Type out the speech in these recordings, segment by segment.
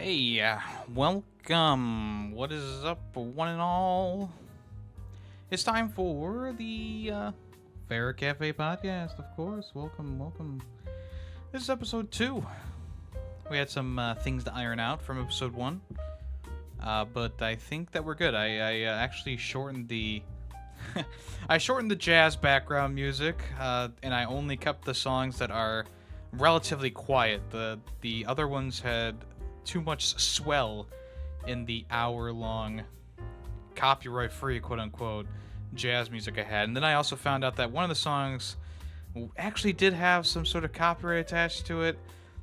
Hey, welcome. What is up, one and all? It's time for the Ferret Cafe podcast, of course. Welcome. This is episode 2. We had some things to iron out from episode 1, but I think that we're good. I actually shortened the I shortened the jazz background music, and I only kept the songs that are relatively quiet. The other ones had too much swell in the hour-long copyright-free, quote-unquote, jazz music I had. And then I also found out that one of the songs actually did have some sort of copyright attached to it,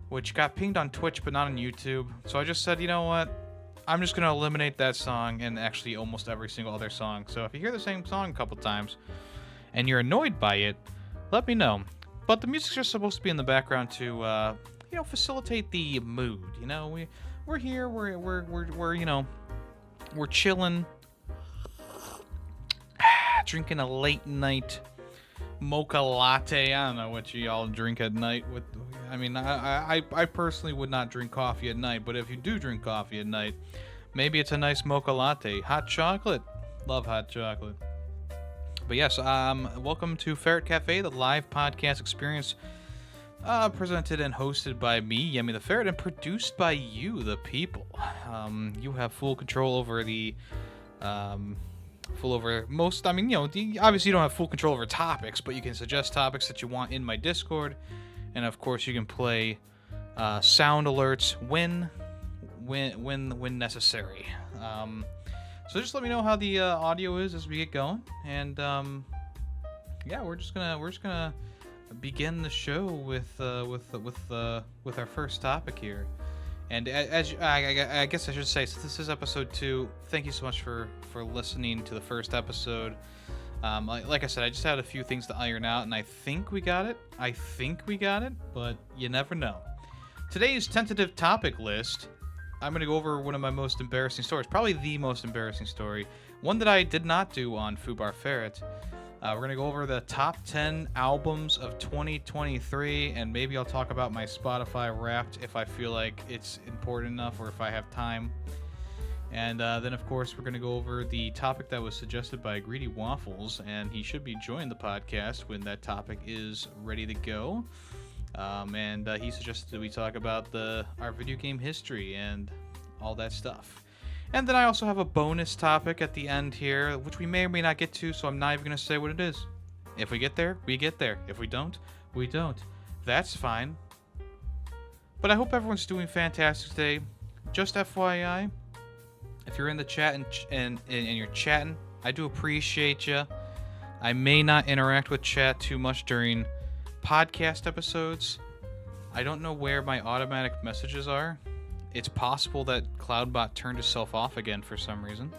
which got pinged on Twitch but not on YouTube. So I just said, you know what? I'm just going to eliminate that song and actually almost every single other song. So if you hear the same song a couple times and you're annoyed by it, let me know. But the music's just supposed to be in the background to facilitate the mood. We're here, we're chilling, drinking a late night mocha latte. I don't know what you all drink at night. I personally would not drink coffee at night, but if you do drink coffee at night, maybe it's a nice mocha latte. Hot chocolate, love hot chocolate. But yes, welcome to Ferret Cafe, the live podcast experience. Presented and hosted by me, Yemmy the Ferret, and produced by you, the people. You have full control over obviously you don't have full control over topics, but you can suggest topics that you want in my Discord, and of course you can play sound alerts when necessary. So just let me know how the audio is as we get going, and we're just gonna begin the show with our first topic here. And I guess I should say, so this is episode 2. Thank you so much for listening to the first episode. Like I said, I just had a few things to iron out, and I think we got it, but you never know. Today's tentative topic list, I'm going to go over one of my most embarrassing stories, probably the most embarrassing story, one that I did not do on Fubar Ferret. We're going to go over the top 10 albums of 2023, and maybe I'll talk about my Spotify Wrapped if I feel like it's important enough or if I have time. And then, of course, we're going to go over the topic that was suggested by GreedyWaffles, and he should be joining the podcast when that topic is ready to go. And he suggested that we talk about our video game history and all that stuff. And then I also have a bonus topic at the end here, which we may or may not get to, so I'm not even going to say what it is. If we get there, we get there. If we don't, we don't. That's fine. But I hope everyone's doing fantastic today. Just FYI, if you're in the chat and you're chatting, I do appreciate you. I may not interact with chat too much during podcast episodes. I don't know where my automatic messages are. It's possible that CloudBot turned itself off again for some reason.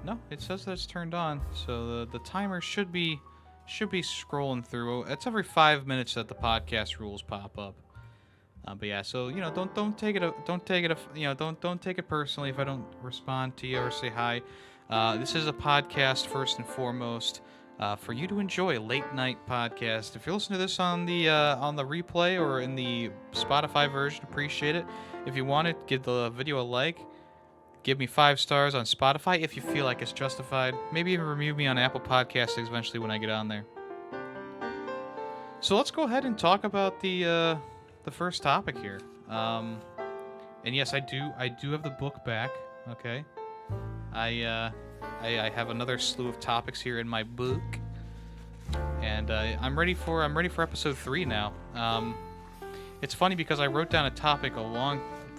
No, it says that it's turned on, so the timer should be scrolling through. It's every 5 minutes that the podcast rules pop up. But yeah, so don't take it personally if I don't respond to you or say hi. This is a podcast first and foremost. For you to enjoy, late night podcast. If you're listening to this on the replay or in the Spotify version, appreciate it. If you want it, give the video a like. Give me 5 stars on Spotify if you feel like it's justified. Maybe even review me on Apple Podcasts eventually when I get on there. So let's go ahead and talk about the first topic here. And yes, I do have the book back. Okay, I have another slew of topics here in my book, and I'm ready for episode 3 now. It's funny because I wrote down a topic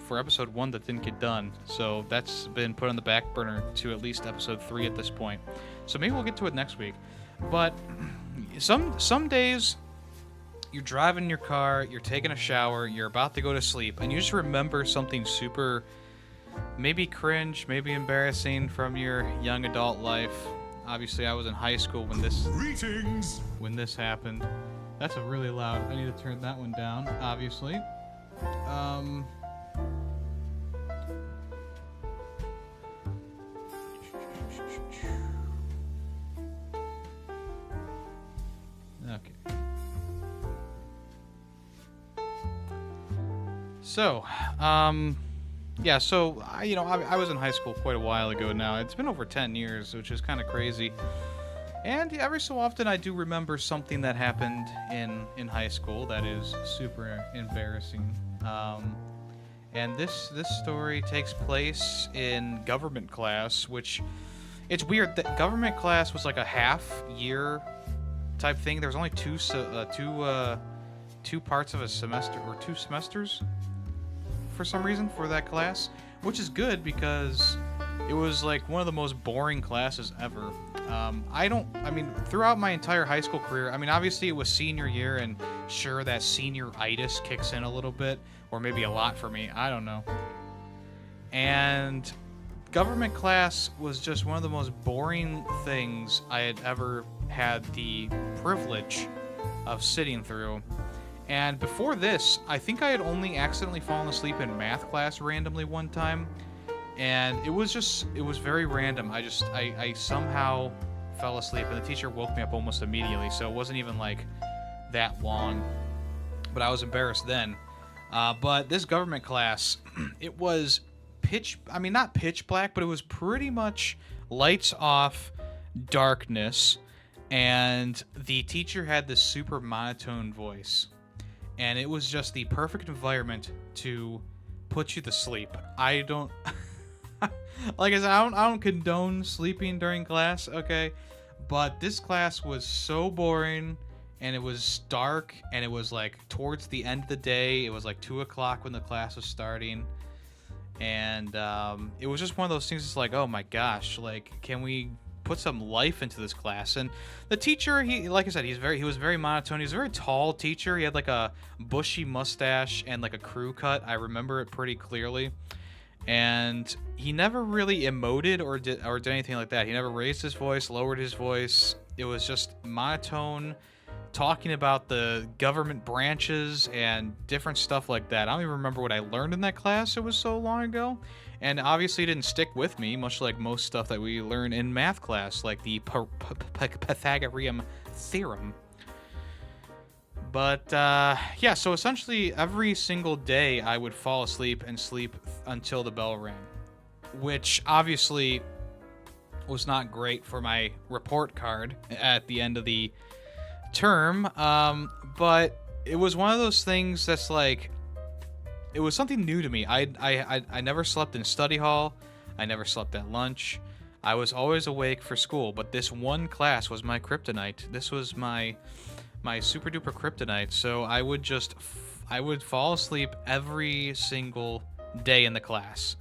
for episode 1 that didn't get done, so that's been put on the back burner to at least episode 3 at this point. So maybe we'll get to it next week. But some days you're driving your car, you're taking a shower, you're about to go to sleep, and you just remember something super, maybe cringe, maybe embarrassing from your young adult life. Obviously, I was in high school when this happened. That's a really loud. I need to turn that one down, obviously. Okay. So, um, yeah, so I was in high school quite a while ago now. It's been over 10 years, which is kind of crazy. And every so often I do remember something that happened in high school that is super embarrassing. And this story takes place in government class, which it's weird that government class was like a half year type thing. There was only two parts of a semester, or 2 semesters for some reason for that class, which is good because it was like one of the most boring classes ever. I mean, throughout my entire high school career, I mean, obviously it was senior year, and sure, that senior-itis kicks in a little bit, or maybe a lot for me, I don't know. And government class was just one of the most boring things I had ever had the privilege of sitting through. And before this, I think I had only accidentally fallen asleep in math class randomly one time. And it was very random. I somehow fell asleep, and the teacher woke me up almost immediately, so it wasn't even like that long. But I was embarrassed then. But this government class, it was not pitch black, but it was pretty much lights off, darkness, and the teacher had this super monotone voice. And it was just the perfect environment to put you to sleep. I don't... Like I said, I don't condone sleeping during class, okay? But this class was so boring, and it was dark, and it was like towards the end of the day. It was like 2 o'clock when the class was starting. And it was just one of those things. It's like, oh my gosh, like, can we put some life into this class? And the teacher, like I said, he was very monotone. He was a very tall teacher. He had like a bushy mustache and like a crew cut. I remember it pretty clearly. And he never really emoted or did anything like that. He never raised his voice, lowered his voice. It was just monotone, talking about the government branches and different stuff like that. I don't even remember what I learned in that class. It was so long ago. And obviously it didn't stick with me, much like most stuff that we learn in math class, like the Pythagorean theorem. But, yeah, so essentially every single day I would fall asleep and sleep until the bell rang, which obviously was not great for my report card at the end of the term, but it was one of those things that's like, it was something new to me. I never slept in study hall. I never slept at lunch. I was always awake for school, but this one class was my kryptonite. This was my super duper kryptonite. So I would fall asleep every single day in the class.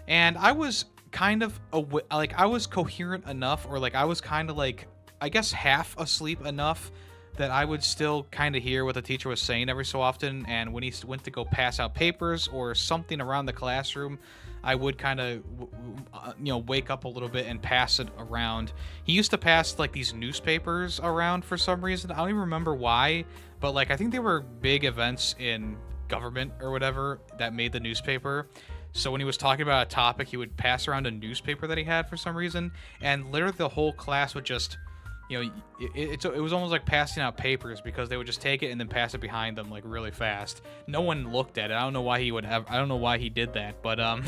And I was kind of I was coherent enough, or like I was kind of like, I guess, half asleep enough that I would still kind of hear what the teacher was saying every so often. And when he went to go pass out papers or something around the classroom, I would kind of, wake up a little bit and pass it around. He used to pass like these newspapers around for some reason. I don't even remember why, but like I think they were big events in government or whatever that made the newspaper. So when he was talking about a topic, he would pass around a newspaper that he had for some reason, and literally the whole class would just, it was almost like passing out papers, because they would just take it and then pass it behind them like really fast. No one looked at it. I don't know why he did that, but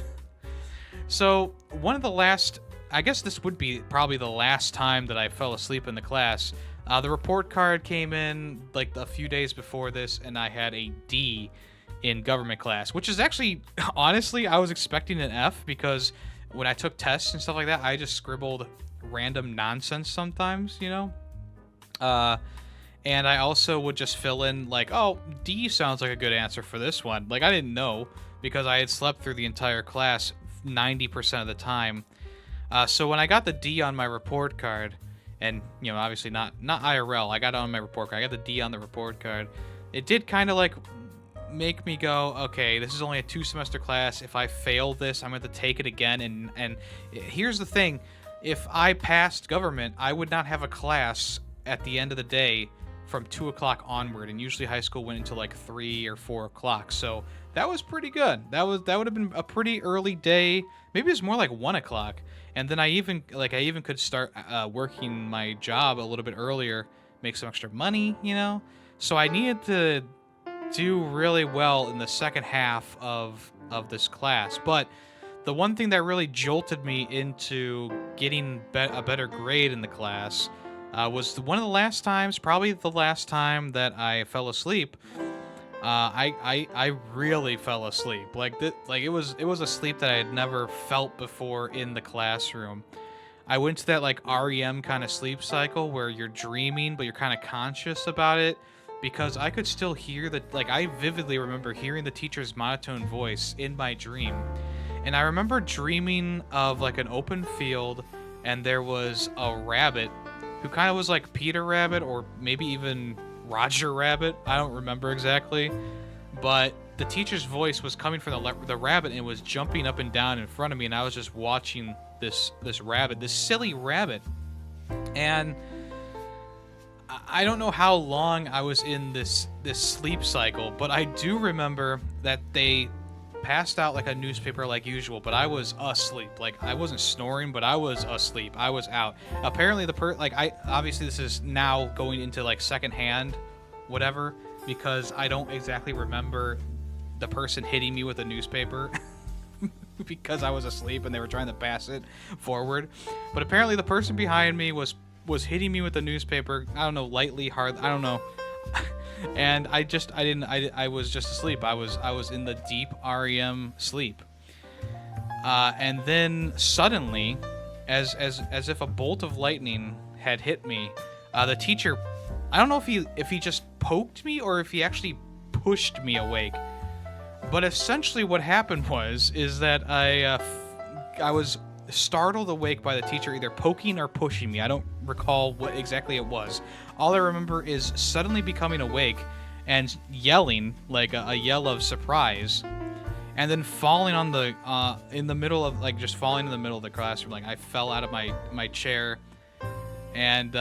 so one of the last, I guess this would be probably the last time that I fell asleep in the class. The report card came in like a few days before this, and I had a D in government class, which is actually, honestly, I was expecting an F, because when I took tests and stuff like that, I just scribbled random nonsense sometimes, and I also would just fill in like, oh, D sounds like a good answer for this one. Like, I didn't know, because I had slept through the entire class 90% of the time. So when I got the D on my report card, and obviously not IRL, I got it on my report card, I got the D on the report card, it did kind of like make me go, okay, this is only a 2-semester class. If I fail this, I'm going to take it again. And here's the thing. If I passed government, I would not have a class at the end of the day from 2 o'clock onward. And usually high school went into like 3 or 4 o'clock. So that was pretty good. That would have been a pretty early day. Maybe it's more like 1 o'clock. And then I even could start working my job a little bit earlier, make some extra money, So I needed to do really well in the second half of this class. But the one thing that really jolted me into getting a better grade in the class one of the last times, probably the last time that I fell asleep. I really fell asleep. Like it was a sleep that I had never felt before in the classroom. I went to that like REM kind of sleep cycle where you're dreaming, but you're kind of conscious about it, because I could still hear I vividly remember hearing the teacher's monotone voice in my dream. And I remember dreaming of like an open field, and there was a rabbit who kind of was like Peter Rabbit or maybe even Roger Rabbit. I don't remember exactly. But the teacher's voice was coming from the rabbit, and it was jumping up and down in front of me, and I was just watching this rabbit, this silly rabbit. And I don't know how long I was in this sleep cycle, but I do remember that they passed out like a newspaper like usual, but I was asleep. Like, I wasn't snoring, but I was asleep. I was out. Apparently obviously this is now going into like secondhand whatever, because I don't exactly remember the person hitting me with a newspaper because I was asleep and they were trying to pass it forward. But apparently the person behind me was hitting me with the newspaper. I don't know, lightly, hard, I don't know. And I was just asleep. I was in the deep REM sleep. And then suddenly, as if a bolt of lightning had hit me, the teacher, I don't know if he just poked me or if he actually pushed me awake. But essentially what happened is that I was startled awake by the teacher either poking or pushing me. I don't recall what exactly it was. All I remember is suddenly becoming awake and yelling, like a yell of surprise, and then falling on the in the middle of just falling in the middle of the classroom. Like, I fell out of my chair, and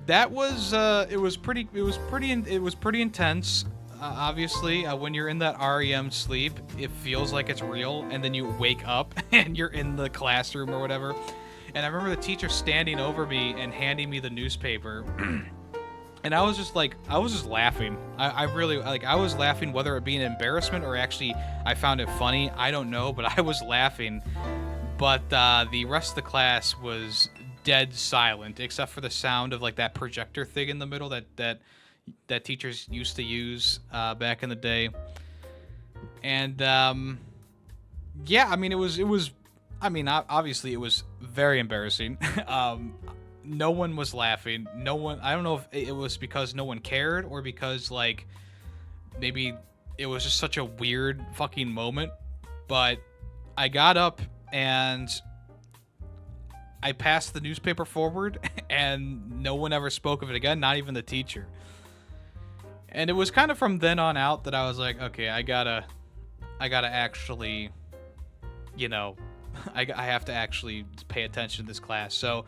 that was it was pretty intense. Obviously, when you're in that REM sleep, it feels like it's real, and then you wake up and you're in the classroom or whatever. And I remember the teacher standing over me and handing me the newspaper. And I was just laughing. I really, I was laughing, whether it be an embarrassment or actually I found it funny. I don't know, but I was laughing. But the rest of the class was dead silent, except for the sound of like that projector thing in the middle that teachers used to use back in the day. And yeah, I mean, it was obviously it was very embarrassing. No one was laughing. No one, I don't know if it was because no one cared or because like maybe it was just such a weird fucking moment. But I got up and I passed the newspaper forward, and no one ever spoke of it again, not even the teacher. And it was kind of from then on out that I was like, okay, I gotta actually, I have to actually pay attention to this class. So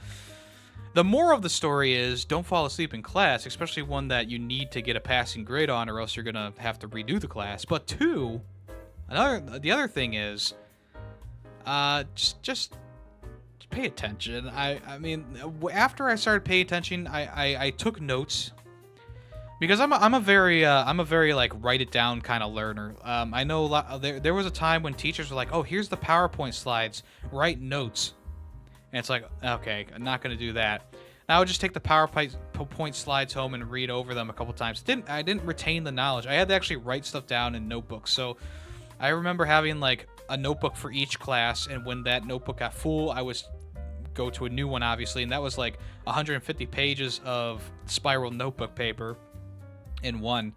the moral of the story is, don't fall asleep in class, especially one that you need to get a passing grade on, or else you're gonna have to redo the class. But two, the other thing is, just pay attention. I mean, after I started paying attention, I took notes. Because I'm a very like write it down kind of learner. I know there was a time when teachers were like, "Oh, here's the PowerPoint slides. Write notes." And it's like, okay, I'm not gonna do that. And I would just take the PowerPoint slides home and read over them a couple times. I didn't retain the knowledge. I had to actually write stuff down in notebooks. So I remember having like a notebook for each class, and when that notebook got full, I was go to a new one, obviously, and that was like 150 pages of spiral notebook paper in one.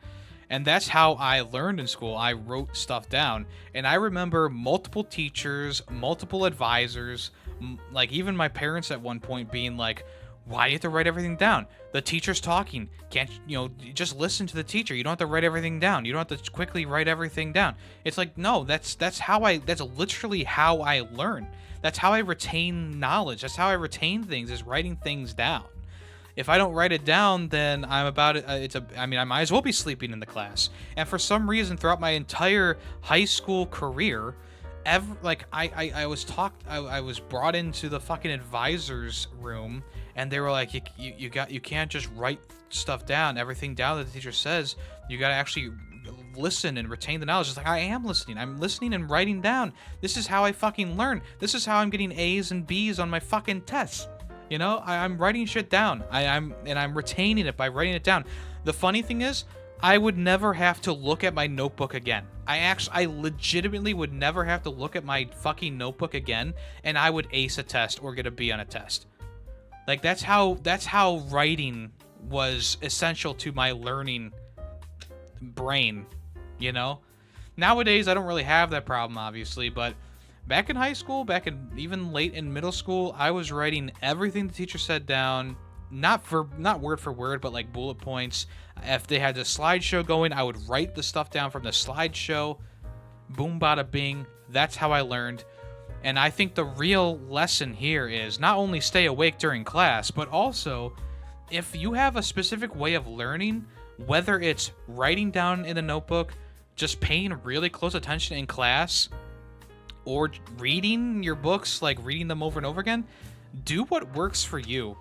And that's how I learned in school. I wrote stuff down. And I remember multiple teachers, multiple advisors, like even my parents at one point being like, why do you have to write everything down? The teacher's talking. Can't just listen to the teacher. You don't have to write everything down. You don't have to quickly write everything down. It's like, no, that's literally how I learn. That's how I retain knowledge. That's how I retain things, is writing things down. If I don't write it down, then I'm about it. I might as well be sleeping in the class. And for some reason, throughout my entire high school career, I was brought into the fucking advisor's room, and they were like, you can't just write stuff down, everything down that the teacher says. You gotta actually listen and retain the knowledge. It's like, I am listening. I'm listening and writing down. This is how I fucking learn. This is how I'm getting A's and B's on my fucking tests. You know, I'm writing shit down. I'm retaining it by writing it down. The funny thing is, I would never have to look at my notebook again. I legitimately would never have to look at my fucking notebook again, and I would ace a test or get a B on a test. Like, that's how writing was essential to my learning brain, you know? Nowadays, I don't really have that problem, obviously, but back in high school, back in even late in middle school, I was writing everything the teacher said down, not word for word, but like bullet points. If they had the slideshow going, I would write the stuff down from the slideshow. Boom, bada, bing. That's how I learned. And I think the real lesson here is not only stay awake during class, but also if you have a specific way of learning, whether it's writing down in a notebook, just paying really close attention in class, or reading your books, like reading them over and over again, do what works for you.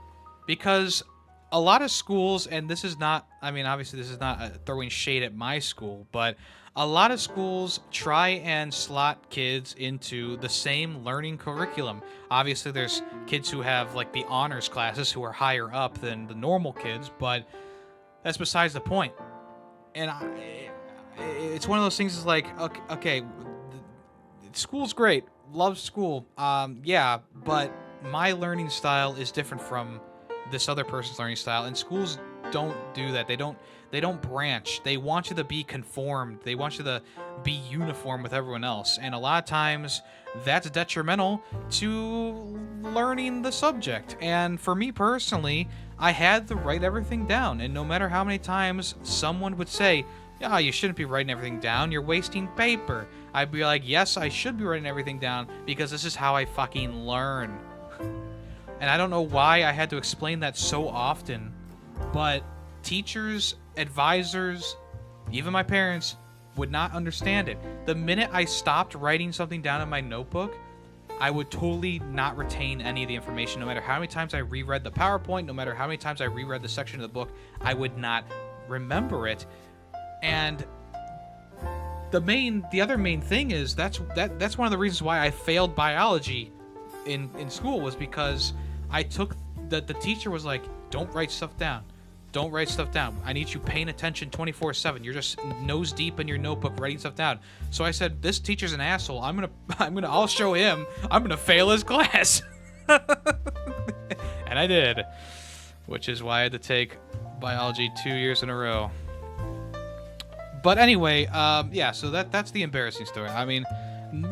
Because a lot of schools, and this is not, I mean, obviously this is not throwing shade at my school, but a lot of schools try and slot kids into the same learning curriculum. Obviously there's kids who have like the honors classes who are higher up than the normal kids, but that's besides the point. And it's one of those things is like, okay, school's great, love school, yeah, but my learning style is different from this other person's learning style, and schools don't do that. They don't branch. They want you to be conformed. They want you to be uniform with everyone else, and a lot of times that's detrimental to learning the subject. And for me personally, I had to write everything down, and no matter how many times someone would say, yeah, you shouldn't be writing everything down, you're wasting paper, I'd be like, yes, I should be writing everything down, because this is how I fucking learn. And I don't know why I had to explain that so often, but teachers, advisors, even my parents would not understand it. The minute I stopped writing something down in my notebook, I would totally not retain any of the information. No matter how many times I reread the PowerPoint, no matter how many times I reread the section of the book, I would not remember it. And the other main thing is that's one of the reasons why I failed biology in school, was because I took the teacher was like, don't write stuff down. Don't write stuff down. I need you paying attention 24/7. You're just nose deep in your notebook writing stuff down. So I said, this teacher's an asshole. I'll show him. I'm gonna fail his class. And I did, which is why I had to take biology 2 years in a row. But anyway, yeah, so that's the embarrassing story. I mean,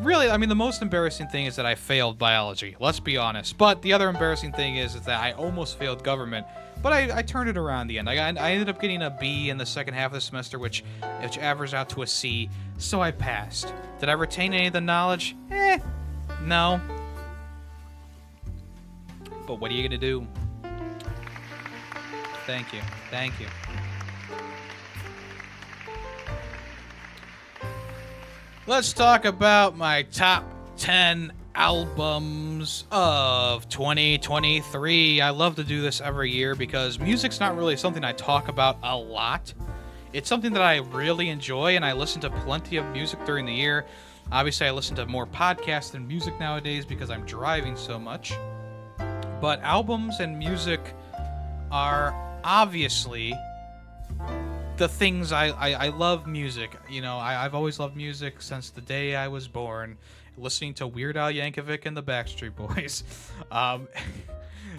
really, the most embarrassing thing is that I failed biology. Let's be honest. But the other embarrassing thing is that I almost failed government, but I turned it around in the end. I ended up getting a B in the second half of the semester, which averaged out to a C, so I passed. Did I retain any of the knowledge? No. But what are you gonna do? Thank you. Thank you. Let's talk about my top 10 albums of 2023. I love to do this every year because music's not really something I talk about a lot. It's something that I really enjoy, and I listen to plenty of music during the year. Obviously, I listen to more podcasts than music nowadays because I'm driving so much. But albums and music are obviously the things I love music. You know, I've always loved music since the day I was born, listening to Weird Al Yankovic and the Backstreet Boys.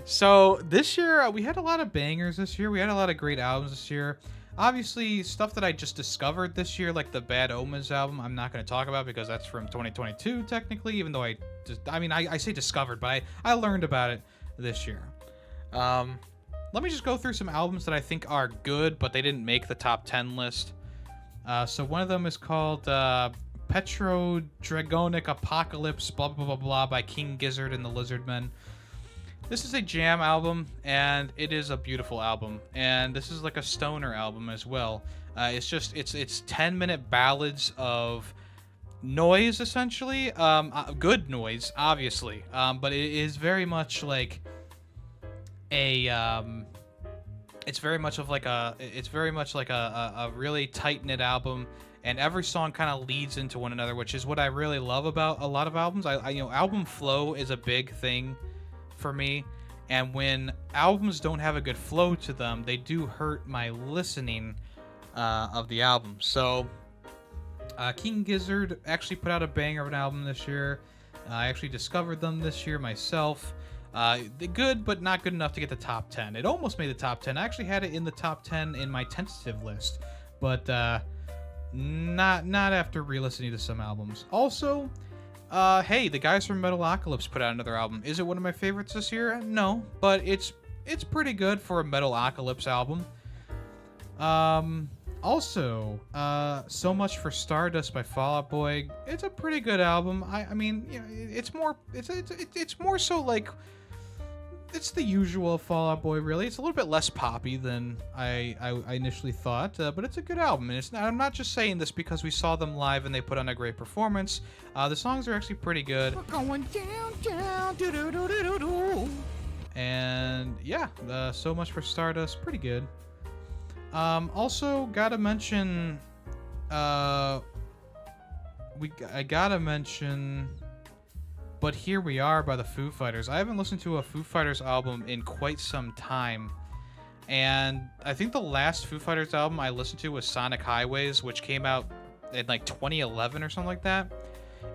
So this year, we had a lot of bangers this year. We had a lot of great albums this year. Obviously, stuff that I just discovered this year, like the Bad Omens album, I'm not going to talk about because that's from 2022, technically, even though I say discovered, but I learned about it this year. Let me just go through some albums that I think are good, but they didn't make the top 10 list. So one of them is called Petro Dragonic Apocalypse, blah, blah, blah, blah, by King Gizzard and the Lizardmen. This is a jam album, and it is a beautiful album. And this is like a stoner album as well. It's 10-minute ballads of noise, essentially. Good noise, obviously. But it is very much like a it's very much like a really tight knit album, and every song kind of leads into one another, which is what I really love about a lot of albums. I album flow is a big thing for me, and when albums don't have a good flow to them, they do hurt my listening of the album. So King Gizzard actually put out a banger of an album this year. I actually discovered them this year myself. They're good, but not good enough to get the top 10. It almost made the top 10. I actually had it in the top 10 in my tentative list, but not after re-listening to some albums. Also, hey, the guys from Metalocalypse put out another album. Is it one of my favorites this year? No, but it's pretty good for a Metalocalypse album. Also, So Much for Stardust by Fall Out Boy. It's a pretty good album. I mean, you know, it's more so like it's the usual Fall Out Boy. Really, it's a little bit less poppy than I initially thought, but it's a good album. And I'm not just saying this because we saw them live and they put on a great performance. The songs are actually pretty good. We're going down, do do do do do. And yeah, So Much for Stardust, pretty good. Also, gotta mention, I gotta mention, But Here We Are by the Foo Fighters. I haven't listened to a Foo Fighters album in quite some time, and I think the last Foo Fighters album I listened to was Sonic Highways, which came out in like 2011 or something like that.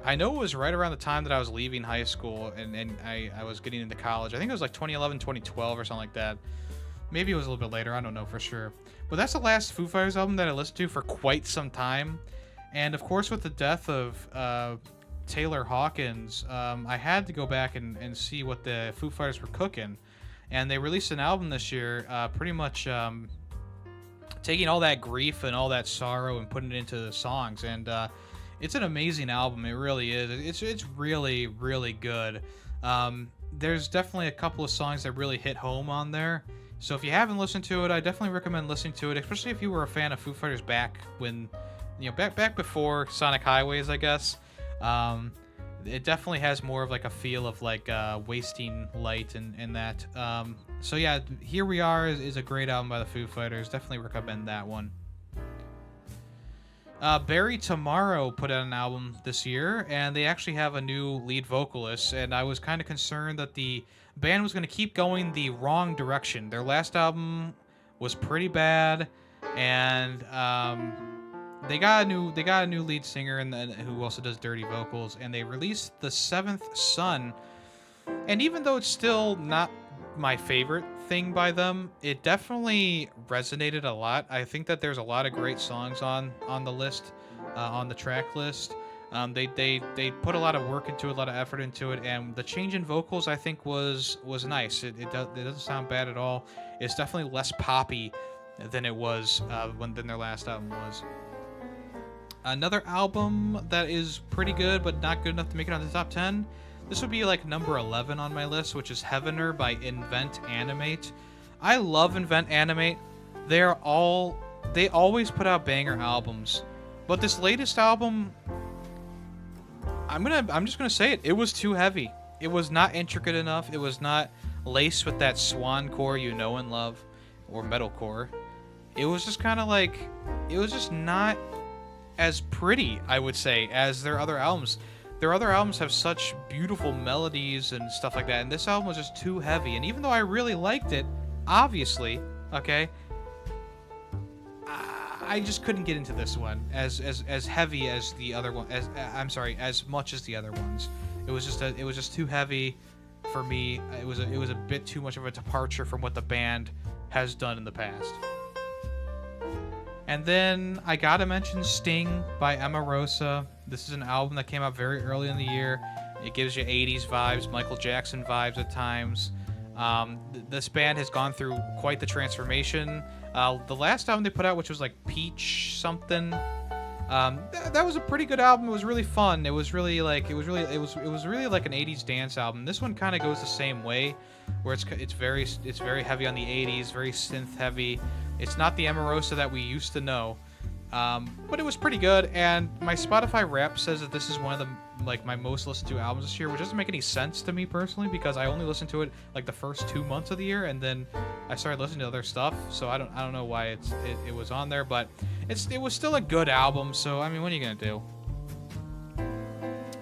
I know it was right around the time that I was leaving high school and I was getting into college. I think it was like 2011, 2012 or something like that. Maybe it was a little bit later. I don't know for sure. But that's the last Foo Fighters album that I listened to for quite some time. And of course, with the death of Taylor Hawkins, I had to go back and see what the Foo Fighters were cooking. And they released an album this year, pretty much taking all that grief and all that sorrow and putting it into the songs. And it's an amazing album. It really is. It's really, really good. There's definitely a couple of songs that really hit home on there. So if you haven't listened to it, I definitely recommend listening to it, especially if you were a fan of Foo Fighters back when, back before Sonic Highways, I guess. It definitely has more of like a feel of like wasting light and that. So yeah, Here We Are is a great album by the Foo Fighters. Definitely recommend that one. Barry Tomorrow put out an album this year, and they actually have a new lead vocalist, and I was kind of concerned that the band was going to keep going the wrong direction. Their last album was pretty bad, and they got a new lead singer and who also does dirty vocals, and they released The Seventh Son. And even though it's still not my favorite thing by them, it definitely resonated a lot. I think that there's a lot of great songs on the list, on the track list. They put a lot of work into it, a lot of effort into it, and the change in vocals I think was nice. It doesn't sound bad at all. It's definitely less poppy than it was than their last album was. Another album that is pretty good but not good enough to make it on the top 10. This would be like number 11 on my list, which is Heavener by Invent Animate. I love Invent Animate. They always put out banger albums, but this latest album, I'm just gonna say it. It was too heavy. It was not intricate enough. It was not laced with that swan core you know and love, or metalcore. It was just kind of like, it was just not as pretty, I would say, as their other albums. Their other albums have such beautiful melodies and stuff like that, and this album was just too heavy. And even though I really liked it, obviously, okay, I just couldn't get into this one as heavy as the other one. As much as the other ones. It was just too heavy for me. It was a bit too much of a departure from what the band has done in the past. And then I gotta mention Sting by Emma Rosa. This is an album that came out very early in the year. It gives you 80s vibes, Michael Jackson vibes at times. This band has gone through quite the transformation. The last album they put out, which was like Peach something, that was a pretty good album. It was really fun. It was really like an 80s dance album. This one kind of goes the same way, where it's very heavy on the 80s, very synth heavy. It's not the Emarosa that we used to know. But it was pretty good, and my Spotify Wrap says that this is one of the my most listened to albums this year, which doesn't make any sense to me personally because I only listened to it like the first 2 months of the year, and then I started listening to other stuff. So I don't know why it was on there, but it was still a good album. So I mean, what are you gonna do?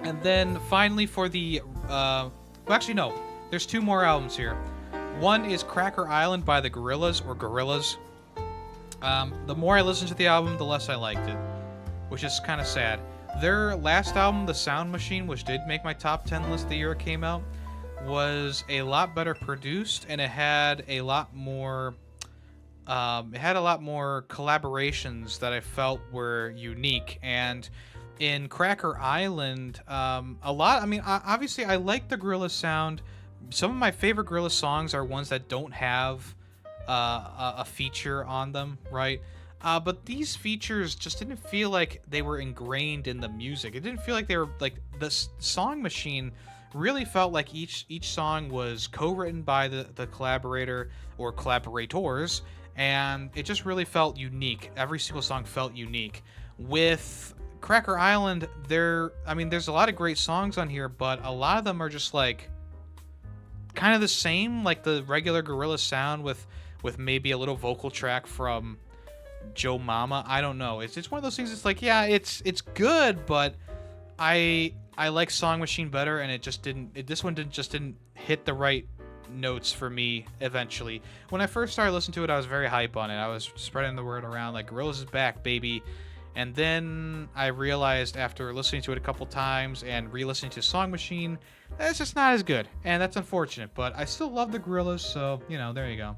And then finally for the well, actually no, there's 2 more albums here. One is Cracker Island by the Gorillaz. The more I listened to the album, the less I liked it, which is kind of sad. Their last album, The Sound Machine, which did make my top 10 list the year it came out, was a lot better produced, and it had a lot more collaborations that I felt were unique. And in Cracker Island, obviously I like the Gorillaz sound. Some of my favorite Gorillaz songs are ones that don't have a feature on them, right? But these features just didn't feel like they were ingrained in the music. It didn't feel like they were like the Song Machine really felt like each song was co-written by the collaborator or collaborators, and it just really felt unique. Every single song felt unique. With Cracker Island, there's a lot of great songs on here, but a lot of them are just like kind of the same, like the regular Gorillaz sound with maybe a little vocal track from Joe Mama. I don't know. It's one of those things. It's like, yeah, it's good, but I like Song Machine better, and this one didn't hit the right notes for me. Eventually, when I first started listening to it, I was very hype on it. I was spreading the word around like Gorillaz is back, baby. And then I realized after listening to it a couple times and re-listening to Song Machine, that it's just not as good, and that's unfortunate. But I still love the Gorillaz, so there you go.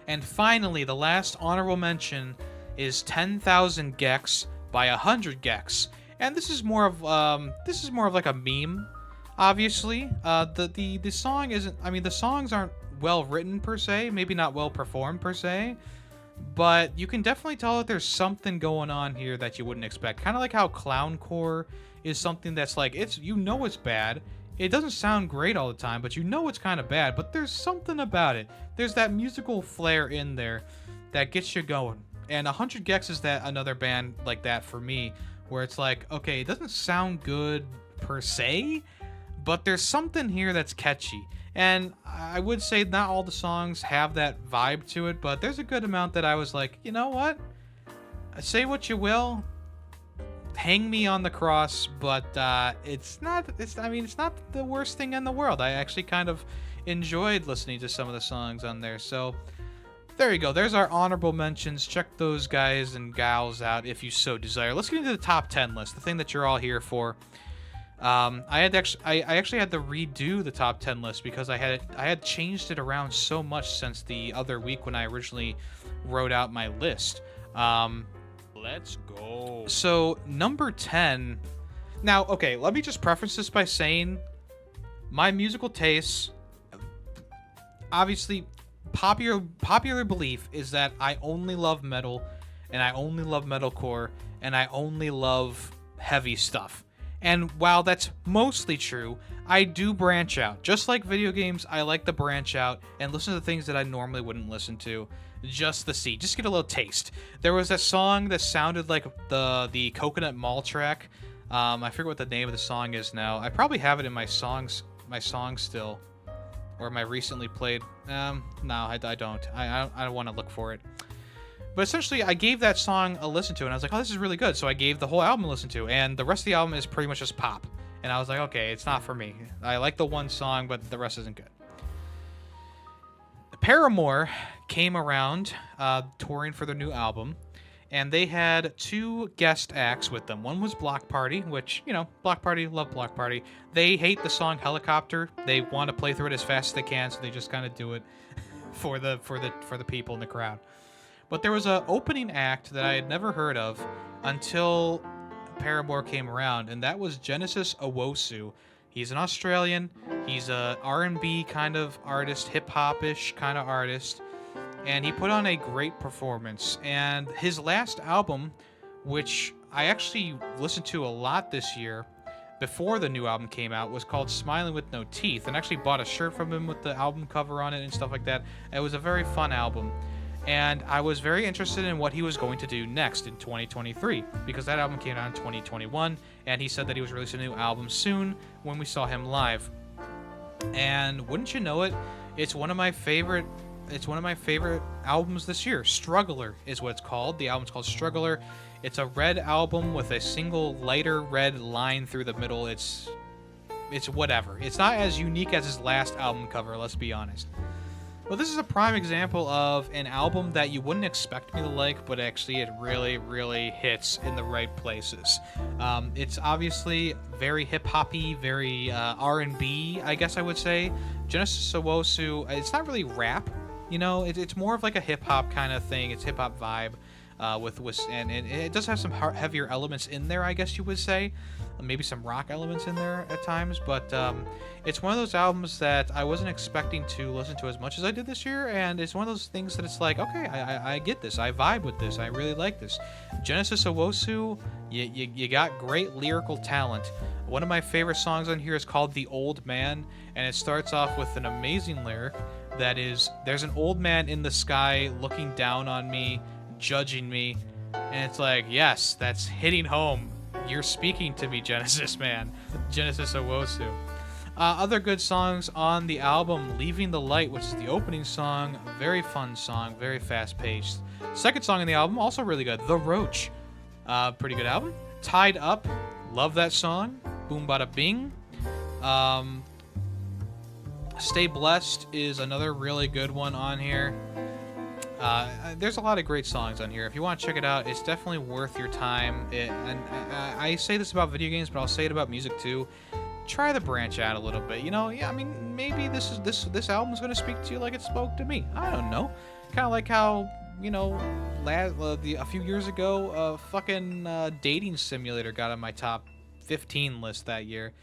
And finally, the last honorable mention is 10,000 Gex by 100 Gex, and this is more of like a meme. Obviously, the song isn't. I mean, the songs aren't well written per se, maybe not well performed per se, but you can definitely tell that there's something going on here that you wouldn't expect. Kind of like how clowncore is something that's like it's bad. It doesn't sound great all the time, but it's kind of bad. But there's something about it. There's that musical flair in there that gets you going. And 100 Gex is another band like that for me, where it's like, okay, it doesn't sound good per se, but there's something here that's catchy. And I would say not all the songs have that vibe to it, but there's a good amount that I was like, you know what? Say what you will, hang me on the cross, but it's not the worst thing in the world. I actually kind of enjoyed listening to some of the songs on there. So there you go. There's our honorable mentions. Check those guys and gals out if you so desire. Let's get into the top 10 list, the thing that you're all here for. I actually had to redo the top 10 list because I had changed it around so much since the other week when I originally wrote out my list. Let's go. So number 10. Now, okay, let me just preface this by saying my musical tastes. Obviously, popular belief is that I only love metal, and I only love metalcore, and I only love heavy stuff. And while that's mostly true, I do branch out. Just like video games, I like to branch out and listen to things that I normally wouldn't listen to, just to see, just get a little taste. There was that song that sounded like the Coconut Mall track. I forget what the name of the song is now. I probably have it in my songs still, or my recently played. No, I don't. I don't want to look for it. But essentially, I gave that song a listen to, and I was like, oh, this is really good. So I gave the whole album a listen to, and the rest of the album is pretty much just pop. And I was like, okay, it's not for me. I like the one song, but the rest isn't good. Paramore came around touring for their new album, and they had 2 guest acts with them. One was Block Party, which, Block Party, love Block Party. They hate the song Helicopter. They want to play through it as fast as they can, so they just kind of do it for the people in the crowd. But there was an opening act that I had never heard of until Paramore came around, and that was Genesis Owusu. He's an Australian. He's a R&B kind of artist, hip-hop-ish kind of artist, and he put on a great performance. And his last album, which I actually listened to a lot this year before the new album came out, was called Smiling with No Teeth, and actually bought a shirt from him with the album cover on it and stuff like that. It was a very fun album. and I was very interested in what he was going to do next in 2023, because that album came out in 2021, and he said that he was releasing a new album soon when we saw him live. And wouldn't you know it, it's one of my favorite albums this year. Struggler is what it's called. The album's called Struggler. It's a red album with a single lighter red line through the middle. It's whatever. It's not as unique as his last album cover, let's be honest. Well, this is a prime example of an album that you wouldn't expect me to like, but actually it really, really hits in the right places. It's obviously very hip-hoppy, very R&B, I guess I would say. Genesis Owusu, it's not really rap, you know, it's more of like a hip-hop kind of thing. It's hip-hop vibe, and it does have some heavier elements in there, I guess you would say. Maybe some rock elements in there at times, but it's one of those albums that I wasn't expecting to listen to as much as I did this year, and it's one of those things that it's like, okay, I get this, I vibe with this, I really like this. Genesis Owusu, you got great lyrical talent. One of my favorite songs on here is called The Old Man, and it starts off with an amazing lyric that is, there's an old man in the sky looking down on me, judging me, and it's like, yes, that's hitting home. You're speaking to me, Genesis, man. Genesis Owusu. Other good songs on the album, Leaving the Light, which is the opening song. Very fun song, very fast-paced. Second song on the album, also really good, The Roach. Pretty good album. Tied Up, love that song. Boom Bada Bing. Stay Blessed is another really good one on here. There's a lot of great songs on here. If you want to check it out, it's definitely worth your time. I say this about video games, but I'll say it about music too. Try to branch out a little bit. You know, yeah, I mean, maybe this album's going to speak to you like it spoke to me. I don't know. Kind of like how, you know, a few years ago, fucking Dating Simulator got on my top 15 list that year.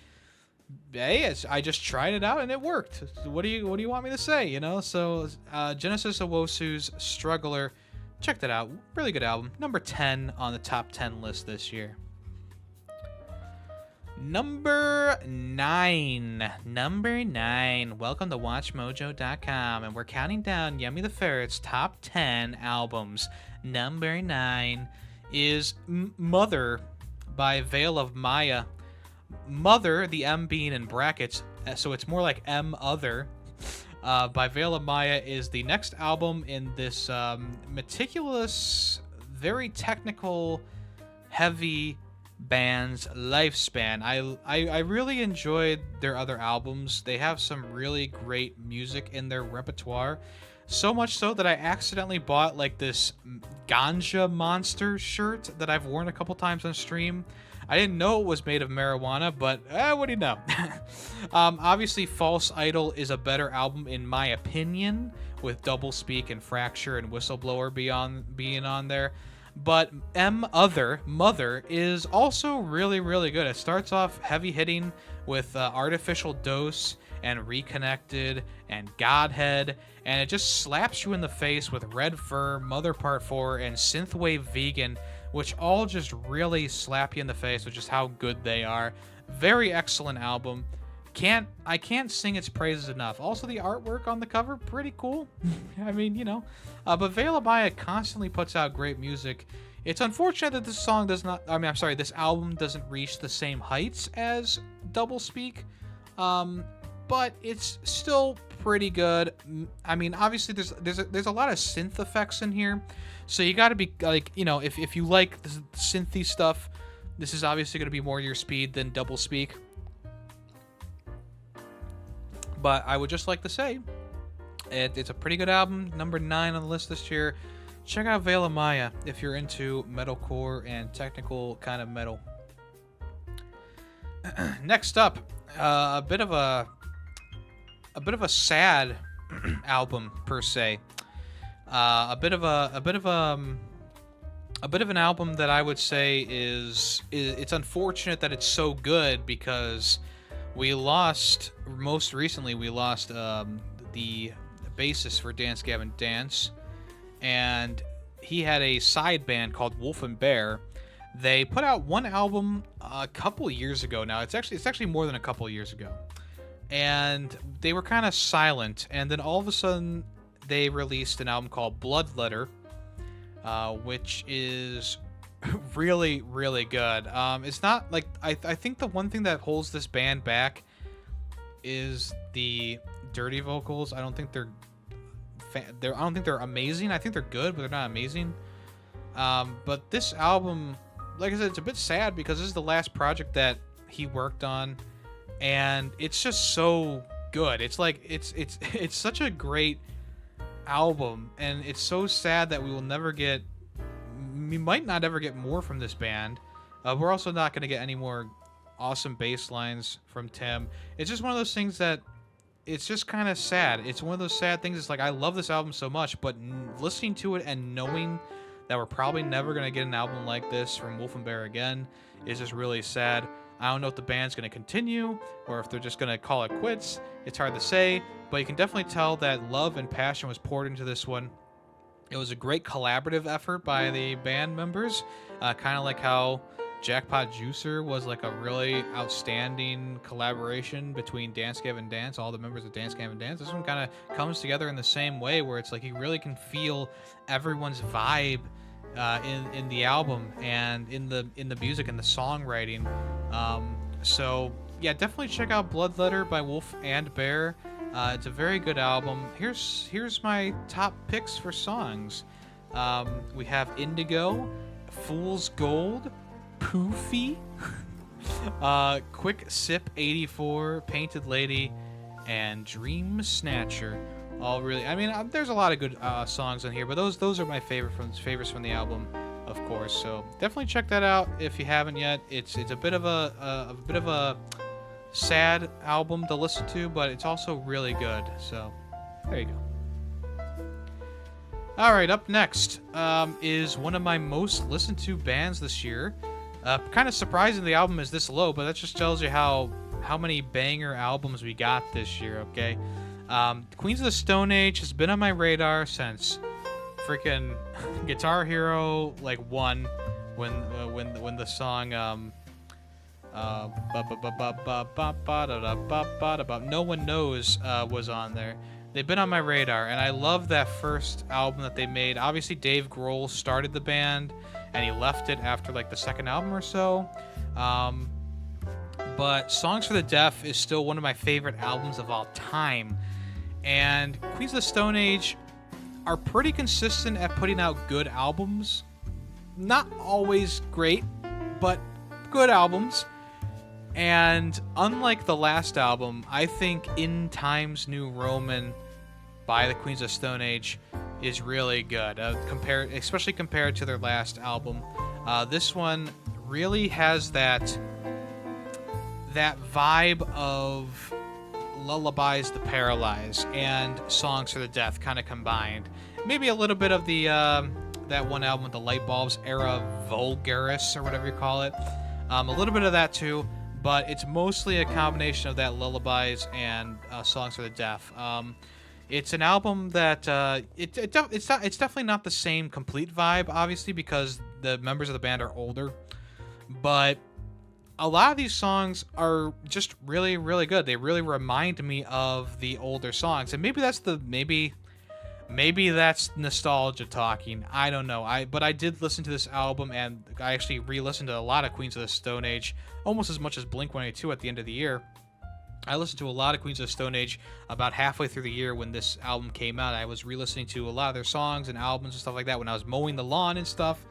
Hey, I just tried it out and it worked. What do you want me to say? You know, so Genesis Owusu's Struggler, check that out. Really good album. Number 10 on the top 10 list this year. Number 9. Welcome to WatchMojo.com, and we're counting down Yemmy the Ferret's top 10 albums. Number 9 is Mother by Veil of Maya. Mother, the M being in brackets, so it's more like M Other, by Veil of Maya, is the next album in this meticulous, very technical, heavy band's lifespan. I really enjoyed their other albums. They have some really great music in their repertoire. So much so that I accidentally bought like this Ganja Monster shirt that I've worn a couple times on stream. I didn't know it was made of marijuana, but what do you know? Obviously, False Idol is a better album in my opinion, with Double Speak and Fracture and Whistleblower being on there. But Mother, is also really, really good. It starts off heavy hitting with Artificial Dose and Reconnected and Godhead, and it just slaps you in the face with Red Fur, Mother Part 4, and Synthwave Vegan, which all just really slap you in the face with just how good they are. Very excellent album. I can't sing its praises enough. Also, the artwork on the cover, pretty cool. I mean, you know. But Veil of Maya constantly puts out great music. It's unfortunate that this album doesn't reach the same heights as Double Speak. But it's still pretty good. I mean, obviously there's a lot of synth effects in here, so you got to be like, you know, if you like the synthy stuff, this is obviously going to be more your speed than Double Speak. But I would just like to say, it's a pretty good album. Number 9 on the list this year. Check out Veil of Maya if you're into metalcore and technical kind of metal. Next up, a bit of a sad album per se. A bit of an album that I would say is it's unfortunate that it's so good, because most recently we lost the bassist for Dance Gavin Dance, and he had a side band called Wolf and Bear. They put out one album a couple years ago now. It's actually more than a couple years ago. And they were kind of silent, and then all of a sudden they released an album called Bloodletter, which is really, really good. It's not like I think the one thing that holds this band back is the dirty vocals. I don't think they're amazing. I think they're good, but they're not amazing. But this album, like I said, it's a bit sad because this is the last project that he worked on, and it's just so good. It's like it's such a great album, and it's so sad that we might not ever get more from this band. We're also not going to get any more awesome bass lines from Tim. It's just one of those things that it's just kind of sad. It's one of those sad things. It's like, I love this album so much, but listening to it and knowing that we're probably never going to get an album like this from Wolf and Bear again is just really sad. I don't know if the band's going to continue or if they're just going to call it quits. It's hard to say, but you can definitely tell that love and passion was poured into this one. It was a great collaborative effort by the band members, kind of like how Jackpot Juicer was like a really outstanding collaboration between Dance Gavin Dance, all the members of Dance Gavin Dance. This one kind of comes together in the same way, where it's like you really can feel everyone's vibe in the album and in the music and the songwriting. So yeah, definitely check out Bloodletter by Wolf and Bear. It's a very good album. Here's my top picks for songs. We have Indigo, Fool's Gold, Poofy, Quick Sip 84, Painted Lady, and Dream Snatcher. All really, I mean, there's a lot of good songs on here, but those are my favorites from the album, of course. So definitely check that out if you haven't yet. It's a bit of a sad album to listen to, but it's also really good. So there you go. All right, up next is one of my most listened to bands this year. Kind of surprising the album is this low, but that just tells you how many banger albums we got this year. Okay, Queens of the Stone Age has been on my radar since freaking Guitar Hero like 1, when the song No One Knows was on there. They've been on my radar, and I love that first album that they made. Obviously, Dave Grohl started the band, and he left it after like the second album or so. But Songs for the Deaf is still one of my favorite albums of all time. And Queens of the Stone Age are pretty consistent at putting out good albums. Not always great, but good albums. And unlike the last album, I think In Times New Roman by the Queens of Stone Age is really good, especially compared to their last album. This one really has that vibe of Lullabies the Paralyzed and Songs for the Deaf kind of combined. Maybe a little bit of the that one album with the light bulbs, Era Vulgaris or whatever you call it. A little bit of that too, but it's mostly a combination of that Lullabies and Songs for the Deaf. It's an album that it's definitely not the same complete vibe, obviously, because the members of the band are older, but a lot of these songs are just really, really good. They really remind me of the older songs, and maybe that's nostalgia talking. I don't know. But I did listen to this album, and I actually re-listened to a lot of Queens of the Stone Age, almost as much as Blink-182 at the end of the year. I listened to a lot of Queens of the Stone Age about halfway through the year when this album came out. I was re-listening to a lot of their songs and albums and stuff like that when I was mowing the lawn and stuff.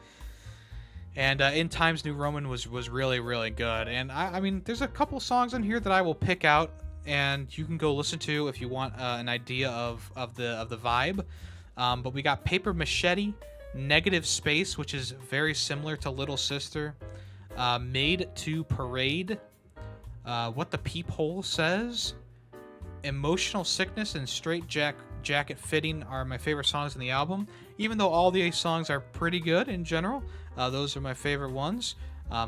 And In Times New Roman was really, really good. And I mean, there's a couple songs on here that I will pick out, and you can go listen to if you want an idea of the vibe. But we got Paper Machete, Negative Space, which is very similar to Little Sister, Made to Parade, What the Peephole Says, Emotional Sickness, and Straight Jacket Fitting are my favorite songs in the album. Even though all these songs are pretty good in general, those are my favorite ones.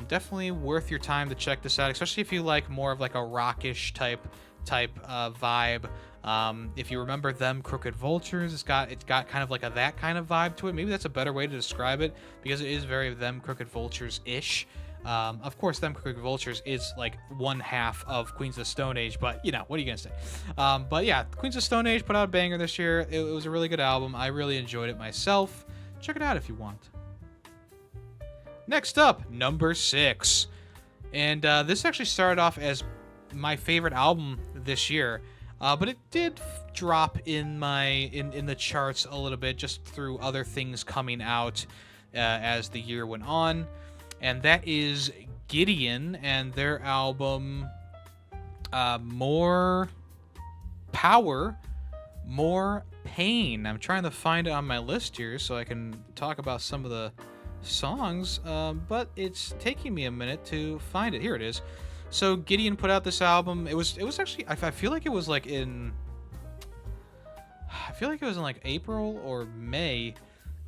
Definitely worth your time to check this out, especially if you like more of like a rockish type vibe. If you remember Them Crooked Vultures, it's got kind of like that kind of vibe to it. Maybe that's a better way to describe it, because it is very Them Crooked Vultures-ish. Of course, Them Crooked Vultures is like one half of Queens of the Stone Age, but you know, what are you gonna say? But yeah, Queens of Stone Age put out a banger this year. It was a really good album. I really enjoyed it myself. Check it out if you want. Next up, number 6. And this actually started off as my favorite album this year, but it did drop in the charts a little bit just through other things coming out as the year went on, and that is Gideon and their album More Power, More Pain. I'm trying to find it on my list here so I can talk about some of the songs, but it's taking me a minute to find it. Here it is. So Gideon put out this album. It was actually, I feel like it was like in like April or May.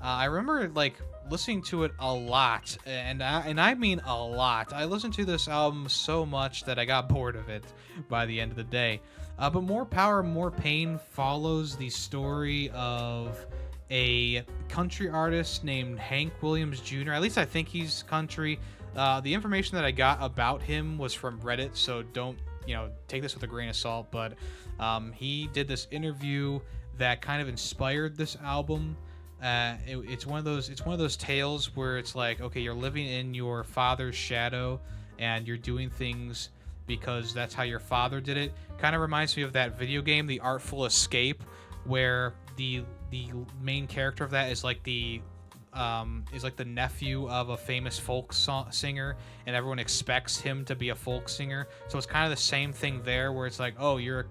I remember like listening to it a lot, and I mean a lot. I listened to this album so much that I got bored of it by the end of the day. But More Power, More Pain follows the story of a country artist named Hank Williams Jr. At least I think he's country. The information that I got about him was from Reddit, so don't, take this with a grain of salt. But he did this interview that kind of inspired this album. It's one of those tales where it's like, okay, you're living in your father's shadow and you're doing things because that's how your father did it. Kind of reminds me of that video game, The Artful Escape, where the main character of that is like the nephew of a famous folk singer, and everyone expects him to be a folk singer. So it's kind of the same thing there, where it's like, oh, your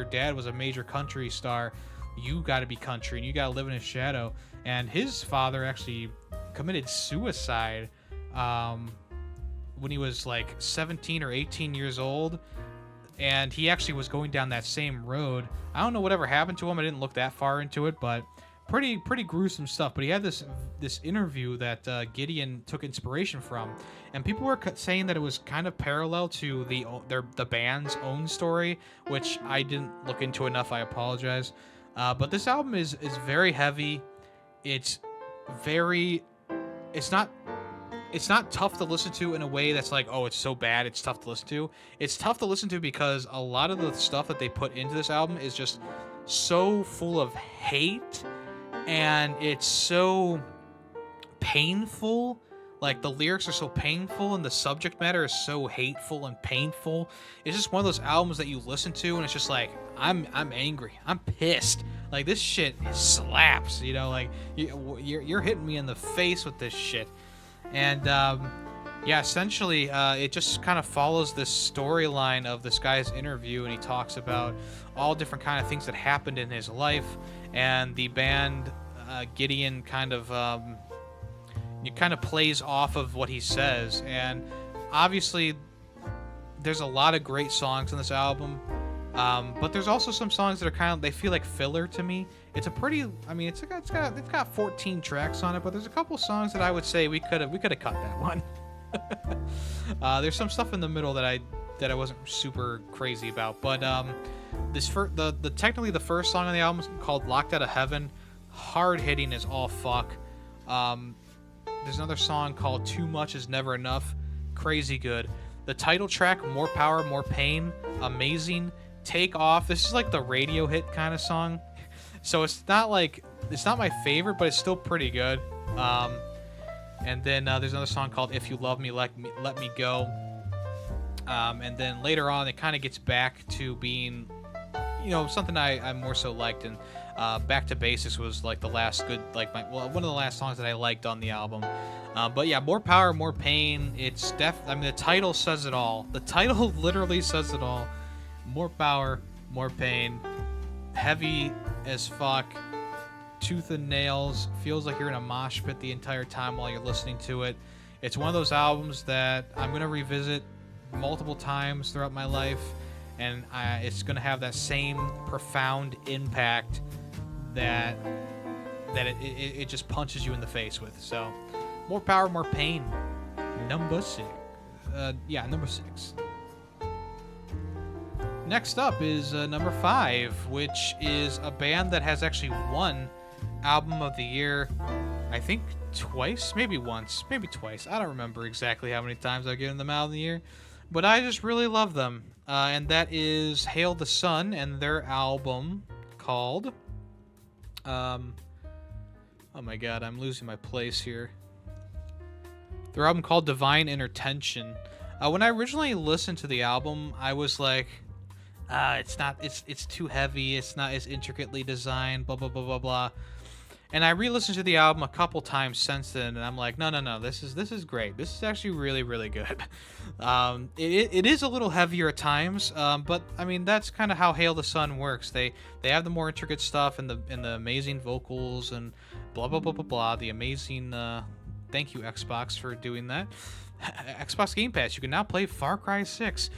dad was a major country star, you got to be country and you got to live in his shadow. And his father actually committed suicide when he was like 17 or 18 years old, and he actually was going down that same road. I don't know whatever happened to him. I didn't look that far into it, but pretty gruesome stuff. But he had this interview that Gideon took inspiration from, and people were saying that it was kind of parallel to the band's own story, which I didn't look into enough. I apologize. But this album is very heavy. It's not tough to listen to in a way that's like, oh, it's so bad it's tough to listen to. It's tough to listen to because a lot of the stuff that they put into this album is just so full of hate, and it's so painful. Like, the lyrics are so painful and the subject matter is so hateful and painful. It's just one of those albums that you listen to and it's just like, I'm angry, I'm pissed, like, this shit slaps, like you're hitting me in the face with this shit. And essentially it just kind of follows this storyline of this guy's interview, and he talks about all different kind of things that happened in his life, and the band Gideon kind of plays off of what he says. And obviously there's a lot of great songs on this album, but there's also some songs that are they feel like filler to me. It's got 14 tracks on it, but there's a couple songs that I would say we could have cut that one. There's some stuff in the middle that I wasn't super crazy about, but technically the first song on the album is called Locked Out of Heaven. Hard hitting as all fuck. There's another song called Too Much Is Never Enough. Crazy good. The title track, More Power, More Pain. Amazing. Take Off. This is like the radio hit kind of song. So it's not my favorite, but it's still pretty good. And then there's another song called If You Love Me, Let Me Go. And then later on, it kind of gets back to being, something I more so liked. And Back to Basics was like the last good, one of the last songs that I liked on the album. But yeah, More Power, More Pain. It's the title says it all. The title literally says it all. More power, more pain. Heavy as fuck. Tooth and nails. Feels like you're in a mosh pit the entire time while you're listening to it. It's one of those albums that I'm going to revisit multiple times throughout my life, and it's going to have that same profound impact that it just punches you in the face with. So, More Power, More Pain. Number 6. Number 6. Next up is number 5, which is a band that has actually won album of the year, I think twice, maybe once, maybe twice. I don't remember exactly how many times I've given them album of the year, but I just really love them. And that is Hail the Sun and their album called, oh my god, I'm losing my place here. Their album called Divine Intertention. When I originally listened to the album, I was like, it's too heavy, it's not as intricately designed, blah, blah, blah, blah, blah. And I re-listened to the album a couple times since then, and I'm like, no, this is great. This is actually really, really good. It is a little heavier at times, but I mean that's kind of how Hail the Sun works. They have the more intricate stuff and the amazing vocals and blah blah blah blah blah. The amazing thank you Xbox for doing that. Xbox Game Pass, you can now play Far Cry 6.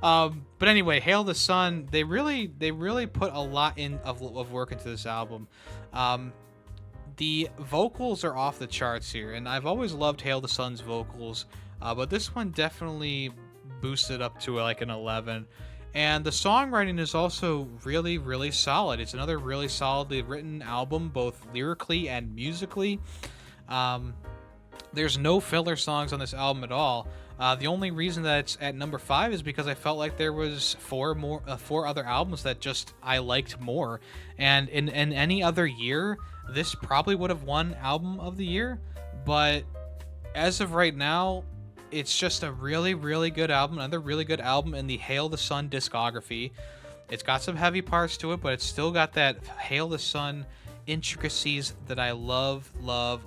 But anyway, Hail the Sun, they really put a lot of work into this album. The vocals are off the charts here, and I've always loved Hail the Sun's vocals, but this one definitely boosted up to like an 11. And the songwriting is also really, really solid. It's another really solidly written album, both lyrically and musically. There's no filler songs on this album at all. The only reason that it's at number 5 is because I felt like there was four other albums that just I liked more. And in any other year, this probably would have won album of the year. But as of right now, it's just a really, really good album. Another really good album in the Hail the Sun discography. It's got some heavy parts to it, but it's still got that Hail the Sun intricacies that I love. I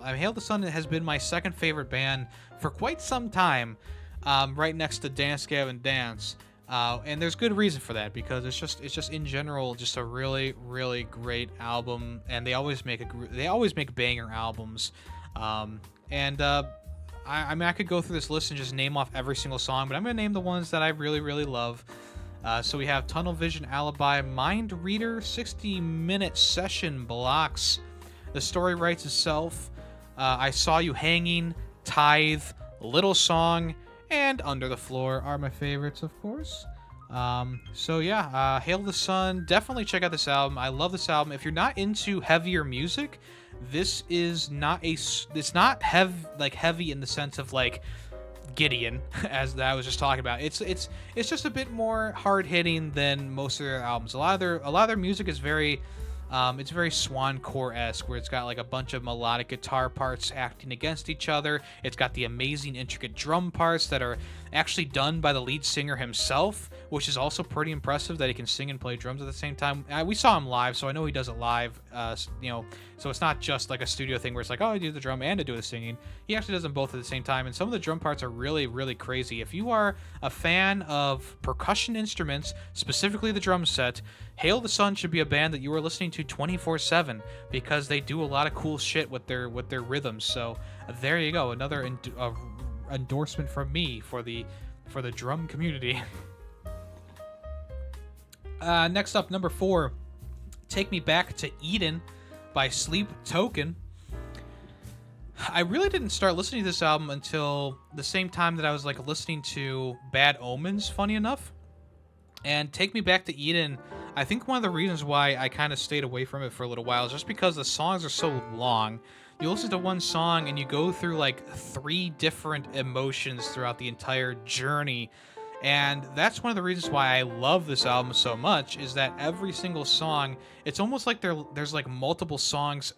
mean, Hail the Sun has been my second favorite band for quite some time, right next to Dance Gavin Dance, and there's good reason for that, because it's just in general just a really, really great album, and they always make banger albums. I mean, I could go through this list and just name off every single song, but I'm gonna name the ones that I really, really love. So we have Tunnel Vision, Alibi, Mind Reader, 60-minute session blocks, The Story Writes Itself, I Saw You Hanging, Tithe, Little Song, and Under the Floor are my favorites, of course. So yeah, Hail the Sun, definitely check out this album. I love this album. If you're not into heavier music, this is not it's not heavy in the sense of like Gideon, as I was just talking about. It's just a bit more hard hitting than most of their albums. A lot of their music is very it's very Swancore-esque, where it's got like a bunch of melodic guitar parts acting against each other. It's got the amazing intricate drum parts that are actually done by the lead singer himself, which is also pretty impressive that he can sing and play drums at the same time. We saw him live, so I know he does it live. So it's not just like a studio thing where it's like, oh, I do the drum and I do the singing. He actually does them both at the same time, and some of the drum parts are really, really crazy. If you are a fan of percussion instruments, specifically the drum set, Hail the Sun should be a band that you are listening to 24/7, because they do a lot of cool shit with their rhythms. So there you go, another endorsement from me for the drum community. Next up, number 4, Take Me Back to Eden by Sleep Token. I really didn't start listening to this album until the same time that I was like listening to Bad Omens, funny enough. And Take Me Back to Eden, I think one of the reasons why I kind of stayed away from it for a little while is just because the songs are so long. You listen to one song and you go through like 3 different emotions throughout the entire journey. And that's one of the reasons why I love this album so much, is that every single song, it's almost like there's like multiple songs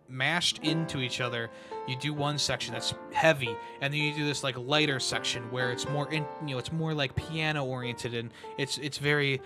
mashed into each other. You do one section that's heavy, and then you do this like lighter section where it's more it's more like piano oriented, and it's very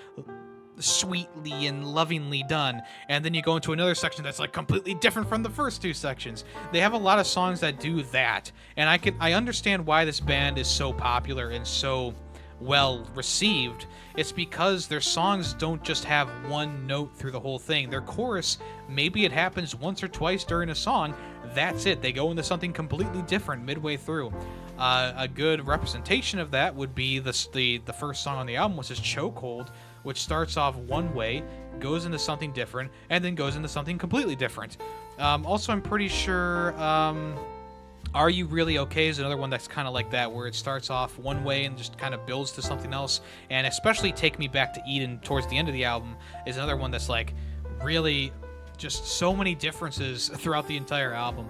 sweetly and lovingly done. And then you go into another section that's like completely different from the first 2 sections. They have a lot of songs that do that, and I understand why this band is so popular and so well received. It's because their songs don't just have one note through the whole thing. Their chorus, maybe it happens once or twice during a song, that's it. They go into something completely different midway through. A good representation of that would be the first song on the album, which is Chokehold, which starts off one way, goes into something different, and then goes into something completely different. Also, I'm pretty sure Are You Really Okay is another one that's kind of like that, where it starts off one way and just kind of builds to something else. And especially Take Me Back to Eden towards the end of the album is another one that's like really just so many differences throughout the entire album.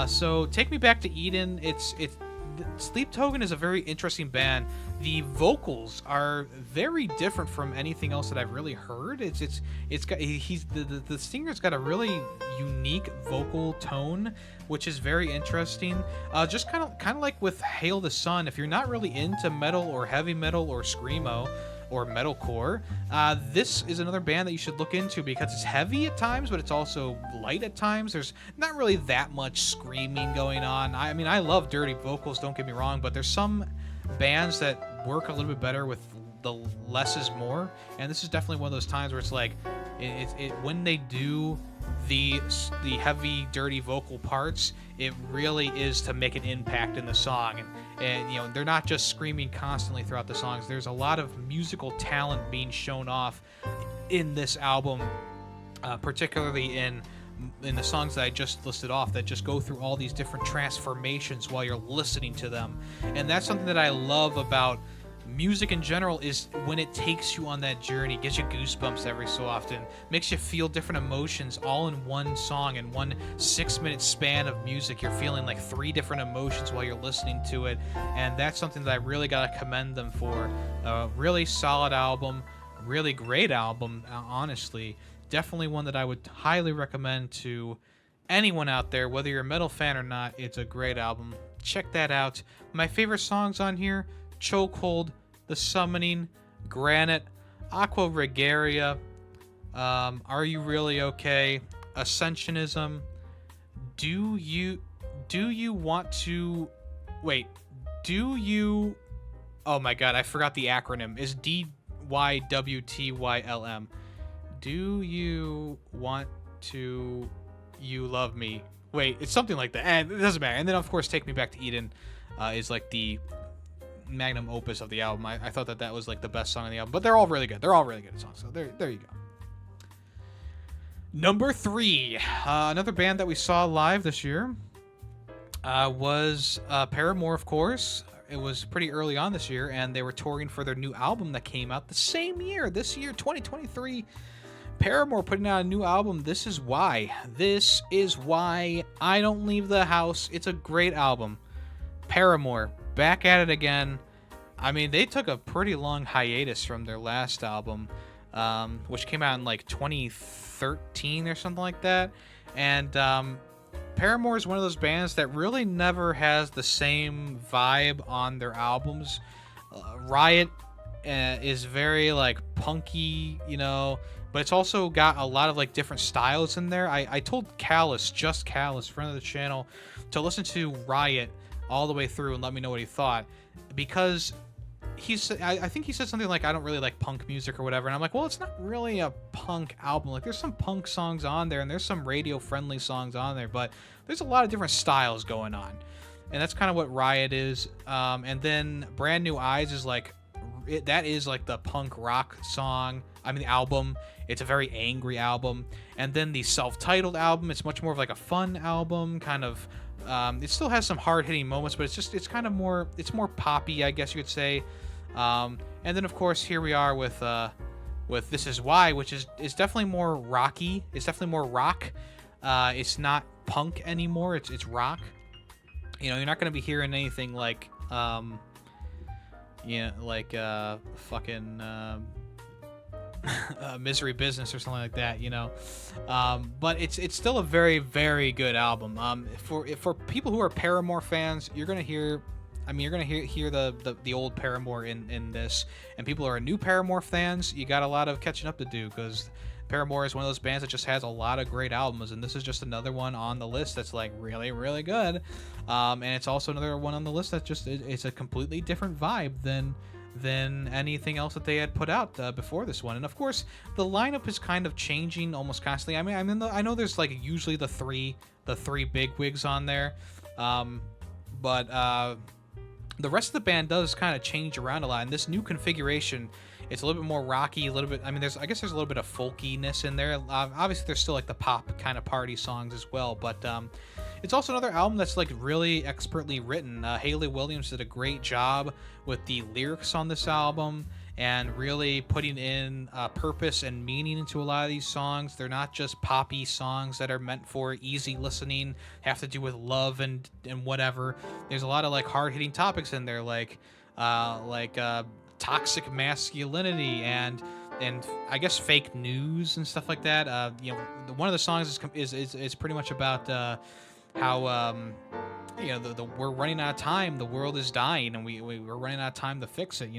So Take Me Back to Eden. Sleep Token is a very interesting band. The vocals are very different from anything else that I've really heard. The singer's got a really unique vocal tone, which is very interesting. Just kind of like with Hail the Sun. If you're not really into metal or heavy metal or screamo or metalcore, this is another band that you should look into because it's heavy at times, but it's also light at times. There's not really that much screaming going on. I mean, I love dirty vocals, don't get me wrong, but there's some bands that work a little bit better with the less is more, and this is definitely one of those times where it's like, when they do the heavy, dirty vocal parts, it really is to make an impact in the song, and you know, they're not just screaming constantly throughout the songs. There's a lot of musical talent being shown off in this album, particularly in the songs that I just listed off, that just go through all these different transformations while you're listening to them. And that's something that I love about music in general, is when it takes you on that journey, gives you goosebumps every so often, makes you feel different emotions all in one song. In 1 6-minute span of music, you're feeling like 3 different emotions while you're listening to it, and that's something that I really gotta commend them for. A really solid album, really great album, honestly. Definitely one that I would highly recommend to anyone out there, whether you're a metal fan or not. It's a great album. Check that out. My favorite songs on here: Chokehold, The Summoning, Granite, Aqua Regaria, Are You Really Okay, Ascensionism, Do You Want to... Wait, Do You... Oh my god, I forgot the acronym. It's DYWTYLM. Do You Want to... You Love Me. Wait, it's something like that. And it doesn't matter. And then, of course, Take Me Back to Eden is like the magnum opus of the album. I thought that was like the best song on the album. But they're all really good. They're all really good songs. So there you go. Number 3. Another band that we saw live this year was Paramore, of course. It was pretty early on this year, and they were touring for their new album that came out the same year. This year, 2023. Paramore putting out a new album, This Is Why. This Is Why I Don't Leave the House. It's a great album. Paramore, back at it again. I mean, they took a pretty long hiatus from their last album, which came out in like 2013 or something like that. And Paramore is one of those bands that really never has the same vibe on their albums. Riot is very like punky, you know, but it's also got a lot of like different styles in there. I told Callus, friend of the channel, to listen to Riot all the way through and let me know what he thought, because I think he said something like, I don't really like punk music or whatever, and I'm like, well, it's not really a punk album. Like, there's some punk songs on there and there's some radio friendly songs on there, but there's a lot of different styles going on, and that's kind of what Riot is. And then Brand New Eyes is like, that is like the punk rock song. I mean, the album, it's a very angry album. And then the self-titled album, it's much more of like a fun album, kind of. It still has some hard-hitting moments, but it's kind of more, it's more poppy, I guess you could say. And then of course here we are with This Is Why, which is definitely more rocky. It's definitely more rock. It's not punk anymore. It's rock. You know, you're not gonna be hearing anything like fucking Misery Business or something like that, you know. But it's still a very, very good album. For people who are Paramore fans, you're gonna hear the old Paramore in this, and people who are new Paramore fans, you got a lot of catching up to do, because Paramore is one of those bands that just has a lot of great albums, and this is just another one on the list that's like really, really good. And it's also another one on the list that's just, it's a completely different vibe than anything else that they had put out before this one. And of course, the lineup is kind of changing almost constantly. I know there's like usually the three big wigs on there, but the rest of the band does kind of change around a lot. And this new configuration, it's a little bit more rocky, a little bit. I mean, there's a little bit of folkiness in there. Obviously, there's still like the pop kind of party songs as well, but it's also another album that's like really expertly written. Haley Williams did a great job with the lyrics on this album, and really putting in purpose and meaning into a lot of these songs. They're not just poppy songs that are meant for easy listening, have to do with love and whatever. There's a lot of like hard-hitting topics in there, like toxic masculinity and I guess fake news and stuff like that. One of the songs is pretty much about how we're running out of time. The world is dying, and we're running out of time to fix it.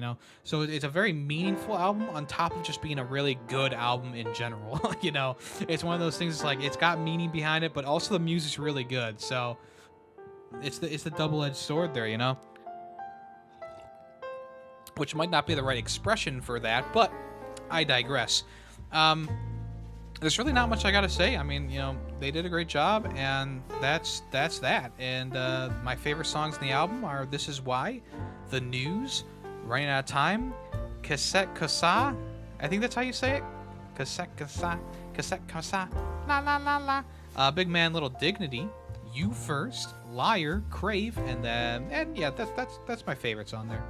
So it's a very meaningful album on top of just being a really good album in general. It's one of those things. It's like it's got meaning behind it, but also the music's really good. So it's the double-edged sword there. Which might not be the right expression for that, but I digress. There's really not much I gotta say. I mean, they did a great job, and that's that. And my favorite songs in the album are "This Is Why," "The News," "Running Out of Time," "Cassette Casa." I think that's how you say it. Cassette Casa, Cassette Casa, la la la la. "Big Man, Little Dignity," "You First," "Liar," "Crave," and that's my favorites on there.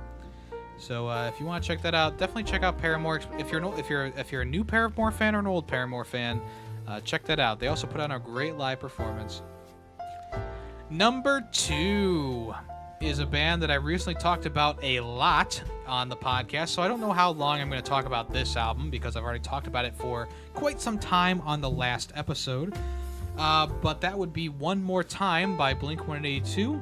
So if you want to check that out, definitely check out Paramore. If you're a new Paramore fan or an old Paramore fan, check that out. They also put on a great live performance. Number 2 is a band that I recently talked about a lot on the podcast, so I don't know how long I'm going to talk about this album because I've already talked about it for quite some time on the last episode. But that would be "One More Time" by Blink-182,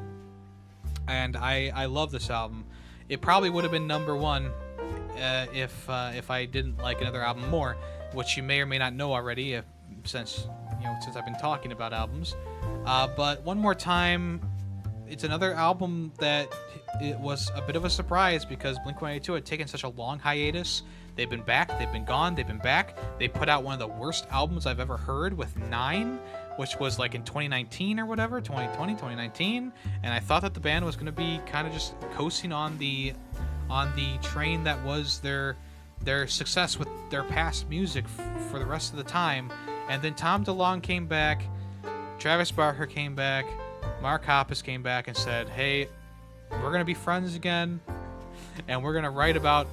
and I love this album. It probably would have been number 1 if I didn't like another album more, which you may or may not know already since I've been talking about albums. But "One More Time," it's another album that it was a bit of a surprise because Blink-182 had taken such a long hiatus. They've been back, they've been gone, they've been back. They put out one of the worst albums I've ever heard with 9, which was like in 2019 or whatever, 2020, 2019. And I thought that the band was going to be kind of just coasting on the train that was their success with their past music for the rest of the time. And then Tom DeLonge came back, Travis Barker came back, Mark Hoppus came back and said, "Hey, we're going to be friends again, and we're going to write about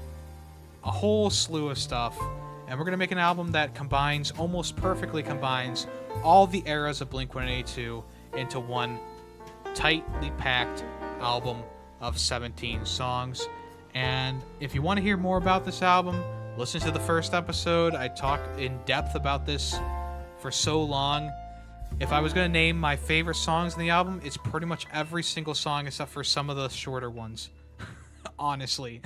a whole slew of stuff, and we're going to make an album that almost perfectly combines all the eras of Blink-182 into one tightly packed album of 17 songs." And if you want to hear more about this album, listen to the first episode. I talk in depth about this for so long. If I was going to name my favorite songs in the album, it's pretty much every single song except for some of the shorter ones. Honestly.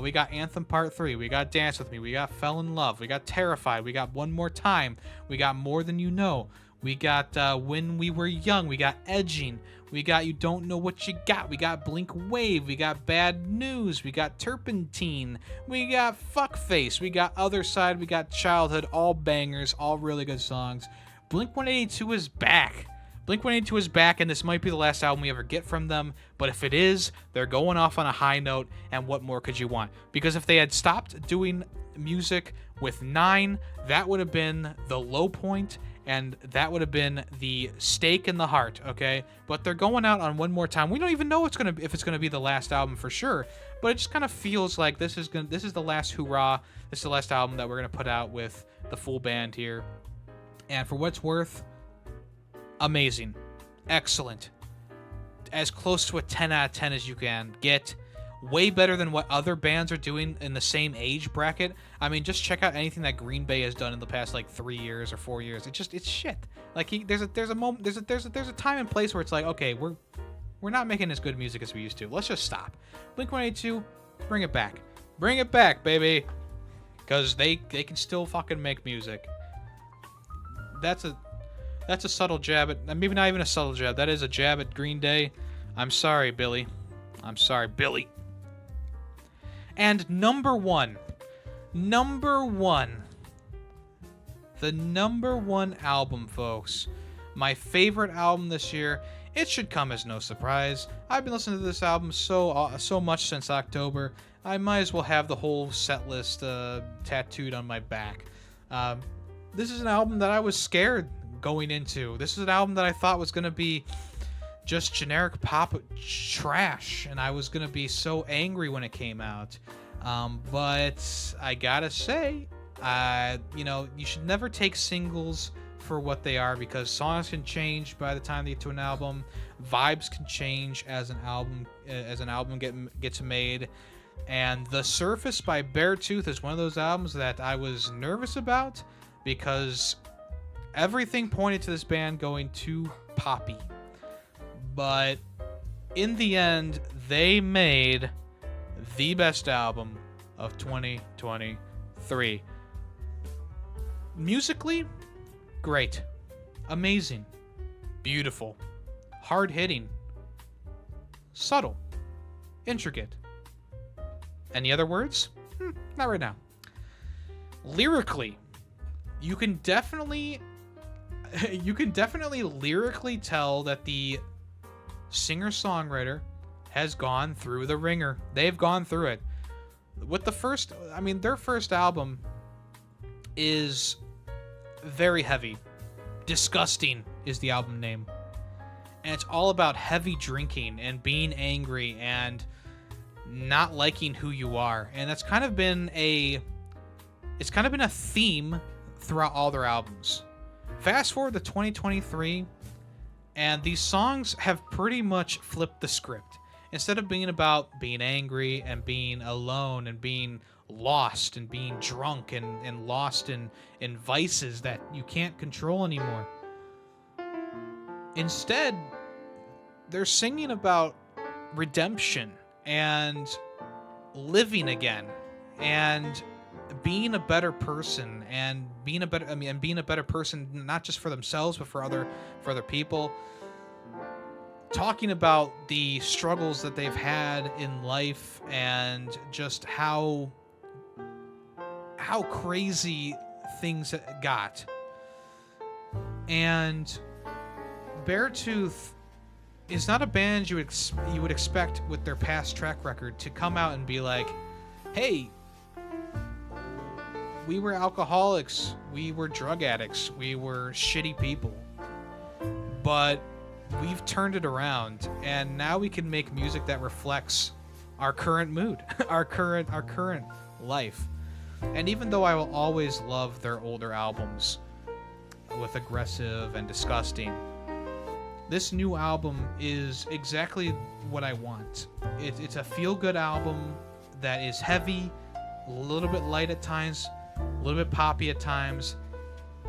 We got Anthem Part 3, we got Dance With Me, we got Fell in Love, we got Terrified, we got One More Time, we got More Than You Know, we got When We Were Young, we got Edging, we got You Don't Know What You Got, we got Blink Wave, we got Bad News, we got Turpentine, we got Fuckface, we got Other Side, we got Childhood, all bangers, all really good songs. Blink-182 is back. Blink-182 is back, and this might be the last album we ever get from them, but if it is, they're going off on a high note, and what more could you want? Because if they had stopped doing music with 9, that would have been the low point, and that would have been the stake in the heart, okay? But they're going out on One More Time. We don't even know if it's gonna be the last album for sure, but it just kind of feels like this is the last hurrah. This is the last album that we're gonna put out with the full band here. And for what it's worth, amazing, excellent, as close to a 10 out of 10 as you can get. Way better than what other bands are doing in the same age bracket. I mean, just check out anything that Green Bay has done in the past like 3 years or 4 years. It's shit. Like there's a moment, there's a time and place where it's like, okay, we're not making as good music as we used to. Let's just stop. Blink-182, bring it back, baby, because they can still fucking make music. That's a subtle jab at, maybe not even a subtle jab. That is a jab at Green Day. I'm sorry, Billy. I'm sorry, Billy. And number one, the number one album, folks. My favorite album this year. It should come as no surprise. I've been listening to this album so much since October. I might as well have the whole set list tattooed on my back. This is an album that I was scared going into. This is an album that I thought was going to be just generic pop trash, and I was going to be so angry when it came out. But I gotta say, you should never take singles for what they are, because songs can change by the time they get to an album. Vibes can change as an album gets made. And The Surface by Beartooth is one of those albums that I was nervous about, because everything pointed to this band going too poppy. But in the end, they made the best album of 2023. Musically, great. Amazing. Beautiful. Hard-hitting. Subtle. Intricate. Any other words? Not right now. Lyrically, you can definitely lyrically tell that the singer-songwriter has gone through the ringer. They've gone through it. With their first album is very heavy. Disgusting is the album name. And it's all about heavy drinking and being angry and not liking who you are. And that's kind of been a theme throughout all their albums. Fast forward to 2023, and these songs have pretty much flipped the script. Instead of being about being angry and being alone and being lost and being drunk and lost in vices that you can't control anymore. Instead, they're singing about redemption and living again and being a better person and being a better person, not just for themselves but for other people. Talking about the struggles that they've had in life and just how crazy things got. And Beartooth is not a band you would expect with their past track record to come out and be like, hey, we were alcoholics, we were drug addicts, we were shitty people, but we've turned it around, and now we can make music that reflects our current mood, our current life. And even though I will always love their older albums with Aggressive and Disgusting, this new album is exactly what I want. It's a feel-good album that is heavy, a little bit light at times, a little bit poppy at times,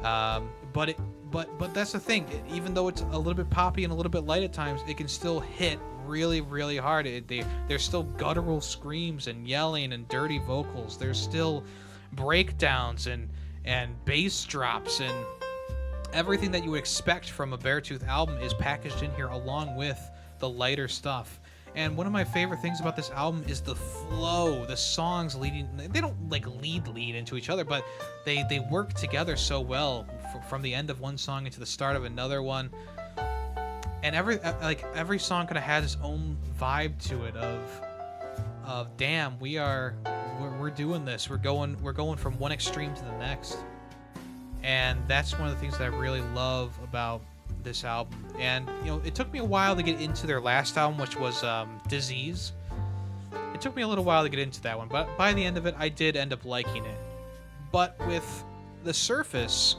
but that's the thing. Even though it's a little bit poppy and a little bit light at times, it can still hit really, really hard. There's still guttural screams and yelling and dirty vocals. There's still breakdowns and bass drops, and everything that you would expect from a Beartooth album is packaged in here along with the lighter stuff. And one of my favorite things about this album is the flow. The songs they don't like lead into each other, but they work together so well from the end of one song into the start of another one. And every song kind of has its own vibe to it of damn, we're doing this. We're going from one extreme to the next. And that's one of the things that I really love about this album. And it took me a while to get into their last album, which was Disease. It took me a little while to get into that one, but by the end of it, I did end up liking it. But with The Surface,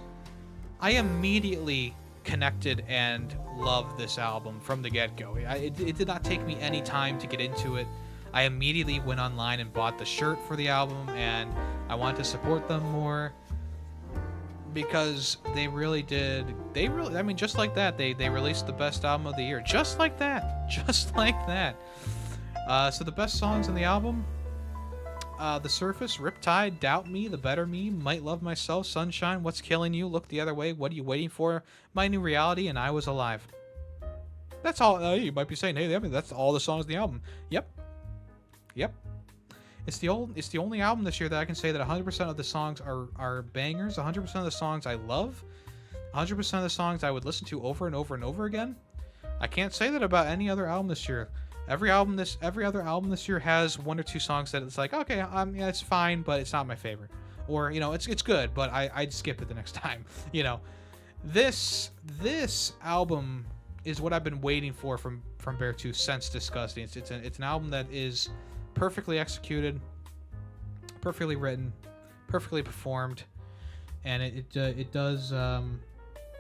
I immediately connected and loved this album from the get-go. It did not take me any time to get into it. I immediately went online and bought the shirt for the album, and I wanted to support them more, because they really did. Just like that, they released the best album of the year. Just like that. So the best songs on the album: The Surface, Riptide, Doubt Me, The Better Me, Might Love Myself, Sunshine, What's Killing You, Look the Other Way, What Are You Waiting For, My New Reality, and I Was Alive. That's all. You might be saying, hey, that's all the songs on the album. Yep. It's the only album this year that I can say that 100% of the songs are bangers. 100% of the songs I love. 100% of the songs I would listen to over and over and over again. I can't say that about any other album this year. Every other album this year has one or two songs that it's like, okay, yeah, it's fine, but it's not my favorite. Or it's good, but I'd skip it the next time. This album is what I've been waiting for from Beartooth since Disgusting. It's an album that is perfectly executed. perfectly written, perfectly performed, and it does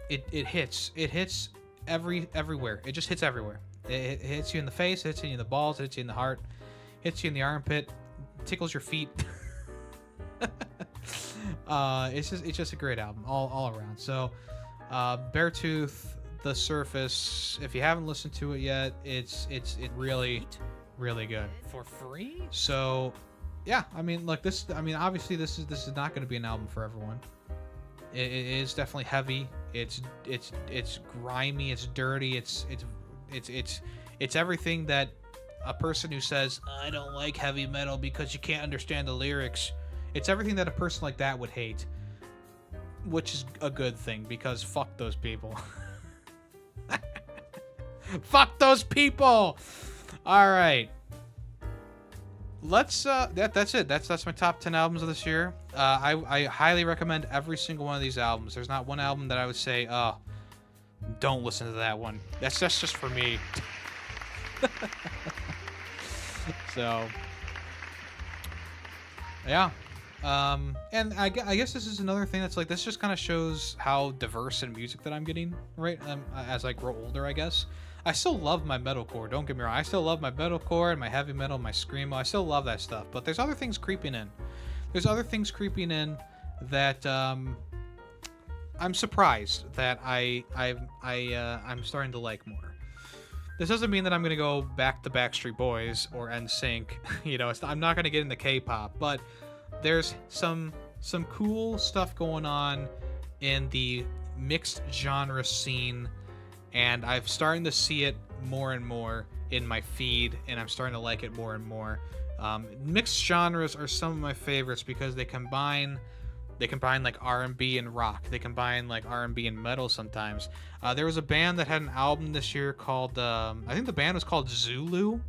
it hits everywhere. It just hits everywhere. It hits you in the face, it hits you in the balls, it hits you in the heart, hits you in the armpit, tickles your feet. It's just a great album all around. So Beartooth, The Surface, if you haven't listened to it yet, it's really good For free? so yeah. I mean, look, obviously this is not going to be an album for everyone. It is definitely heavy. It's grimy, it's dirty, it's everything that a person who says I don't like heavy metal because you can't understand the lyrics, it's everything that a person like that would hate, which is a good thing because fuck those people. Fuck those people. All right, let's that's it. That's my top 10 albums of this year. I highly recommend every single one of these albums. There's not one album that I would say, oh, don't listen to that one. That's just for me. So yeah. And I guess this is another thing that's like, this just kind of shows how diverse in music that I'm getting, right? As I grow older, I guess. I still love my metalcore, don't get me wrong. I still love my metalcore and my heavy metal, my screamo. I still love that stuff. But there's other things creeping in. There's other things creeping in that I'm surprised that I'm starting to like more. This doesn't mean that I'm gonna go back to Backstreet Boys or NSYNC. You know, I'm not gonna get into K-pop, but there's some cool stuff going on in the mixed genre scene, and I'm starting to see it more and more in my feed, and I'm starting to like it more and more. Mixed genres are some of my favorites because they combine like R&B and rock. They combine like R&B and metal sometimes. There was a band that had an album this year called I think the band was called Zulu,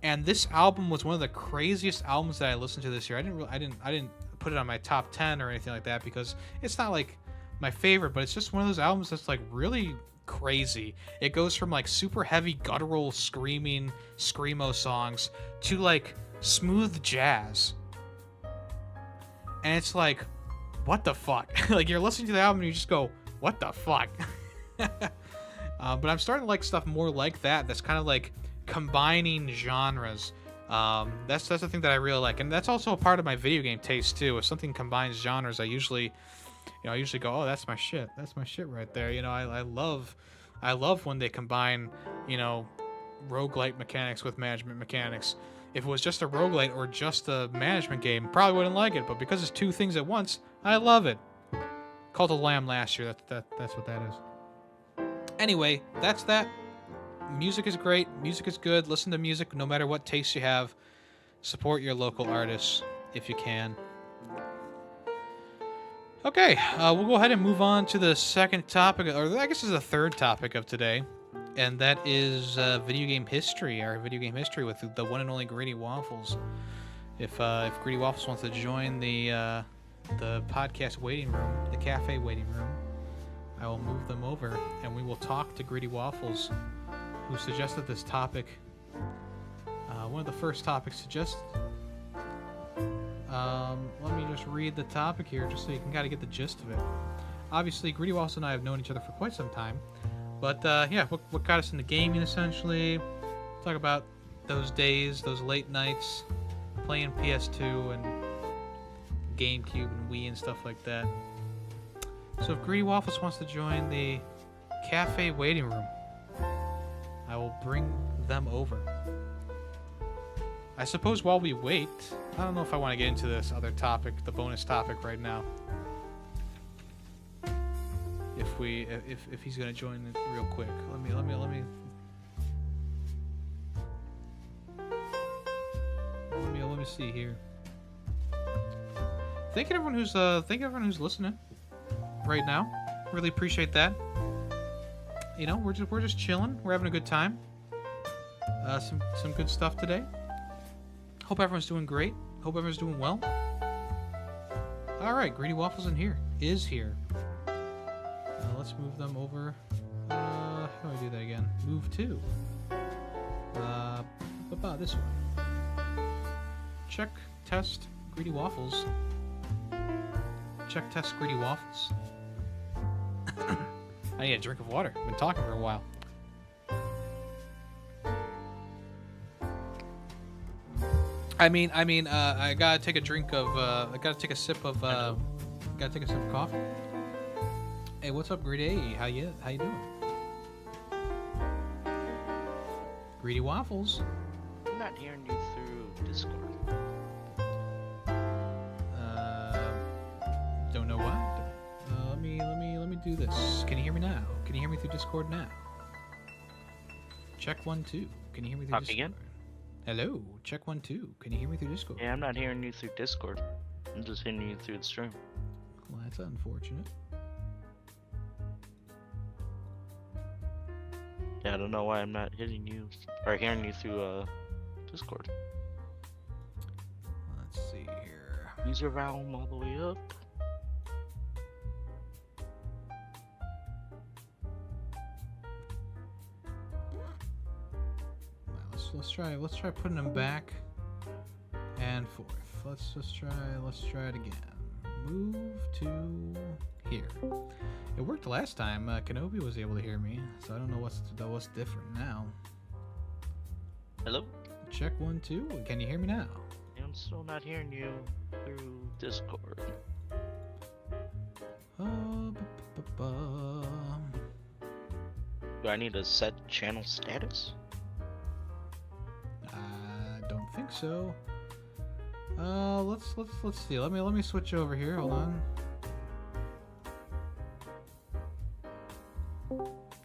and this album was one of the craziest albums that I listened to this year. I didn't put it on my top 10 or anything like that because it's not like my favorite, but it's just one of those albums that's like really crazy. It goes from like super heavy guttural screaming screamo songs to like smooth jazz, and it's like, what the fuck? Like, you're listening to the album and you just go, what the fuck? But I'm starting to like stuff more like that, that's kind of like combining genres. That's the thing that I really like, and that's also a part of my video game taste too. If something combines genres, I usually go, oh, that's my shit right there. You know, I love when they combine, you know, roguelite mechanics with management mechanics. If it was just a roguelite or just a management game, probably wouldn't like it, but because it's two things at once, I love it. Cult of Lamb last year, that's what that is. Anyway, that's that. Music is great, music is good. Listen to music no matter what taste you have. Support your local artists if you can. Okay, we'll go ahead and move on to the second topic, or I guess it's the third topic of today, and that is video game history. Our video game history with the one and only GreedyWaffles. If GreedyWaffles wants to join the podcast waiting room, the cafe waiting room, I will move them over, and we will talk to GreedyWaffles, who suggested this topic. One of the first topics suggested. Let me just read the topic here, just so you can kind of get the gist of it. Obviously, GreedyWaffles and I have known each other for quite some time, but yeah, what got us into gaming essentially? Talk about those days, those late nights, playing PS2 and GameCube and Wii and stuff like that. So if GreedyWaffles wants to join the cafe waiting room, I will bring them over. I suppose while we wait, I don't know if I want to get into this other topic, the bonus topic right now. If he's gonna join it real quick, let me see here. Thank you everyone who's listening right now. Really appreciate that. You know, we're just chilling. We're having a good time. Some good stuff today. Hope everyone's doing great. Hope everyone's doing well. All right, GreedyWaffles is here. Let's move them over. How do I do that again? Move to. This one. Check, test, GreedyWaffles. Check test GreedyWaffles. I need a drink of water. I've been talking for a while. I gotta take a drink of. I gotta take a sip of. Gotta take a sip of coffee. Hey, what's up, Greedy? How you doing? GreedyWaffles. I'm not hearing you through Discord. Don't know why. Let me do this. Can you hear me now? Can you hear me through Discord now? Check 1 2. Can you hear me through Talk Discord? again? Hello. Check 1 2. Can you hear me through Discord? Yeah, I'm not hearing you through Discord. I'm just hearing you through the stream. Well, that's unfortunate. Yeah, I don't know why I'm not hitting you or hearing you through Discord. Let's see here. User volume all the way up. Well, let's try putting them back and forth. Let's try it again. Move to here. It worked last time. Kenobi was able to hear me, so I don't know what's different now. Hello? Check 1 2. Can you hear me now? Yeah, I'm still not hearing you through Discord. Do I need to set channel status? I don't think so. Let's see. Let me switch over here. Hold on.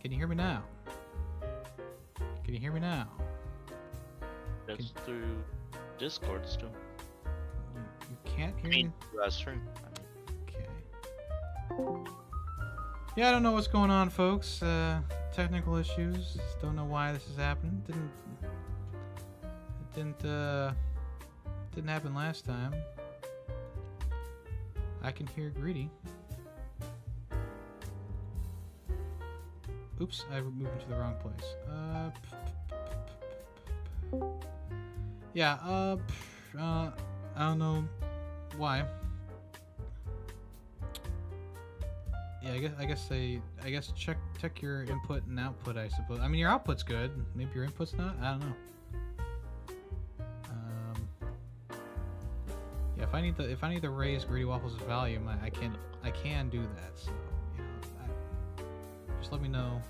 Can you hear me now? Can you hear me now? That's through Discord still. You can't hear me? Stream. Okay. Yeah, I don't know what's going on, folks. Technical issues. Don't know why this is happening. Didn't happen last time. I can hear Greedy. Oops, I moved into the wrong place. Yeah, I don't know why. Yeah, I guess check your input and output, I suppose. I mean, your output's good. Maybe your input's not. I don't know. Yeah, if I need to raise GreedyWaffles' volume, I can do that. So, you know, just let me know.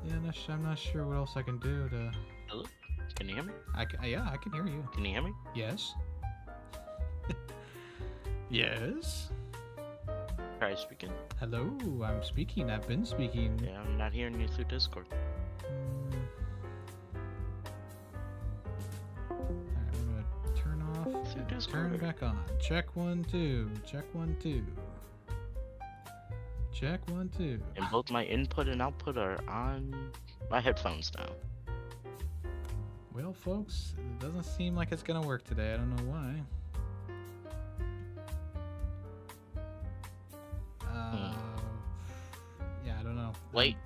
Yeah, I'm not sure what else I can do to. Hello? Can you hear me? Yeah, I can hear you. Can you hear me? Yes. Yes. Try speaking. Hello, I'm speaking. I've been speaking. Yeah, I'm not hearing you through Discord. Alright, I'm gonna turn off Through and Discord. turn back on. Check 1 2. Check 1 2. Check 1 2. And both my input and output are on my headphones now. Well, folks, it doesn't seem like it's gonna work today. I don't know why. Yeah, I don't know. Wait.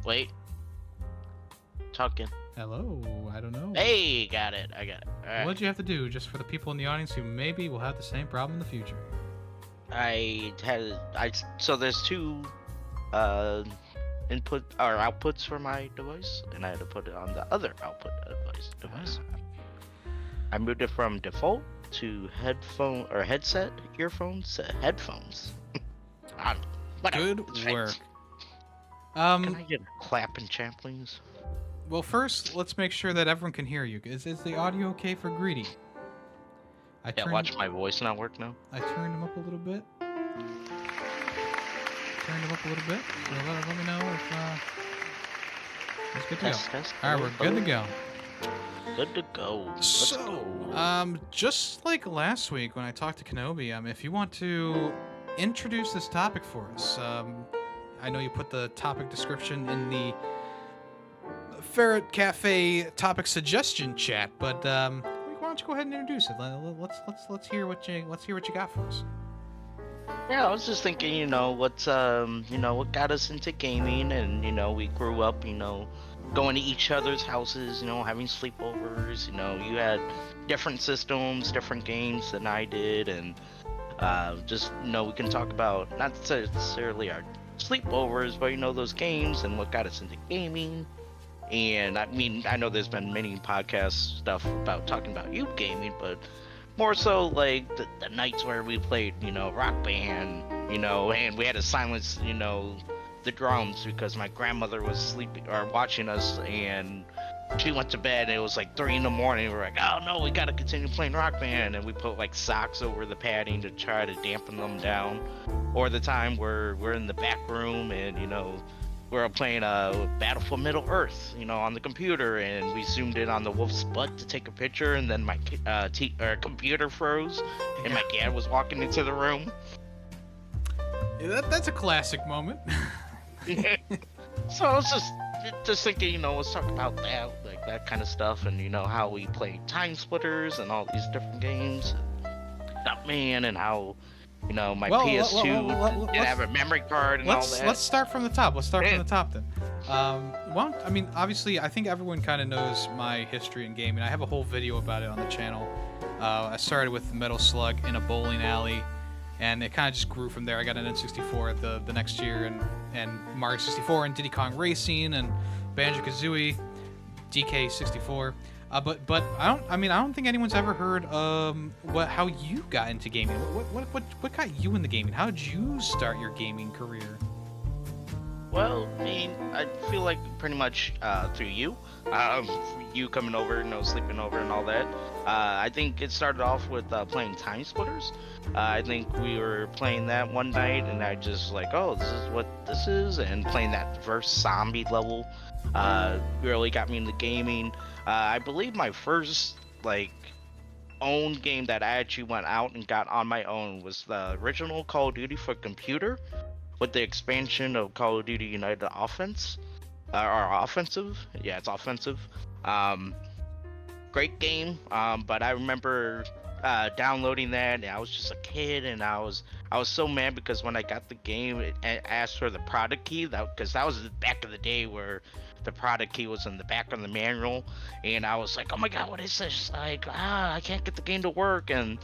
Talking. Hello, I don't know. Hey, got it. I got it. Alright. What'd you have to do just for the people in the audience who maybe will have the same problem in the future? So there's two input or outputs for my device, and I had to put it on the other output device. I moved it from default to headphone or headset earphones to headphones. Good work. Can I get a clap and champ, please? Well, first, let's make sure that everyone can hear you. Is the audio okay for Greedy? Watch my voice not work now. I turned him up a little bit. So let me know if it's good to go. All right, we're good to go. Good to go. Let's go. Just like last week when I talked to Kenobi, if you want to introduce this topic for us, I know you put the topic description in the Ferret Cafe topic suggestion chat, but why don't you go ahead and introduce it? Let's hear what you got for us. Yeah, I was just thinking, what got us into gaming, and we grew up, going to each other's houses, having sleepovers. You had different systems, different games than I did, and just we can talk about not necessarily our sleepovers, but those games and what got us into gaming. And I mean, I know there's been many podcast stuff about talking about youth gaming, but more so like the nights where we played, Rock Band, and we had to silence, the drums because my grandmother was sleeping or watching us, and she went to bed and it was like 3 a.m. We're like, oh no, we gotta continue playing Rock Band, and we put like socks over the padding to try to dampen them down. Or the time where we're in the back room and we're playing Battlefield Middle Earth, on the computer, and we zoomed in on the wolf's butt to take a picture, and then my computer froze, and my dad was walking into the room. Yeah, that's a classic moment. So I was just thinking, let's talk about that, like that kind of stuff, and how we played Time Splitters and all these different games, Stuntman, and how my PS2 didn't have a memory card and all that. Let's start from the top. From the top then. Well, I mean, obviously, I think everyone kind of knows my history in gaming. I have a whole video about it on the channel. I started with Metal Slug in a bowling alley, and it kind of just grew from there. I got an N64 the next year, and Mario 64, and Diddy Kong Racing, and Banjo-Kazooie, DK64. But I don't think anyone's ever heard how you got into gaming. What got you into gaming? How did you start your gaming career? Well, I mean, I feel like pretty much through you, you coming over, sleeping over and all that. I think it started off with playing Time Splitters. I think we were playing that one night, and I just like, oh, this is what this is, and playing that first zombie level really got me into gaming. I believe my first own game that I actually went out and got on my own was the original Call of Duty for computer, with the expansion of Call of Duty United Offense, or Offensive. Yeah, it's Offensive. Great game. But I remember downloading that, and I was just a kid, and I was so mad because when I got the game, it asked for the product key, because that was back in the day where the product key was in the back of the manual, and I was like, oh my god, what is this? Like, I can't get the game to work. And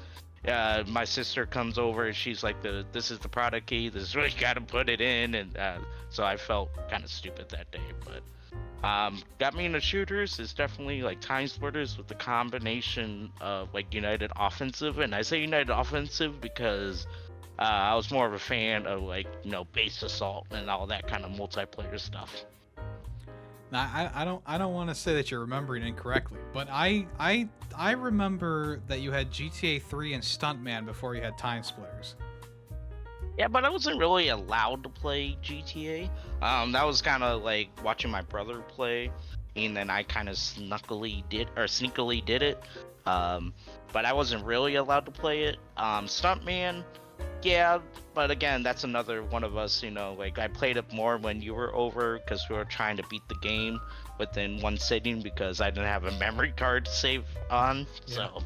my sister comes over and she's like, this is the product key, this is where you gotta put it in. And so I felt kind of stupid that day, but got me into shooters is definitely like Time Splitters with the combination of like United Offensive. And I say United Offensive because I was more of a fan of Base Assault and all that kind of multiplayer stuff. Now, I don't want to say that you're remembering incorrectly, but I remember that you had GTA 3 and Stuntman before you had Time Splitters. Yeah, but I wasn't really allowed to play GTA. That was kind of like watching my brother play, and then I kind of sneakily did it. But I wasn't really allowed to play it. Stuntman, yeah, but again, that's another one of us, I played it more when you were over because we were trying to beat the game within one sitting because I didn't have a memory card to save on, so.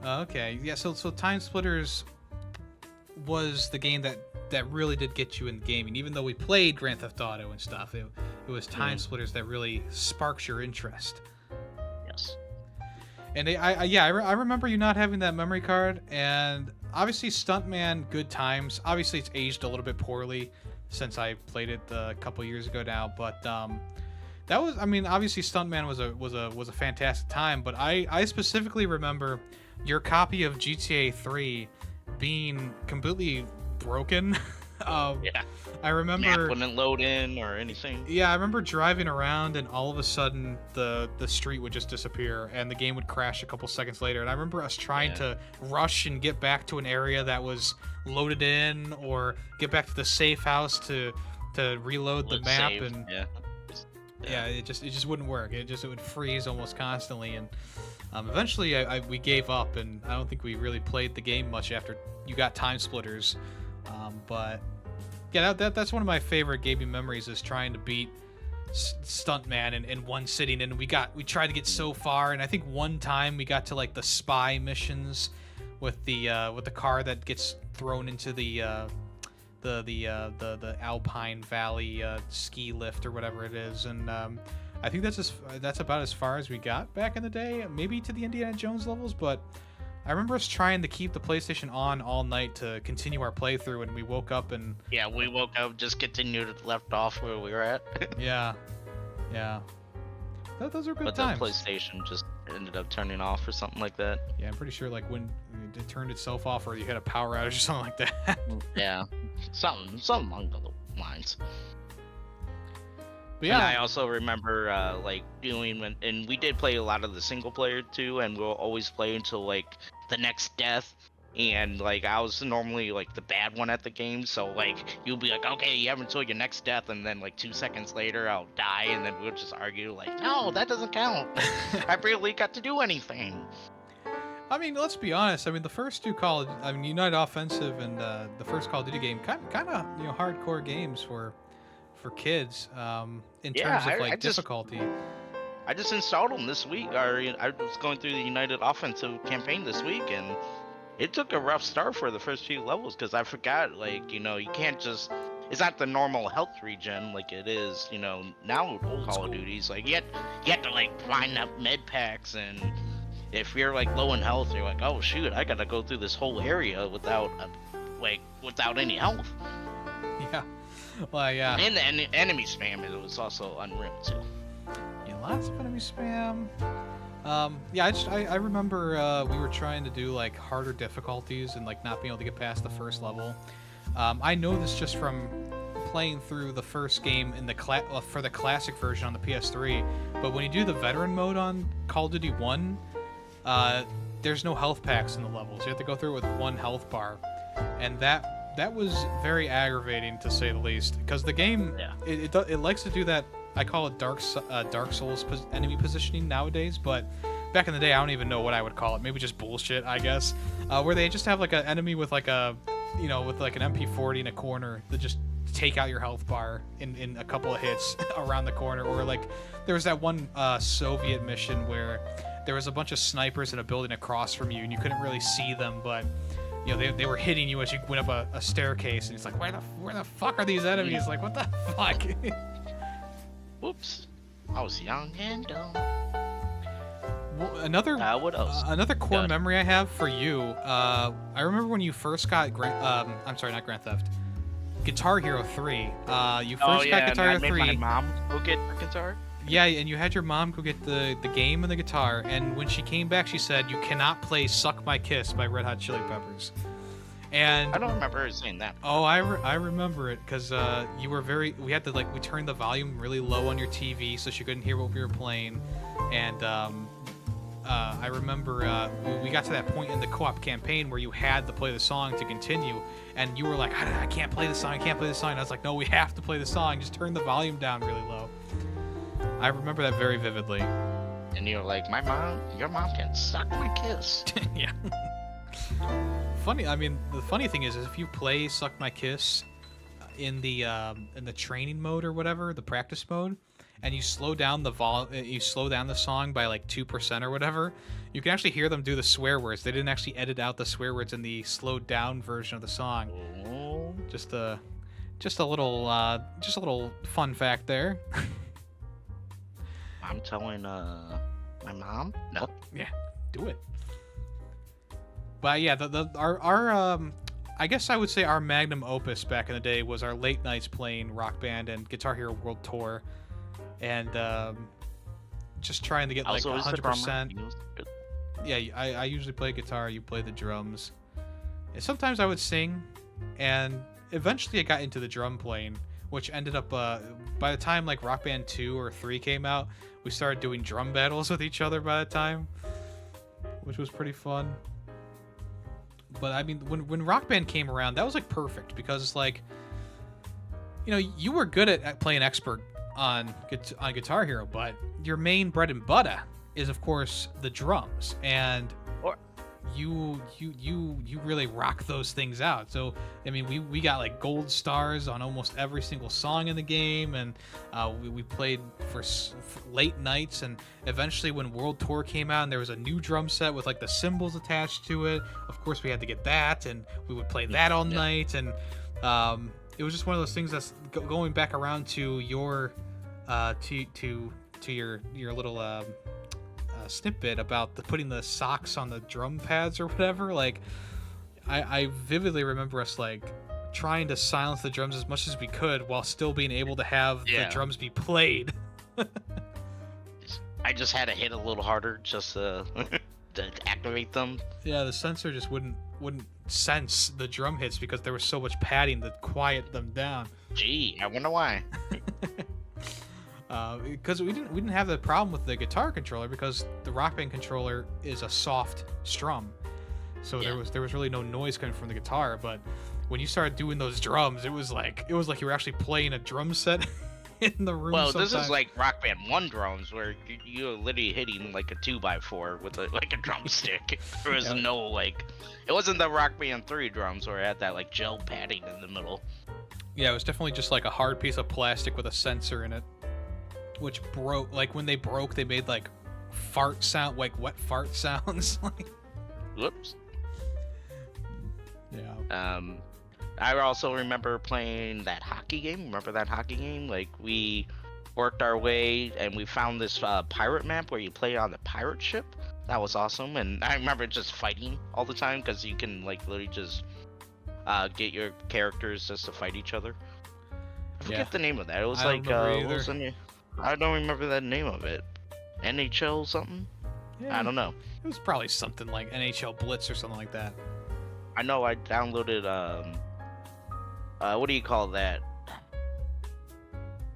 Okay, yeah, so Time Splitters was the game that really did get you in gaming. Even though we played Grand Theft Auto and stuff, it was Time Splitters that really sparks your interest. Yes. And I remember you not having that memory card, and obviously Stuntman, good times. Obviously it's aged a little bit poorly since I played it a couple years ago now, but that was, I mean, obviously Stuntman was a fantastic time, but I specifically remember your copy of GTA 3 being completely broken. Yeah. I remember map wouldn't load in or anything. Yeah, I remember driving around and all of a sudden the street would just disappear and the game would crash a couple seconds later. And I remember us trying to rush and get back to an area that was loaded in, or get back to the safe house to reload the map. Save. And it just wouldn't work. It would freeze almost constantly. And eventually we gave up, and I don't think we really played the game much after you got Time Splitters. But yeah, that's one of my favorite gaming memories, is trying to beat Stuntman in one sitting. And we tried to get so far, and I think one time we got to like the spy missions with the car that gets thrown into the the Alpine Valley ski lift or whatever it is, and I think that's about as far as we got back in the day. Maybe to the Indiana Jones levels, but I remember us trying to keep the PlayStation on all night to continue our playthrough, and we woke up and Yeah, we woke up, just continued left off where we were at. yeah. Those are good But times. the PlayStation just ended up turning off or something like that. Yeah, I'm pretty sure like when it turned itself off or you had a power outage or something like that. Yeah, something along the lines. But yeah, And I also remember like doing and we did play a lot of the single player too, and we'll always play until like the next death. And like I was normally like the bad one at the game, so like you'll be like, okay, you have until your next death, and then like 2 seconds later I'll die, and then we'll just argue like, no, that doesn't count. I barely got to do anything. I mean, let's be honest. I mean, the first two United Offensive and the first Call of Duty game, kind of hardcore games for kids in terms of like difficulty. I just installed them this week, or I was going through the United Offensive campaign this week, and it took a rough start for the first few levels because I forgot, like, you can't just. It's not the normal health regen like it is, now with old Call of Duties. Like, you have to like find up med packs, and if you're like low in health, you're like, oh shoot, I gotta go through this whole area without any health. Yeah. Well, yeah. And the enemy spam, it was also unreal too. Yeah, lots of enemy spam. Yeah, I remember we were trying to do like harder difficulties and like not being able to get past the first level. I know this just from playing through the first game in for the classic version on the PS3. But when you do the veteran mode on Call of Duty 1, there's no health packs in the levels. You have to go through it with one health bar, and that was very aggravating to say the least. Because the game, it likes to do that. I call it Dark Souls enemy positioning nowadays, but back in the day, I don't even know what I would call it. Maybe just bullshit, I guess. Where they just have like an enemy with like an MP40 in a corner that just take out your health bar in a couple of hits around the corner. Or like there was that one Soviet mission where there was a bunch of snipers in a building across from you, and you couldn't really see them, but they were hitting you as you went up a staircase, and it's like, where the fuck are these enemies? Like, what the fuck? Whoops. I was young and dumb. Well, another core memory I have for you, I remember when you first got not Grand Theft, Guitar Hero 3. You first got Guitar Hero 3. Made my mom go get a guitar. Yeah, and you had your mom go get the game and the guitar, and when she came back, she said you cannot play "Suck My Kiss" by Red Hot Chili Peppers. And I don't remember her saying that. Oh, I remember it because you were we had to we turned the volume really low on your TV so she couldn't hear what we were playing, and I remember we got to that point in the co-op campaign where you had to play the song to continue, and you were like, I can't play the song, and I was like, no, we have to play the song, just turn the volume down really low. I remember that very vividly. And you were like, your mom can suck my kiss. Yeah. Funny, I mean, the funny thing is if you play Suck My Kiss in the training mode or whatever, the practice mode, and you slow down the song by like 2% or whatever, you can actually hear them do the swear words. They didn't actually edit out the swear words in the slowed down version of the song. Oh. Just a little fun fact there. I'm telling my mom? No. Yeah, do it. But yeah, our I guess I would say our magnum opus back in the day was our late nights playing Rock Band and Guitar Hero World Tour, and just trying to get like 100%. Yeah, I usually play guitar. You play the drums. And sometimes I would sing, and eventually I got into the drum playing, which ended up by the time like Rock Band 2 or 3 came out, we started doing drum battles with each other by the time, which was pretty fun. But I mean, when Rock Band came around, that was like perfect because it's like, you were good at playing expert on Guitar Hero, but your main bread and butter is of course the drums, and you really rock those things out. So I mean, we got like gold stars on almost every single song in the game, and we played for late nights, and eventually when World Tour came out and there was a new drum set with like the cymbals attached to it, of course we had to get that, and we would play that all night, and It was just one of those things that's going back around to your to your little snippet about putting the socks on the drum pads or whatever. Like, I vividly remember us like trying to silence the drums as much as we could while still being able to have the drums be played. I just had to hit a little harder just to activate them. Yeah, the sensor just wouldn't sense the drum hits because there was so much padding to quiet them down. Gee, I wonder why. Because we didn't have the problem with the guitar controller because the Rock Band controller is a soft strum, so there was really no noise coming from the guitar. But when you started doing those drums, it was like you were actually playing a drum set in the room. Well, sometimes. This is like Rock Band 1 drums where you're literally hitting like a 2x4 with like a drumstick. There was no like, it wasn't the Rock Band 3 drums where it had that like gel padding in the middle. Yeah, it was definitely just like a hard piece of plastic with a sensor in it, which broke. Like when they broke, they made like fart sound, like wet fart sounds. Whoops. Yeah. I also remember playing that hockey game. Remember that hockey game? Like, we worked our way and we found this pirate map where you play on the pirate ship. That was awesome. And I remember just fighting all the time because you can, like, literally just get your characters just to fight each other. I forget the name of that. It was like, what was the name? I don't remember the name of it. NHL something? Yeah, I don't know. It was probably something like NHL Blitz or something like that. I know I downloaded, what do you call that?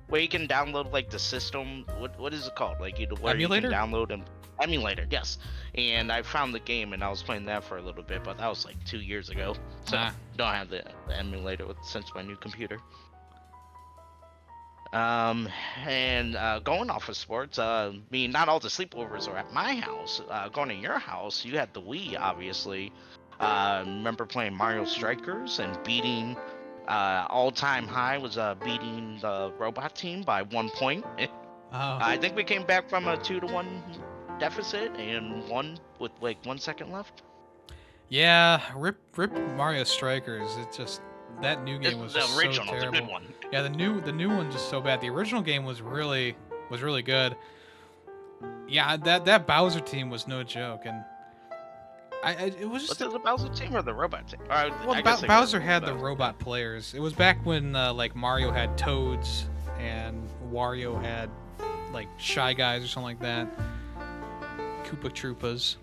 Where you can download like the system. What is it called? Like where emulator? You can download an emulator. Yes. And I found the game and I was playing that for a little bit, but that was like 2 years ago. So don't have the emulator since my new computer. And going off of sports, not all the sleepovers are at my house. Going to your house, you had the Wii, obviously. Remember playing Mario Strikers and beating. All-time high was beating the robot team by 1 point. I think we came back from a 2-1 deficit and won with like 1 second left. Yeah, rip Mario Strikers. It just that new game was the just original, so terrible. the good one. Yeah, the new one just so bad. The original game was really good. Yeah, that Bowser team was no joke, and it was just. Was it the Bowser team or the robot team? Well, Bowser had the robot players. It was back when like Mario had Toads and Wario had like Shy Guys or something like that. Koopa Troopas.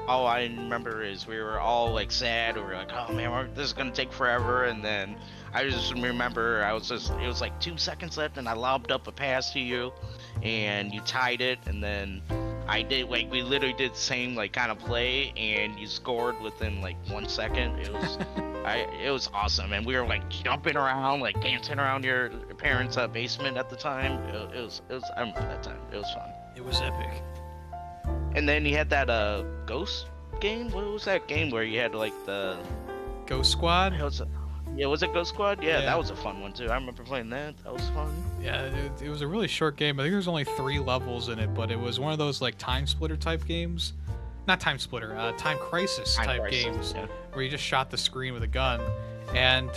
All I remember is we were all like sad. We were like, "Oh man, this is gonna take forever." And then I just remember it was like 2 seconds left, and I lobbed up a pass to you, and you tied it, and then I did like we literally did the same like kind of play, and you scored within like 1 second. It was it was awesome, and we were like jumping around, like dancing around your parents' basement at the time. It was I remember that time. It was fun. It was epic. And then you had that Ghost game. What was that game where you had like the Ghost Squad? was it Ghost Squad? Yeah, that was a fun one too. I remember playing that. That was fun. Yeah, it was a really short game. I think there was only 3 levels in it, but it was one of those like time splitter type games. Not time splitter, time crisis type games where you just shot the screen with a gun. And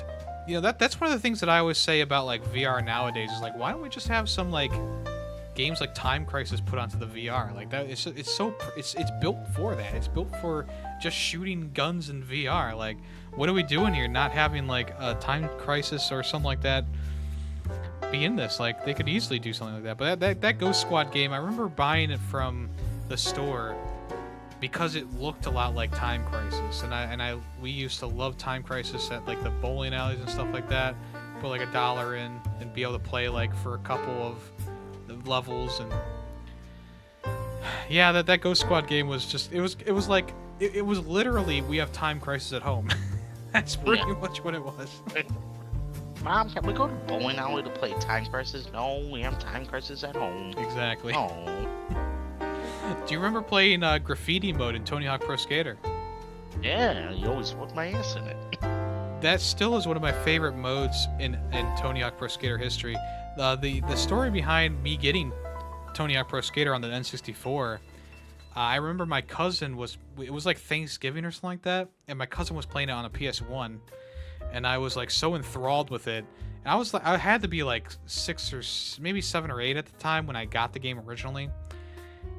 you know that's one of the things that I always say about like VR nowadays is like, why don't we just have some like games like Time Crisis put onto the VR? Like that, it's built for that. It's built for just shooting guns in VR. Like, what are we doing here? Not having like a Time Crisis or something like that be in this. Like, they could easily do something like that. But that Ghost Squad game, I remember buying it from the store because it looked a lot like Time Crisis, and we used to love Time Crisis at like the bowling alleys and stuff like that. Put like $1 in and be able to play like for a couple of levels. And yeah, that Ghost Squad game was just it was like it was literally we have Time Crisis at home. That's pretty much what it was. Mom, can we go to bowling alley to play Time Crisis? No, we have Time Crisis at home. Exactly. Oh. Do you remember playing graffiti mode in Tony Hawk Pro Skater? Yeah, you always whooped my ass in it. That still is one of my favorite modes in Tony Hawk Pro Skater history. The story behind me getting Tony Hawk Pro Skater on the N64, I remember it was like Thanksgiving or something like that, and my cousin was playing it on a PS1, and I was like so enthralled with it. And I was like, I had to be like 6 or maybe 7 or 8 at the time when I got the game originally.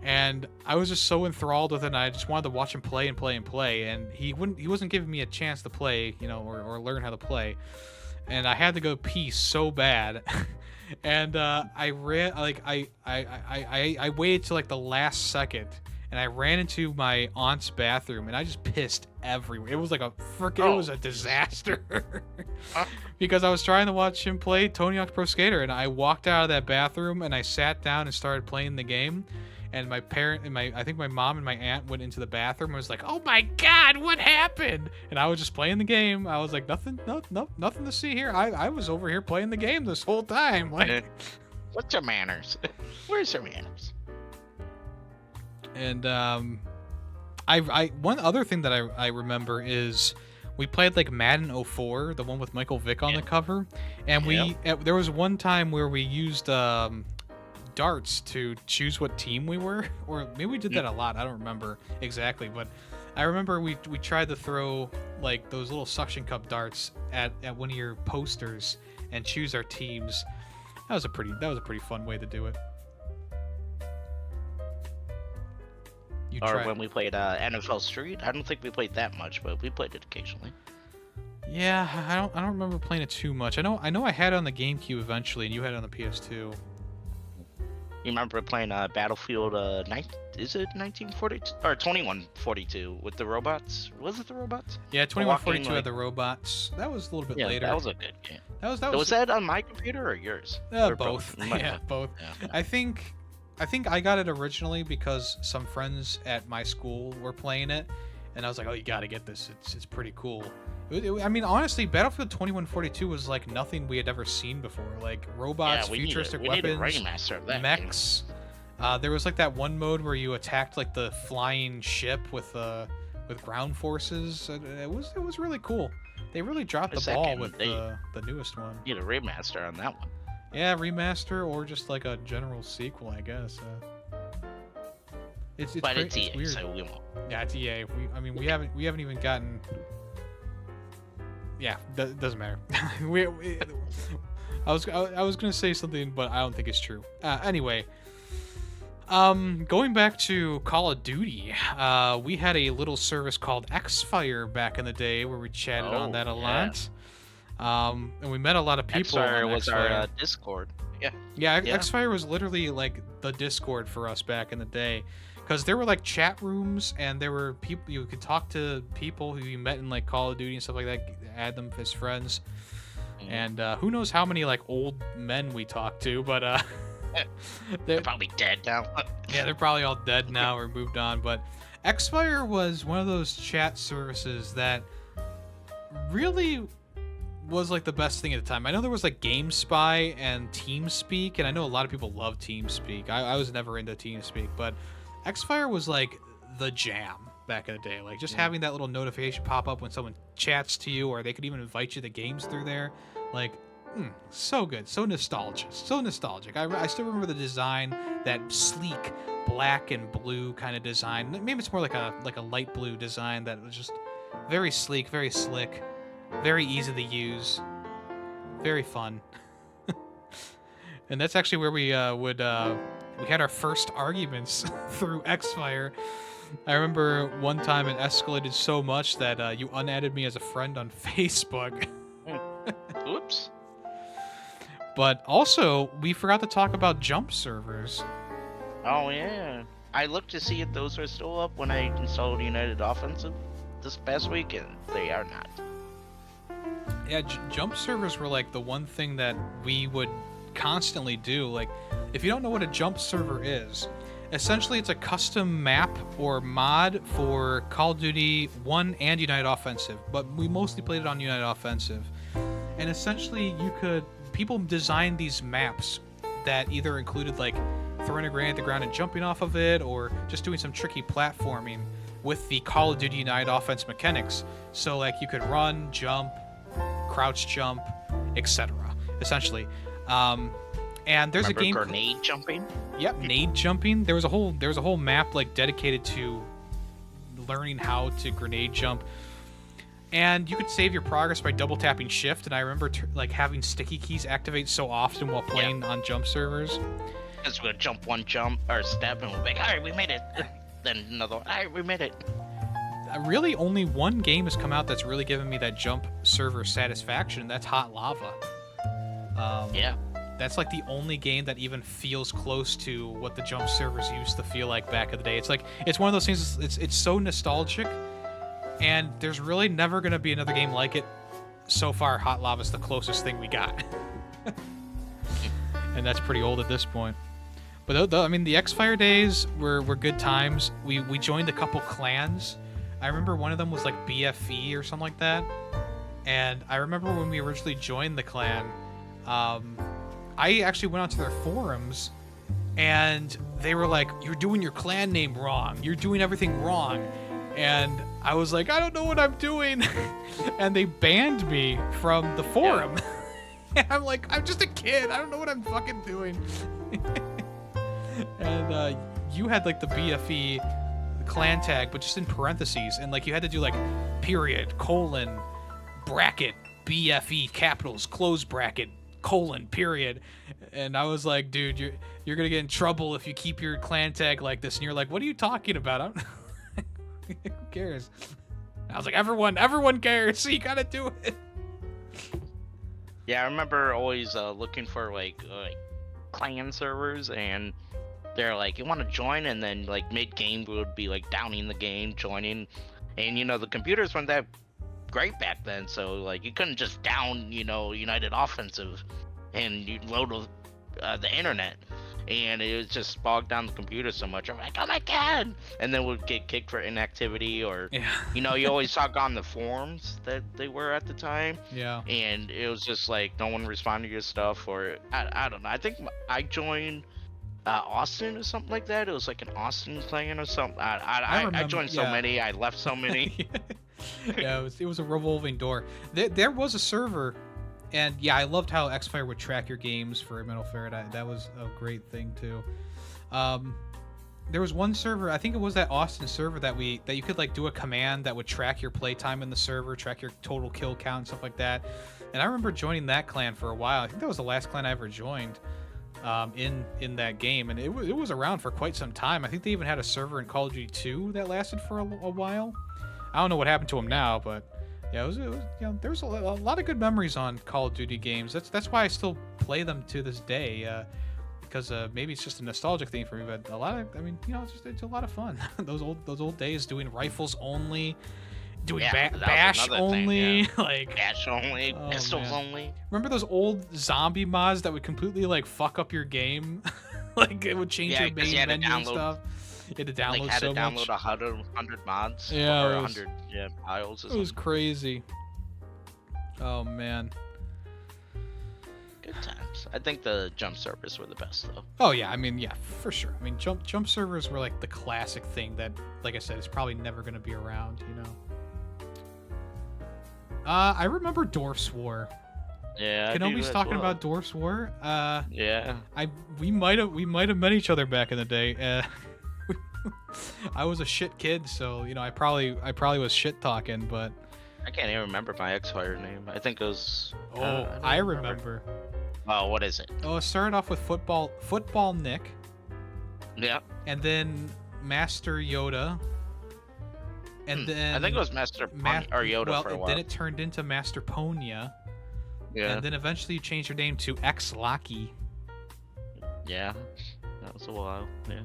And I was just so enthralled with it, and I just wanted to watch him play and play and play. And he wasn't giving me a chance to play, or learn how to play. And I had to go pee so bad. And I ran, like, I waited till like the last second, and I ran into my aunt's bathroom, and I just pissed everywhere. It was like it was a disaster. Because I was trying to watch him play Tony Hawk's Pro Skater, and I walked out of that bathroom, and I sat down and started playing the game. And my parent and I think my mom and my aunt went into the bathroom and was like, "Oh my God, what happened?" And I was just playing the game. I was like, nothing to see here. I was over here playing the game this whole time. Like, what's your manners? Where's your manners? And one other thing that I remember is we played like Madden 04, the one with Michael Vick on the cover, and there was one time where we used darts to choose what team we were, or maybe we did that a lot. I don't remember exactly, but I remember we tried to throw like those little suction cup darts at one of your posters and choose our teams. That was a pretty fun way to do it. When we played NFL Street, I don't think we played that much, but we played it occasionally. Yeah, I don't remember playing it too much. I know I had it on the GameCube eventually, and you had it on the PS2. You remember playing Battlefield 1942 or 2142 with the robots? Was it the robots? Yeah, 2142 had the robots. That was a little bit later. That was a good game. Was that on my computer or yours? Both. Yeah, both. Yeah. I think I got it originally because some friends at my school were playing it, and I was like, "Oh, you got to get this. It's pretty cool." I mean, honestly, Battlefield 2142 was like nothing we had ever seen before. Like robots, futuristic weapons, mechs. There was like that one mode where you attacked like the flying ship with ground forces. It was really cool. They really dropped the ball with the newest one. You need a remaster on that one. Yeah, remaster or just like a general sequel, I guess. It's EA, weird. So we won't. Yeah, it's EA. We haven't even gotten. Yeah, doesn't matter. I was gonna say something, but I don't think it's true. Anyway, going back to Call of Duty, we had a little service called Xfire back in the day where we chatted on that a lot. And we met a lot of people. Xfire was our Discord. Yeah. Xfire was literally like the Discord for us back in the day. Because there were like chat rooms, and there were people you could talk to people who you met in like Call of Duty and stuff like that, add them as friends. And who knows how many like old men we talked to, but they're probably dead now. Yeah, they're probably all dead now or moved on. But Xfire was one of those chat services that really was like the best thing at the time. I know there was like GameSpy and TeamSpeak, and I know a lot of people love TeamSpeak. I was never into TeamSpeak, but Xfire was like the jam back in the day. Like just having that little notification pop up when someone chats to you, or they could even invite you to games through there. Like, so good, so nostalgic. I still remember the design, that sleek black and blue kind of design. Maybe it's more like a light blue design that was just very sleek, very slick, very easy to use, very fun. And that's actually where we had our first arguments through Xfire. I remember one time it escalated so much that you unadded me as a friend on Facebook. Oops. But also, we forgot to talk about jump servers. Oh, yeah. I looked to see if those were still up when I installed United Offensive this past week, and they are not. Yeah, jump servers were like the one thing that we would constantly do. Like, if you don't know what a jump server is, essentially it's a custom map or mod for Call of Duty 1 and United Offensive, but we mostly played it on United Offensive. And essentially people designed these maps that either included like throwing a grenade at the ground and jumping off of it, or just doing some tricky platforming with the Call of Duty United Offense mechanics. So like you could run, jump, crouch jump, etc. essentially. And there's a game grenade jumping. Yep, nade jumping. There was a whole map like dedicated to learning how to grenade jump. and you could save your progress by double tapping shift. And I remember like having sticky keys activate so often while playing on jump servers. Because we'll jump one jump or step and we'll be like, all right, we made it. Then another one, all right, we made it. Really, only one game has come out that's really given me that jump server satisfaction. That's Hot Lava. Yeah. That's like the only game that even feels close to what the jump servers used to feel like back in the day. It's like, it's one of those things, it's so nostalgic, and there's really never going to be another game like it. So far, Hot Lava's the closest thing we got. And that's pretty old at this point. But I mean, the X-Fire days were good times. We joined a couple clans. I remember one of them was like BFE or something like that. And I remember when we originally joined the clan, I actually went onto their forums, and they were like, "You're doing your clan name wrong. You're doing everything wrong." And I was like, "I don't know what I'm doing." And they banned me from the forum. And I'm like, "I'm just a kid. I don't know what I'm fucking doing." And you had like the BFE clan tag, but just in parentheses, and like you had to do like period, colon, bracket, BFE, capitals, close bracket, colon, period. And I was like, "Dude, you're gonna get in trouble if you keep your clan tag like this." And you're like, "What are you talking about?" Who cares? I was like, everyone cares, so you gotta do it. Yeah, I remember always looking for like clan servers, and they're like, "You want to join?" And then like mid-game we would be like downing the game, joining, and you know the computers weren't that great back then, so like you couldn't just down United Offensive and you load the internet, and it was just bogged down the computer so much. I'm like, "Oh my god!" And then we'd get kicked for inactivity, or you always saw on the forums that they were at the time. Yeah. And it was just like no one responded to your stuff, or I don't know. I think I joined Austin or something like that. It was like an Austin clan or something. I joined so many. I left so many. Yeah, it was a revolving door. There was a server, and yeah, I loved how X-Fire would track your games for Metal Faraday. That was a great thing too. There was one server, I think it was that Austin server that you could like do a command that would track your playtime in the server, track your total kill count and stuff like that. And I remember joining that clan for a while. I think that was the last clan I ever joined in that game, and it was around for quite some time. I think they even had a server in Call of Duty 2 that lasted for a while. I don't know what happened to him now, but yeah, it was there was a lot of good memories on Call of Duty games. That's why I still play them to this day, because maybe it's just a nostalgic thing for me. But it's a lot of fun. those old days doing rifles only, doing bash only, like bash only, pistols only. Remember those old zombie mods that would completely like fuck up your game? Like it would change your main menu and stuff. You had to download so much. Download 100 mods. Yeah, or 100 files. It was crazy. Oh man. Good times. I think the jump servers were the best though. Oh yeah, I mean yeah, for sure. I mean jump servers were like the classic thing that, like I said, is probably never gonna be around. I remember Dwarfs War. Yeah. Kenobi's talking about Dwarfs War. Yeah. We might have met each other back in the day. I was a shit kid, so I probably was shit talking, but I can't even remember my X-Fire name. I think it was. I remember. Oh, what is it? Oh, it started off with football Nick. Yeah. And then Master Yoda. And then I think it was Master or Yoda for a while. Then it turned into Master Ponya. Yeah. And then eventually you changed your name to X Locky. Yeah. That was a while. Yeah.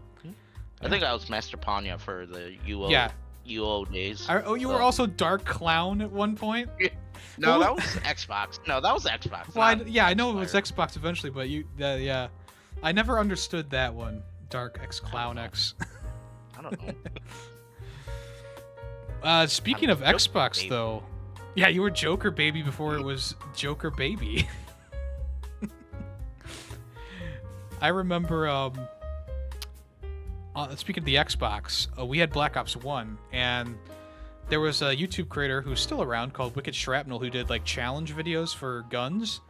I think I was Master Ponya for the UO days. You were also Dark Clown at one point? No, that was Xbox. No, that was Xbox. Well, I know it was Xbox eventually, but yeah. I never understood that one. Dark X Clown X. I don't know. Speaking of Xbox, baby. Though. Yeah, you were Joker Baby before it was Joker Baby. I remember, speaking of the Xbox, we had Black Ops 1, and there was a YouTube creator who's still around called Wicked Shrapnel who did, like, challenge videos for guns,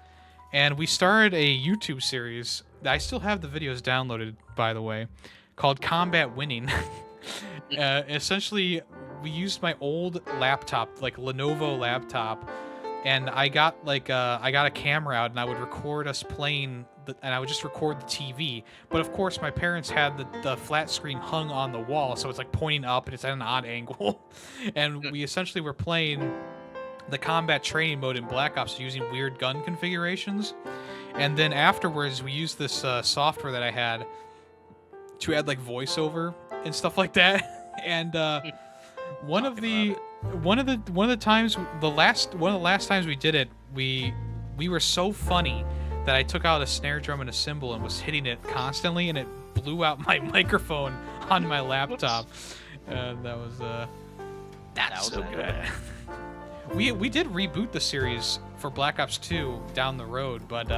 and we started a YouTube series, I still have the videos downloaded, by the way, called Combat Winning. Essentially, we used my old laptop, like Lenovo laptop, and I got a camera out, and I would record us playing, and I would just record the TV. But of course, my parents had the flat screen hung on the wall, so it's like pointing up, and it's at an odd angle. And we essentially were playing the combat training mode in Black Ops using weird gun configurations. And then afterwards, we used this software that I had to add like voiceover and stuff like that. And one of the times, one of the last times we did it, we were so funny that I took out a snare drum and a cymbal and was hitting it constantly, and it blew out my microphone on my laptop. And that was so good. We did reboot the series for Black Ops 2 down the road, but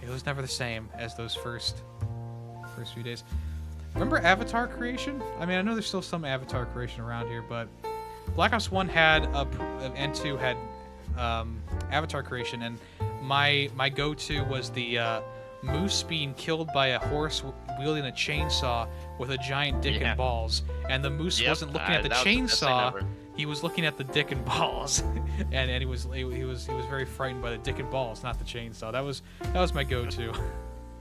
it was never the same as those first few days. Remember avatar creation? I mean, I know there's still some avatar creation around here, but Black Ops 1 had and 2 had avatar creation, and my go-to was the moose being killed by a horse wielding a chainsaw with a giant dick and balls, and the moose wasn't looking at the chainsaw. He was looking at the dick and balls, and he was very frightened by the dick and balls, not the chainsaw. That was my go-to.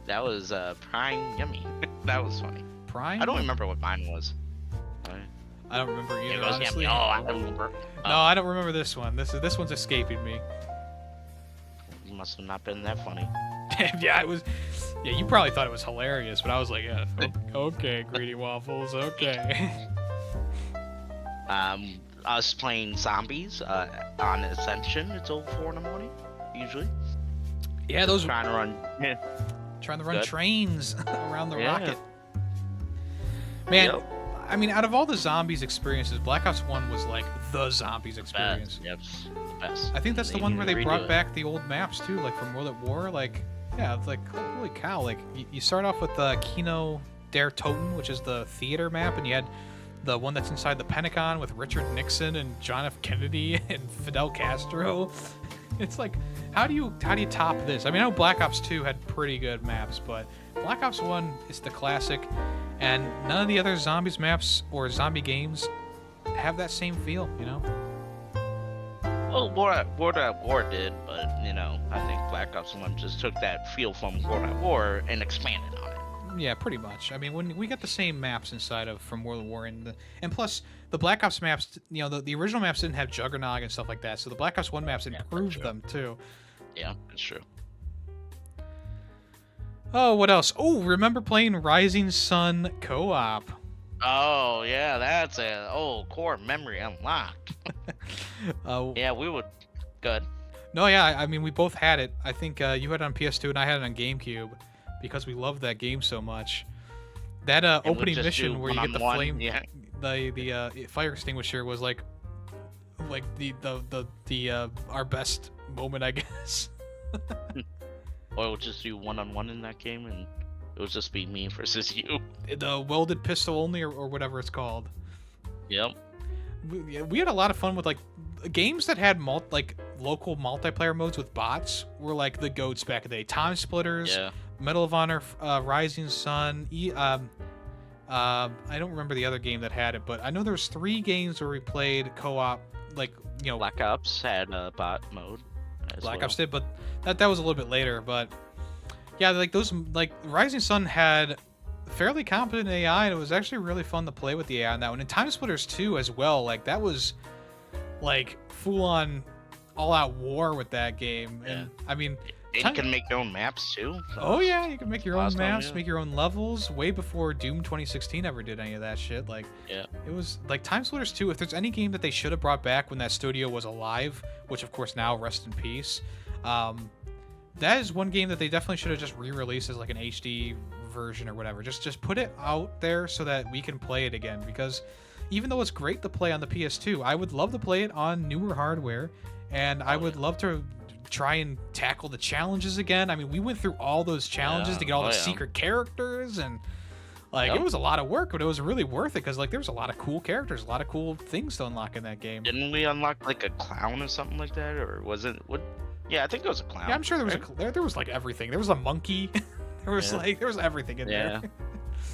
That was Prime Yemmy. That was funny. Prime? I don't remember what mine was. I don't remember either. It was honestly. Yemmy. Oh, I remember. No, I don't remember this one. This one's escaping me. You must have not been that funny. Yeah, it was. Yeah, you probably thought it was hilarious, but I was like, yeah, okay, GreedyWaffles, okay. Us playing zombies on Ascension. It's 4 in the morning, usually. Yeah, those trying to run. Yeah. Trying to run trains around the rocket. Man, I mean, out of all the zombies experiences, Black Ops 1 was like the zombies experience. Yep, the best. I think that's the one where they brought back the old maps too, like from World at War. Like, yeah, it's like, holy cow! Like, you start off with Kino der Toten, which is the theater map, and you had the one that's inside the Pentagon with Richard Nixon and John F. Kennedy and Fidel Castro. It's like, how do you top this? I mean, I know Black Ops 2 had pretty good maps, but Black Ops 1 is the classic, and none of the other zombies maps or zombie games have that same feel, you know? Well, World at War did, but, you know, I think Black Ops 1 just took that feel from World at War and expanded on it. Yeah, pretty much. I mean, when we got the same maps inside of from World War, and plus the Black Ops maps, you know, the original maps didn't have Juggernog and stuff like that, so the Black Ops 1 maps improved them too. Yeah, that's true. Oh, what else? Oh, remember playing Rising Sun co-op? Oh yeah, that's a core memory unlocked. Yeah, we would. Good. No, yeah, I mean, we both had it. I think you had it on PS2 and I had it on GameCube, because we loved that game so much. That opening mission where you get the flame, the fire extinguisher was like the our best moment, I guess. Or it would just do one-on-one in that game, and it would just be me versus you. The welded pistol only, or whatever it's called. Yep. We had a lot of fun with like games that had local multiplayer modes with bots. Were like the goats back in the day. Time Splitters. Yeah. Medal of Honor, Rising Sun. I don't remember the other game that had it, but I know there was 3 games where we played co-op. Like, you know, Black Ops had a bot mode. Black Ops did, but that was a little bit later. But yeah, like those, like Rising Sun had fairly competent AI, and it was actually really fun to play with the AI on that one. And Time Splitters 2 as well. Like that was like full on all out war with that game. Yeah. And I mean. And you can make your own maps too. Oh yeah, you can make your own maps, make your own levels. Way before Doom 2016 ever did any of that shit. Like, yeah, it was like Time Splitters 2. If there's any game that they should have brought back when that studio was alive, which of course now rest in peace, that is one game that they definitely should have just re-released as like an HD version or whatever. Just put it out there so that we can play it again. Because even though it's great to play on the PS2, I would love to play it on newer hardware, and I would love to try and tackle the challenges again. I mean, we went through all those challenges to get all the secret characters, and like it was a lot of work, but it was really worth it because like there was a lot of cool characters, a lot of cool things to unlock in that game. Didn't we unlock like a clown or something like that, or was it what? Yeah, I think it was a clown. Yeah, I'm sure there was there was like everything. There was a monkey. There was there was everything in there.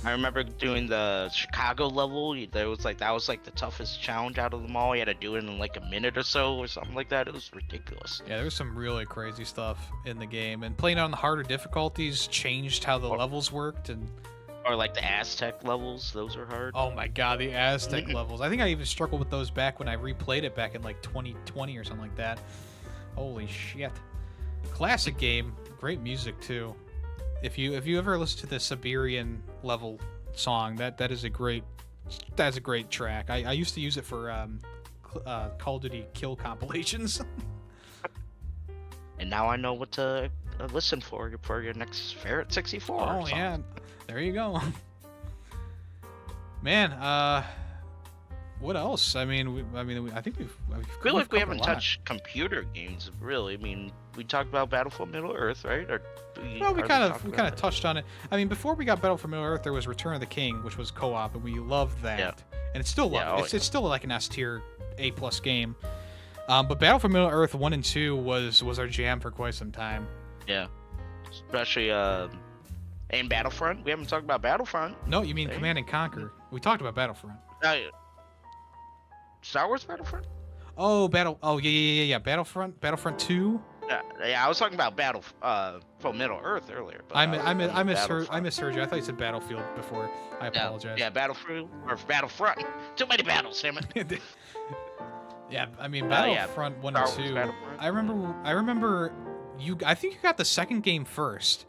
I remember doing the Chicago level. There was that was like the toughest challenge out of them all. You had to do it in like a minute or so or something like that. It was ridiculous. Yeah, there was some really crazy stuff in the game, and playing on the harder difficulties changed how the levels worked. And or like the Aztec levels, those are hard. oh my god, the Aztec levels! I think I even struggled with those back when I replayed it back in like 2020 or something like that. Holy shit! Classic game, great music too. If you ever listen to the Siberian level song, that is a great track. I used to use it for Call of Duty kill compilations. And now I know what to listen for your next Ferret 64. Oh yeah, there you go. Man, what else? I mean, I think I feel like we haven't touched computer games really. I mean, we talked about Battlefield Middle Earth, right? Or no, we kind of touched on it. I mean, before we got Battlefield Middle Earth, there was Return of the King, which was co-op, and we loved that. Yeah. And it's still it's still like an S tier A+ game. But Battlefield Middle Earth 1 and 2 was our jam for quite some time. Yeah, especially and Battlefront. We haven't talked about Battlefront. No, you mean Command and Conquer? We talked about Battlefront. Star Wars Battlefront? Oh, yeah. Battlefront 2. Yeah, I was talking about from Middle Earth earlier. But I misheard you. I thought you said Battlefield before. I apologize. Yeah, Battlefield or Battlefront. Too many battles, damn it. Yeah, I mean Battlefront 1 and 2. I remember you. I think you got the second game first.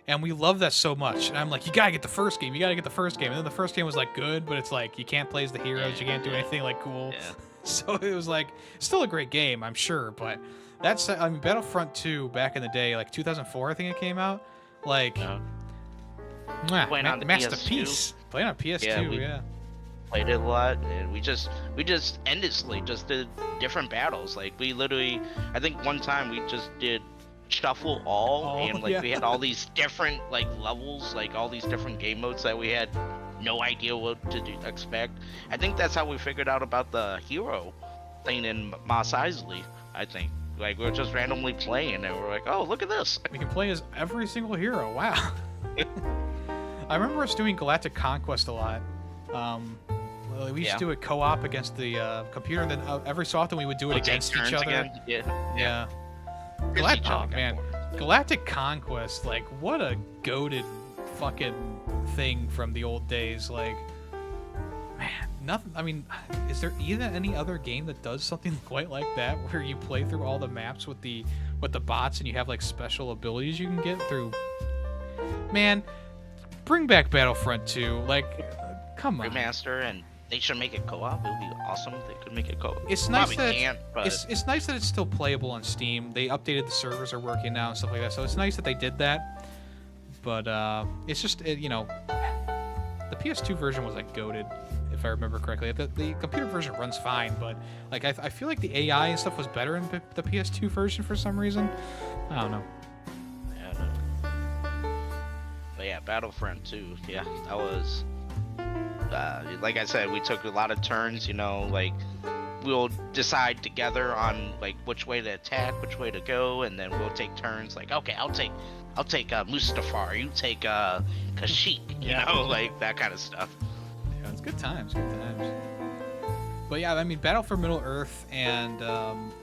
And we love that so much. And I'm like, you gotta get the first game. And then the first game was like good, but it's like you can't play as the heroes. You can't do anything like cool. Yeah. So it was like still a great game, I'm sure. But Battlefront 2 back in the day, like 2004, I think it came out. Like, masterpiece. Playing on PS2, yeah. Played it a lot, and we just endlessly just did different battles. Like we literally, I think one time we just did shuffle and we had all these different like levels, like all these different game modes that we had no idea what to expect. I think that's how we figured out about the hero thing in Mos Eisley. I think like we were just randomly playing and we're like, oh, look at this, we can play as every single hero. Wow. I remember us doing Galactic Conquest a lot. We used to do it co-op against the computer, and then every so often we would do it against each other. Yeah. Galactic Conquest, like, what a goated fucking thing from the old days. Like, man, nothing. I mean, is there even any other game that does something quite like that, where you play through all the maps with the bots and you have like special abilities you can get through? Man, bring back Battlefront 2. Like, come on. Remaster, and they should make it co-op. It would be awesome if they could make it co-op. It's nice it's nice that it's still playable on Steam. They updated the servers are working now and stuff like that, so it's nice that they did that. But it's just the PS2 version was like goated, if I remember correctly. The computer version runs fine, but like I feel like the AI and stuff was better in the PS2 version for some reason. I don't know. But yeah, Battlefront 2. Yeah, that was. Like I said, we took a lot of turns, like we'll decide together on like which way to attack, which way to go, and then we'll take turns. Like, okay, I'll take Mustafar, you take Kashyyyk, like that kind of stuff. Yeah, it's good times. But yeah, I mean, Battlefield Middle Earth and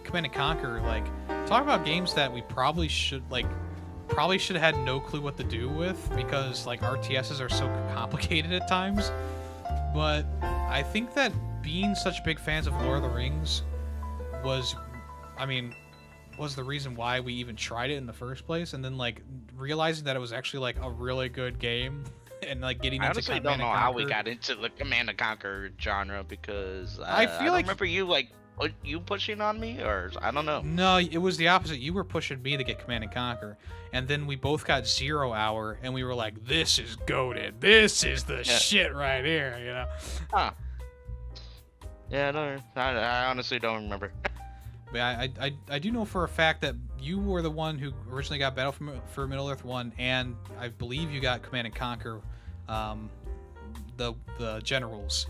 Command and Conquer, like, talk about games that we probably should have had no clue what to do with, because like RTSs are so complicated at times. But I think that being such big fans of Lord of the Rings was the reason why we even tried it in the first place, and then like realizing that it was actually like a really good game, and like getting into Command and Conquer. I honestly don't know how we got into the Command and Conquer genre, because I remember you like you pushing on me, or I don't know. No, it was the opposite. You were pushing me to get Command and Conquer, and then we both got 0 Hour, and we were like, "This is goated. This is the shit right here," Huh. Yeah, no, I honestly don't remember. But I do know for a fact that you were the one who originally got Battlefield for Middle Earth 1, and I believe you got Command and Conquer, the Generals.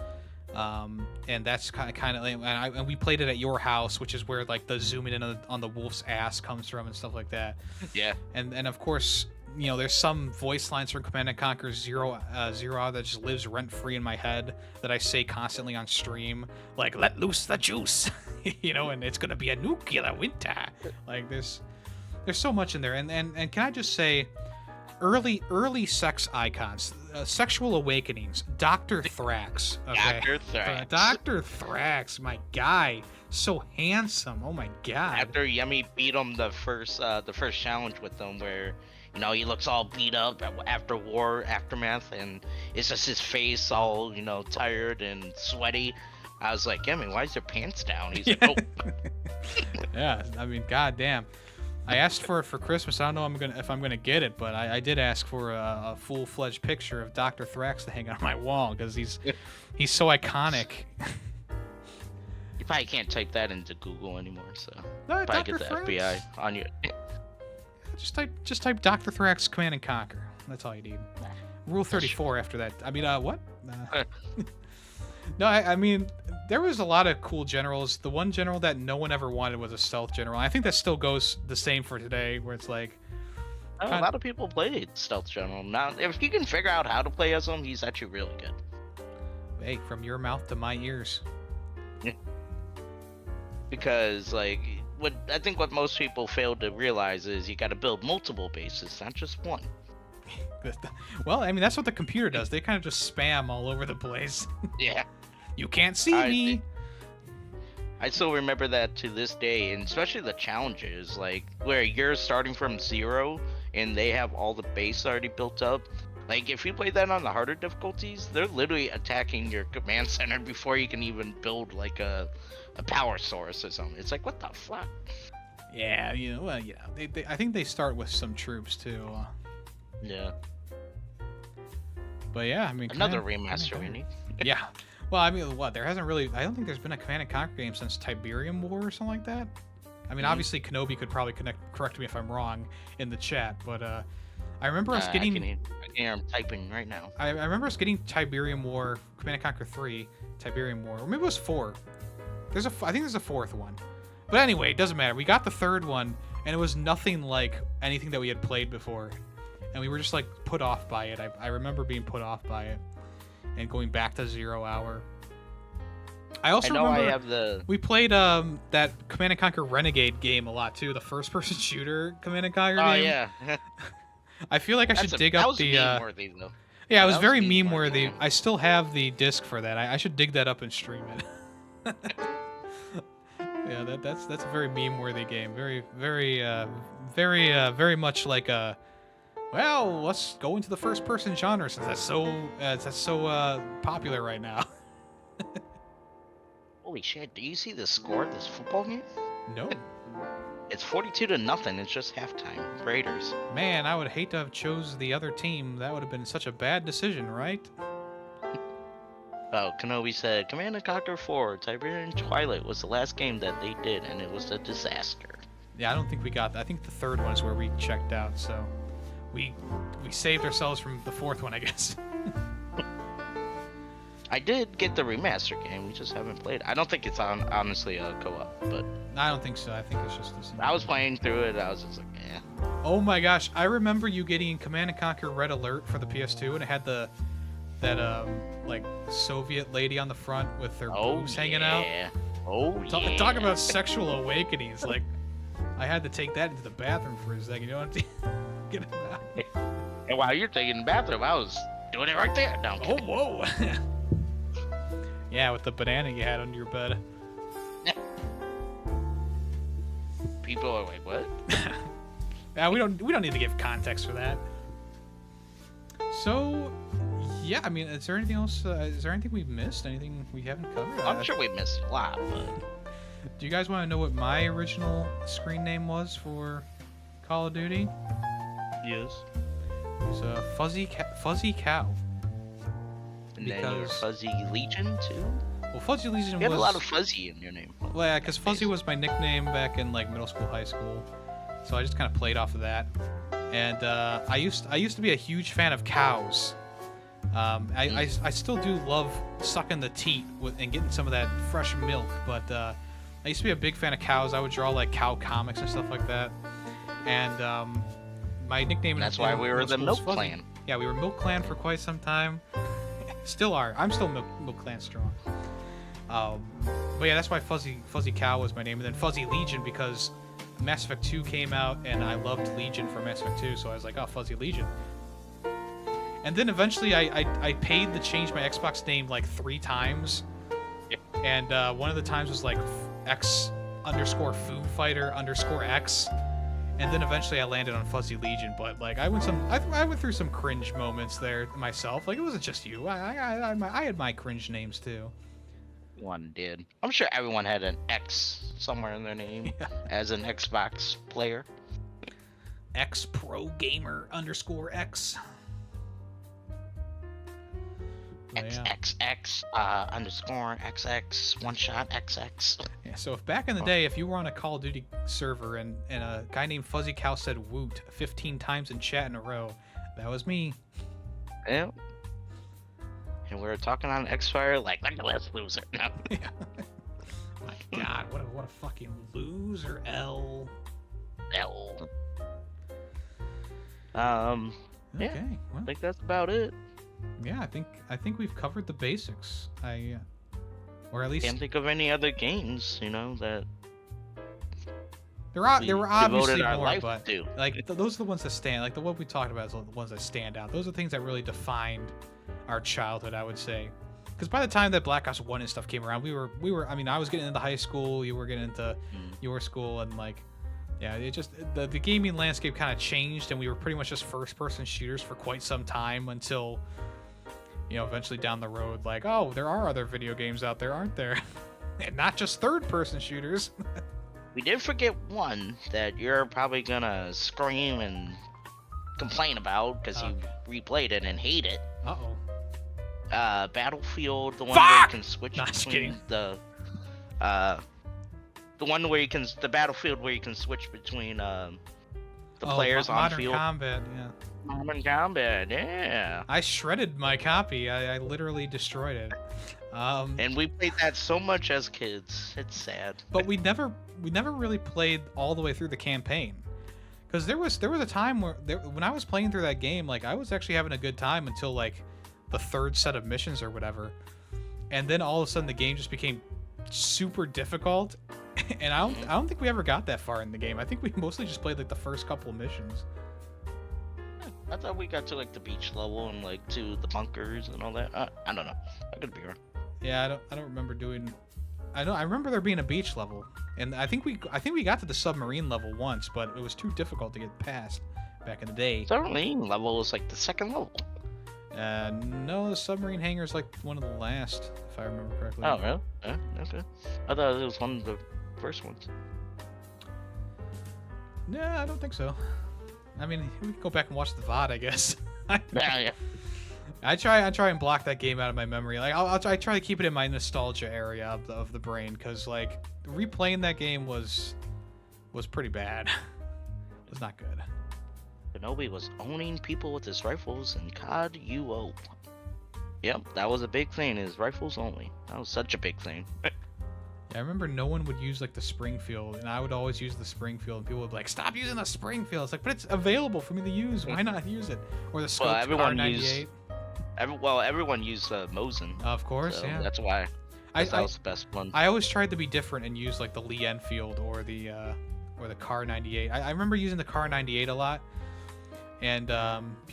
And that's kind of and we played it at your house, which is where like the zooming in on the wolf's ass comes from and stuff like that. Yeah. And of course, there's some voice lines from Command and Conquer Zero Hour that just lives rent free in my head that I say constantly on stream, like "Let loose the juice," and it's gonna be a nuclear winter. Like there's so much in there, and can I just say, early sex icons, sexual awakenings, Dr. Thrax. Okay? Dr. Thrax. Dr. Thrax, my guy, so handsome. Oh my god. After Yemmy beat him the first challenge with him, where he looks all beat up after war aftermath, and it's just his face all tired and sweaty. I was like, Yemmy, why is your pants down? He's like, oh. Yeah, I mean, goddamn. I asked for it for Christmas. I don't know if I'm gonna get it, but I did ask for a full-fledged picture of Dr. Thrax to hang on my wall because he's so iconic. You probably can't type that into Google anymore, so No, probably Dr. get the Thrax. FBI on you. Just type Dr. Thrax Command and Conquer. That's all you need. Rule 34 after that. I mean, what? No, I mean, there was a lot of cool generals. The one general that no one ever wanted was a stealth general. I think that still goes the same for today, where it's like... A lot of people played stealth general. Now, if you can figure out how to play as him, he's actually really good. Hey, from your mouth to my ears. Because, like, I think what most people fail to realize is you got to build multiple bases, not just one. Well, I mean, that's what the computer does. They kind of just spam all over the place. Yeah. You can't see me. I still remember that to this day, and especially the challenges, like, where you're starting from 0, and they have all the base already built up. Like, if you play that on the harder difficulties, they're literally attacking your command center before you can even build, like, a power source or something. It's like, what the fuck? Yeah, I think they start with some troops, too. Yeah. But yeah, I mean... Another remaster we need. Yeah. Well, I mean, what? There hasn't really... I don't think there's been a Command & Conquer game since Tiberium War or something like that. I mean, obviously, Kenobi could probably correct me if I'm wrong in the chat, but I remember us getting... I can hear him typing right now. I remember us getting Tiberium War, Command & Conquer 3, Tiberium War, or maybe it was 4. I think there's a 4th one. But anyway, it doesn't matter. We got the 3rd one, and it was nothing like anything that we had played before. And we were just, like, put off by it. I remember being put off by it. And going back to 0 Hour. I remember we played that Command & Conquer Renegade game a lot, too. The first-person shooter Command & Conquer game. Oh, yeah. I feel like I should dig up the... meme-worthy, though. Yeah, it was very meme-worthy. I still have the disc for that. I should dig that up and stream it. Yeah, that's a very meme-worthy game. Very, very much like a... Well, let's go into the first-person genre since that's so popular right now. Holy shit! Do you see the score of this football game? No. It's 42-0. It's just halftime. Raiders. Man, I would hate to have chose the other team. That would have been such a bad decision, right? Oh, Kenobi said, Command & Conquer 4, Tiberian Twilight was the last game that they did, and it was a disaster. Yeah, I don't think we got that. I think the 3rd one is where we checked out, so... We saved ourselves from the 4th one, I guess. I did get the remaster game. We just haven't played it. I don't think it's honestly a co-op, but... I don't think so. I think it's just the same. I was playing through it. I was just like, eh. Oh my gosh. I remember you getting Command & Conquer Red Alert for the PS2, and it had that like, Soviet lady on the front with her boobs hanging out. Oh, yeah. Talk about sexual awakenings. Like, I had to take that into the bathroom for a second. You know what I'm saying? Get it back. And while you're taking the bathroom, I was doing it right there. No, oh, whoa. Yeah, with the banana you had under your bed. People are like, what? Yeah, we don't need to give context for that. So, yeah, I mean, is there anything else? Is there anything we've missed? Anything we haven't covered? I'm sure we missed a lot, but... Do you guys want to know what my original screen name was for Call of Duty? Yes. It was a Fuzzy Cow. And then your Fuzzy Legion, too? Well, Fuzzy Legion was... You had a lot of Fuzzy in your name. Well, yeah, because Fuzzy was my nickname back in, like, middle school, high school. So I just kind of played off of that. And I used to be a huge fan of cows. I still do love sucking the teat and getting some of that fresh milk, but I used to be a big fan of cows. I would draw, like, cow comics and stuff like that. And my nickname. That's why we were the middle Milk school was Fuzzy. Clan. Yeah, we were Milk Clan for quite some time. Still are. I'm still Milk Clan strong. But yeah, that's why Fuzzy Cow was my name, and then Fuzzy Legion because Mass Effect 2 came out, and I loved Legion for Mass Effect 2, so I was like, oh, Fuzzy Legion. And then eventually I paid to change my Xbox name like 3 times. And one of the times was like X_Foo_Fighter_X. And then eventually I landed on Fuzzy Legion, but like I went through some cringe moments there myself. Like it wasn't just you. I had my cringe names too. One did. I'm sure everyone had an X somewhere in their name as an Xbox player. XProGamer_X. XXX underscore XX one shot XX. Yeah, so if back in the day, if you were on a Call of Duty server and a guy named Fuzzy Cow said "woot" 15 times in chat in a row, that was me. Yeah. And we were talking on X-Fire like, look at this loser. No. Yeah. My God, what a fucking loser, L. L. Okay, Yeah, well, I think that's about it. yeah, I think we've covered the basics. Or at least Can't think of any other games, that there were obviously devoted our more, life but to. like those are the ones that stand. Like the one we talked about is the ones that stand out. Those are the things that really defined our childhood, I would say. Because by the time that Black Ops 1 and stuff came around, we were. I mean, I was getting into high school. You were getting into your school, and like, yeah, it just the gaming landscape kind of changed, and we were pretty much just first-person shooters for quite some time until, eventually down the road, like, oh, there are other video games out there, aren't there? And not just third-person shooters. We did forget one that you're probably gonna scream and complain about because you replayed it and hate it. Uh-oh. Battlefield, the one where you can switch Not just between kidding. the one where the Battlefield where you can switch between the players on Modern field. Combat, yeah. Modern Combat, yeah. I shredded my copy. I literally destroyed it. And we played that so much as kids. It's sad. But we never really played all the way through the campaign. Because there was a time when I was playing through that game, like I was actually having a good time until like the third set of missions or whatever, and then all of a sudden the game just became super difficult, and I don't think we ever got that far in the game. I think we mostly just played like the first couple of missions. I thought we got to like the beach level and like to the bunkers and all that. I don't know. I could be wrong. Yeah, I don't remember doing. I remember there being a beach level, and I think we got to the submarine level once, but it was too difficult to get past back in the day. Submarine level was like the second level. No, the submarine hangar is like one of the last, if I remember correctly. Oh, really? Okay. I thought it was one of the first ones. No, I don't think so. I mean, we can go back and watch the VOD, I guess. Yeah. I try and block that game out of my memory. Like I try to keep it in my nostalgia area of the brain, because like replaying that game was pretty bad. It was not good. Kenobi was owning people with his rifles in COD UO. Yep, that was a big thing. His rifles only. That was such a big thing. Yeah, I remember no one would use like the Springfield, and I would always use the Springfield, and people would be like, "Stop using the Springfield." It's like, but it's available for me to use. Why not use it? Or the Scope R98. Everyone used Mosin. Of course, so yeah. That's why. That was the best one. I always tried to be different and use like the Lee Enfield or the Car 98. I remember using the Car 98 a lot, and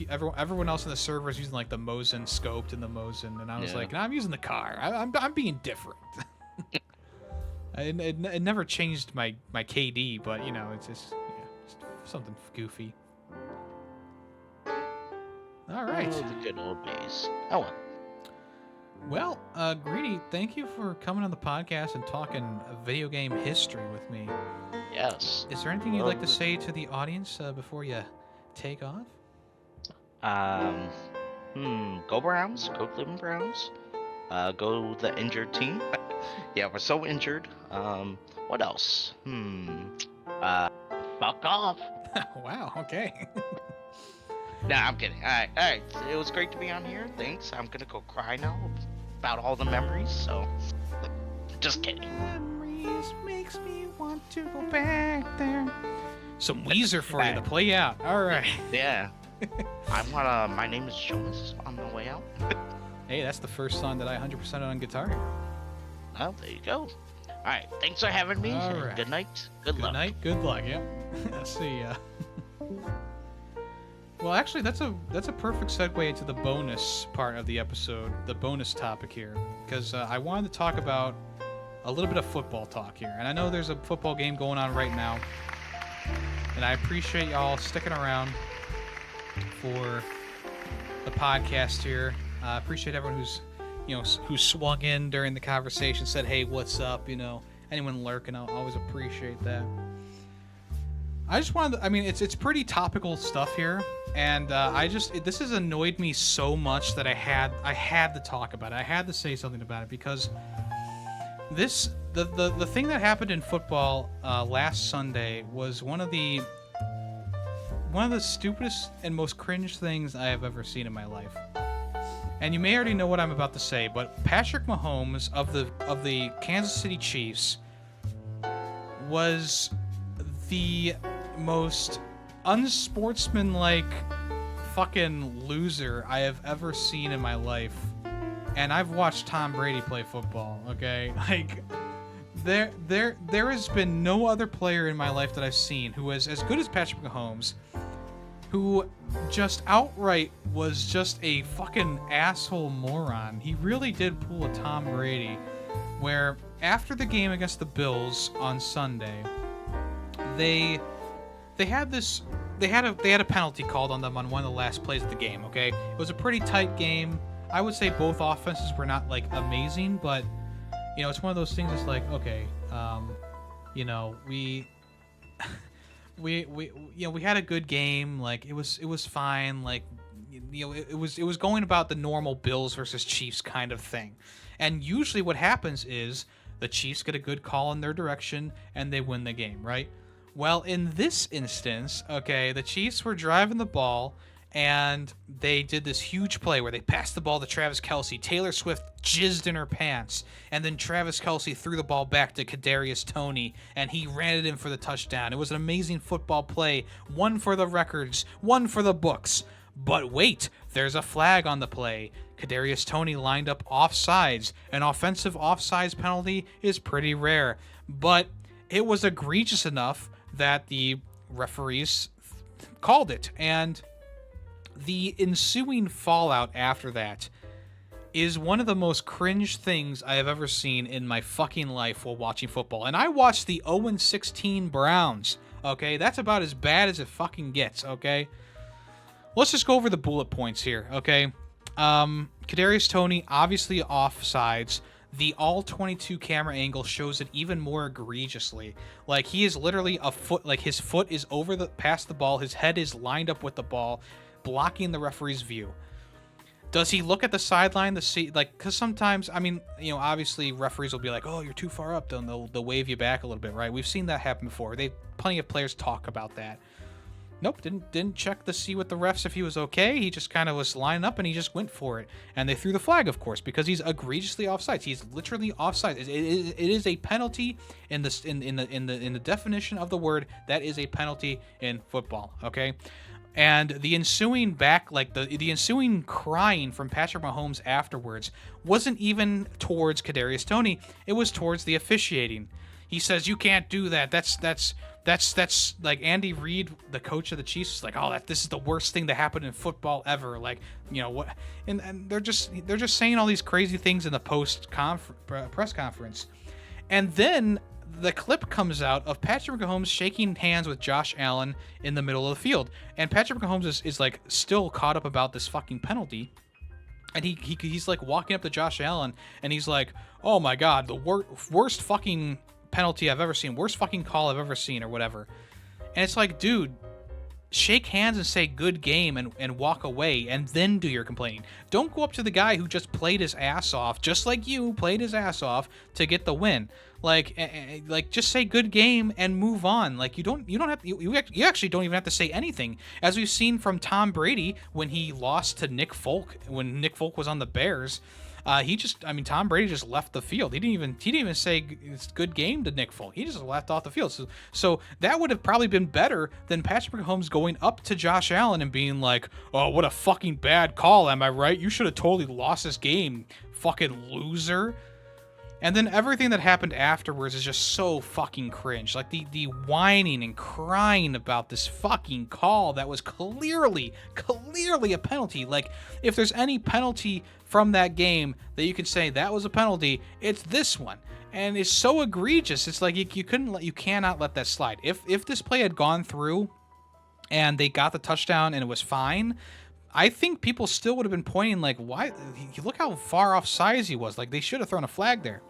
everyone else in the server was using like the Mosin scoped and the Mosin, and I was like, no, I'm using the Car. I'm being different. It never changed my KD, but it's just something goofy. All right. Oh, the good old days. Oh well. Well, Greedy, thank you for coming on the podcast and talking video game history with me. Yes. Is there anything you'd like to say to the audience before you take off? Go Browns. Go Cleveland Browns. Go the injured team. Yeah, we're so injured. What else? Fuck off. Wow, okay. Nah, I'm kidding. Alright. It was great to be on here. Thanks. I'm gonna go cry now about all the memories, so just kidding. Memories makes me want to go back there. Some Weezer for you to play out. All right. Yeah. My name is Jonas on my way out. Hey, that's the first song that I 100% on Guitar Hero. Oh, there you go. All right. Thanks for having me. All right. Good night. Good luck. Good night. Good luck. Yeah. Let's see. Well, actually, that's a perfect segue into the bonus part of the episode, the bonus topic here, because I wanted to talk about a little bit of football talk here. And I know there's a football game going on right now, and I appreciate y'all sticking around for the podcast here. I appreciate everyone who's swung in during the conversation, said, "Hey, what's up?" Anyone lurking, I'll always appreciate that. I just wanted to, it's pretty topical stuff here, and this has annoyed me so much that I had to talk about it. I had to say something about it because the thing that happened in football last Sunday was one of the stupidest and most cringe things I have ever seen in my life. And you may already know what I'm about to say, but Patrick Mahomes of the Kansas City Chiefs was the most unsportsmanlike fucking loser I have ever seen in my life. And I've watched Tom Brady play football, okay? Like, there has been no other player in my life that I've seen who is as good as Patrick Mahomes, who just outright was just a fucking asshole moron. He really did pull a Tom Brady, where after the game against the Bills on Sunday, they had a penalty called on them on one of the last plays of the game, okay? It was a pretty tight game. I would say both offenses were not like amazing, but it's one of those things that's like, okay, we had a good game, like it was fine, like it was going about the normal Bills versus Chiefs kind of thing. And usually what happens is the Chiefs get a good call in their direction and they win the game, right? Well, in this instance, okay, the Chiefs were driving the ball and they did this huge play where they passed the ball to Travis Kelce. Taylor Swift jizzed in her pants, and then Travis Kelce threw the ball back to Kadarius Toney, and he ran it in for the touchdown. It was an amazing football play, one for the records, one for the books. But wait, there's a flag on the play. Kadarius Toney lined up offsides. An offensive offsides penalty is pretty rare, but it was egregious enough that the referees called it, and the ensuing fallout after that is one of the most cringe things I have ever seen in my fucking life while watching football. And I watched the 0-16 Browns, okay? That's about as bad as it fucking gets, okay? Let's just go over the bullet points here, okay? Kadarius Toney, obviously offsides. The all-22 camera angle shows it even more egregiously. Like, he is literally a foot, like his foot is past the ball, his head is lined up with the ball, blocking the referee's view. Does he look at the sideline to see, like, because sometimes, obviously referees will be like, oh, you're too far up, then they'll wave you back a little bit, right? We've seen that happen before. Plenty of players talk about that. Nope, didn't check to see with the refs if he was okay. He just kind of was lining up and he just went for it. And they threw the flag, of course, because he's egregiously offside. He's literally offside. It is a penalty in the definition of the word. That is a penalty in football, okay? And the ensuing the ensuing crying from Patrick Mahomes afterwards wasn't even towards Kadarius Toney. It was towards the officiating. He says, "You can't do that. That's like Andy Reid, the coach of the Chiefs, is like, oh, this is the worst thing to happen in football ever. Like, what?" And they're just saying all these crazy things in the press conference, and then the clip comes out of Patrick Mahomes shaking hands with Josh Allen in the middle of the field, and Patrick Mahomes is like still caught up about this fucking penalty. And he's like walking up to Josh Allen, and he's like, "Oh my God, the worst fucking penalty I've ever seen, worst fucking call I've ever seen," or whatever. And it's like, dude, shake hands and say good game and walk away, and then do your complaining. Don't go up to the guy who just played his ass off, just like you played his ass off to get the win. Like just say good game and move on. Like you actually don't even have to say anything, as we've seen from Tom Brady when he lost to Nick Folk when Nick Folk was on the Bears. Tom Brady just left the field. He didn't even say it's good game to Nick Folk. He just left off the field. So that would have probably been better than Patrick Mahomes going up to Josh Allen and being like, "Oh, what a fucking bad call, am I right? You should have totally lost this game, fucking loser." And then everything that happened afterwards is just so fucking cringe. Like the whining and crying about this fucking call that was clearly a penalty. Like, if there's any penalty from that game that you can say that was a penalty, it's this one. And it's so egregious. It's like you cannot let that slide. If this play had gone through and they got the touchdown and it was fine, I think people still would have been pointing like, why? Look how far off size he was. Like, they should have thrown a flag there.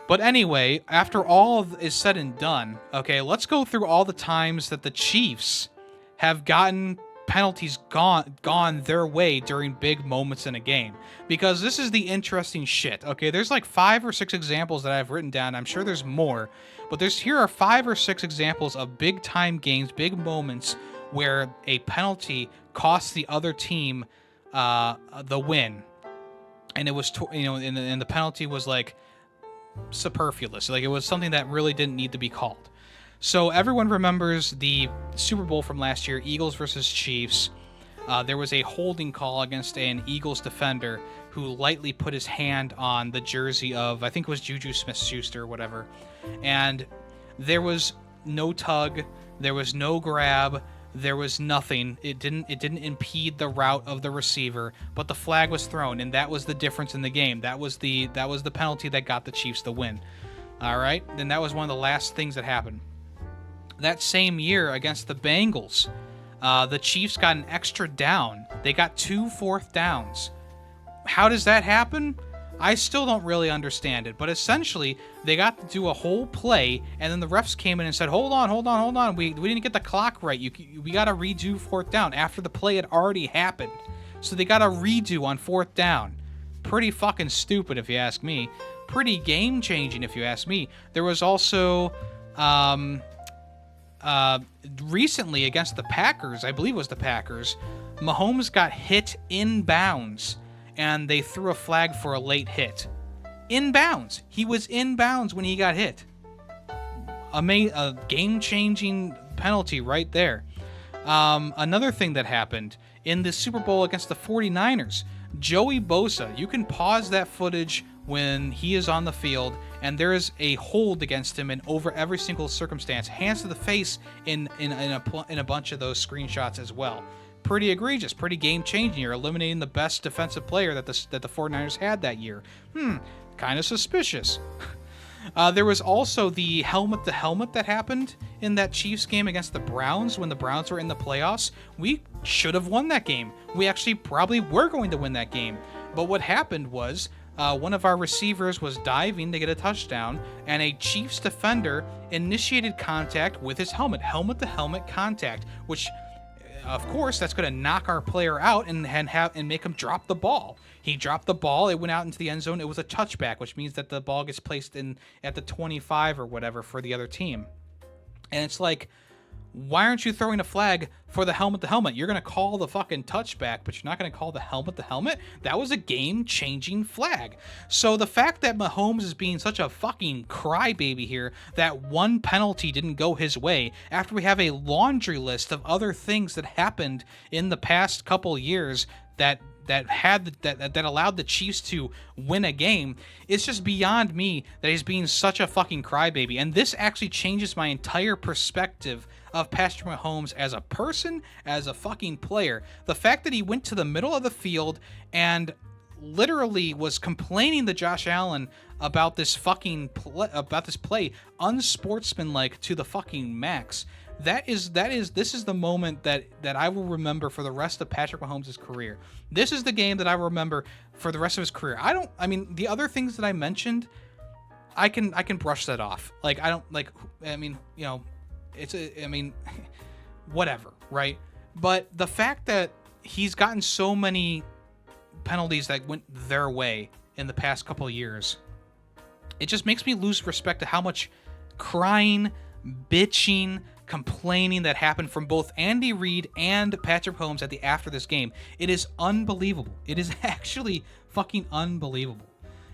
But anyway, after all is said and done, okay, let's go through all the times that the Chiefs have gotten penalties gone their way during big moments in a game. Because this is the interesting shit, okay? There's like 5 or 6 examples that I've written down. I'm sure there's more. But here are 5 or 6 examples of big-time games, big moments, where a penalty cost the other team the win. And it was, and the penalty was like superfluous. Like, it was something that really didn't need to be called. So everyone remembers the Super Bowl from last year, Eagles versus Chiefs. There was a holding call against an Eagles defender who lightly put his hand on the jersey of, I think it was Juju Smith-Schuster or whatever. And there was no tug, there was no grab, there was nothing. It didn't impede the route of the receiver, but the flag was thrown, and that was the difference in the game. That was the penalty that got the Chiefs the win. All right? Then that was one of the last things that happened. That same year against the Bengals, the Chiefs got an extra down. They got 2 fourth downs. How does that happen? I still don't really understand it, but essentially they got to do a whole play, and then the refs came in and said, hold on, we didn't get the clock right. We got to redo 4th down after the play had already happened. So they got a redo on 4th down. Pretty fucking stupid if you ask me. Pretty game-changing if you ask me. There was also recently against the Packers, I believe it was the Packers, Mahomes got hit in bounds, and they threw a flag for a late hit. In bounds. He was in bounds when he got hit. A game-changing penalty right there. Another thing that happened in the Super Bowl against the 49ers, Joey Bosa, you can pause that footage when he is on the field, and there is a hold against him in over every single circumstance. Hands to the face in a bunch of those screenshots as well. Pretty egregious, pretty game-changing. You're eliminating the best defensive player that the 49ers had that year. Kind of suspicious. There was also the helmet-to-helmet that happened in that Chiefs game against the Browns when the Browns were in the playoffs. We should have won that game. We actually probably were going to win that game. But what happened was one of our receivers was diving to get a touchdown, and a Chiefs defender initiated contact with his helmet-to-helmet contact, which, of course, that's going to knock our player out and make him drop the ball. He dropped the ball. It went out into the end zone. It was a touchback, which means that the ball gets placed in at the 25 or whatever for the other team. And it's like, why aren't you throwing a flag for the helmet-to-helmet? You're going to call the fucking touchback, but you're not going to call the helmet-to-helmet? That was a game-changing flag. So the fact that Mahomes is being such a fucking crybaby here, that one penalty didn't go his way, after we have a laundry list of other things that happened in the past couple years that allowed the Chiefs to win a game, it's just beyond me that he's being such a fucking crybaby. And this actually changes my entire perspective of Patrick Mahomes as a person, as a fucking player. The fact that he went to the middle of the field and literally was complaining to Josh Allen about this play, unsportsmanlike to the fucking max. This is the moment that I will remember for the rest of Patrick Mahomes' career. This is the game that I remember for the rest of his career. The other things that I mentioned, I can brush that off. Like, whatever, right? But the fact that he's gotten so many penalties that went their way in the past couple of years, it just makes me lose respect to how much crying, bitching, complaining that happened from both Andy Reid and Patrick Mahomes after this game. It is unbelievable. It is actually fucking unbelievable.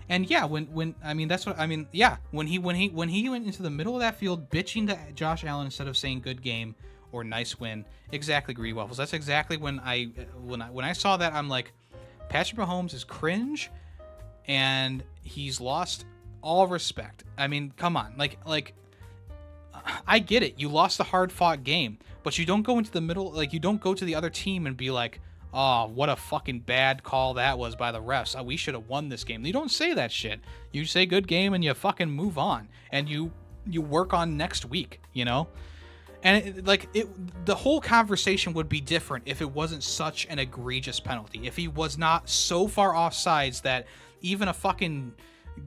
And yeah, when I mean that's what I mean. Yeah, when he went into the middle of that field bitching to Josh Allen instead of saying good game or nice win. Exactly, GreedyWaffles. That's exactly when I saw that. I'm like, Patrick Mahomes is cringe, and he's lost all respect. I mean, come on, like I get it. You lost a hard-fought game, but you don't go into the middle, like you don't go to the other team and be like, oh, what a fucking bad call that was by the refs. Oh, we should have won this game. You don't say that shit. You say good game and you fucking move on, and you work on next week, you know? And the whole conversation would be different if it wasn't such an egregious penalty. If he was not so far offsides that even a fucking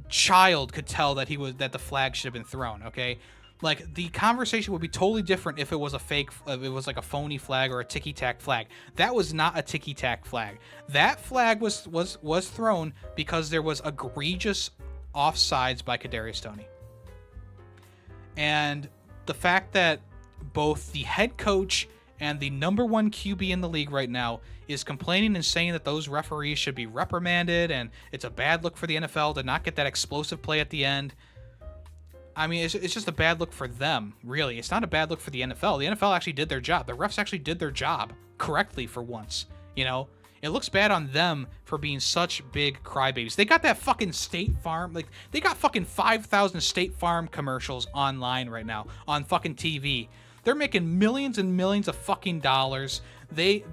child could tell that the flag should have been thrown, okay? Like, the conversation would be totally different if it was it was like a phony flag or a ticky-tack flag. That was not a ticky-tack flag. That flag was thrown because there was egregious offsides by Kadarius Toney. And the fact that both the head coach and the number one QB in the league right now is complaining and saying that those referees should be reprimanded and it's a bad look for the NFL to not get that explosive play at the end. I mean, it's just a bad look for them, really. It's not a bad look for the NFL. The NFL actually did their job. The refs actually did their job correctly for once, you know? It looks bad on them for being such big crybabies. They got that fucking State Farm, like, they got fucking 5,000 State Farm commercials online right now on fucking TV. They're making millions and millions of fucking dollars. Patrick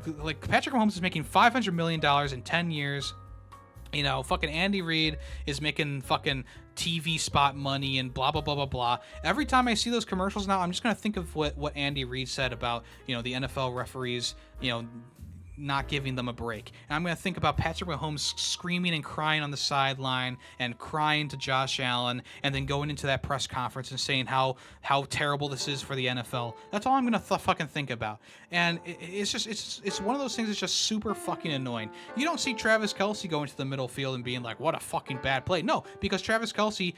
Mahomes is making $500 million in 10 years. You know, fucking Andy Reid is making fucking TV spot money and blah, blah, blah, blah, blah. Every time I see those commercials now, I'm just going to think of what Andy Reid said about, you know, the NFL referees, you know, not giving them a break. And I'm going to think about Patrick Mahomes screaming and crying on the sideline and crying to Josh Allen and then going into that press conference and saying how terrible this is for the NFL. That's all I'm going to fucking think about. And it's one of those things that's just super fucking annoying. You don't see Travis Kelce go into the middle field and being like, what a fucking bad play. No, because Travis Kelce,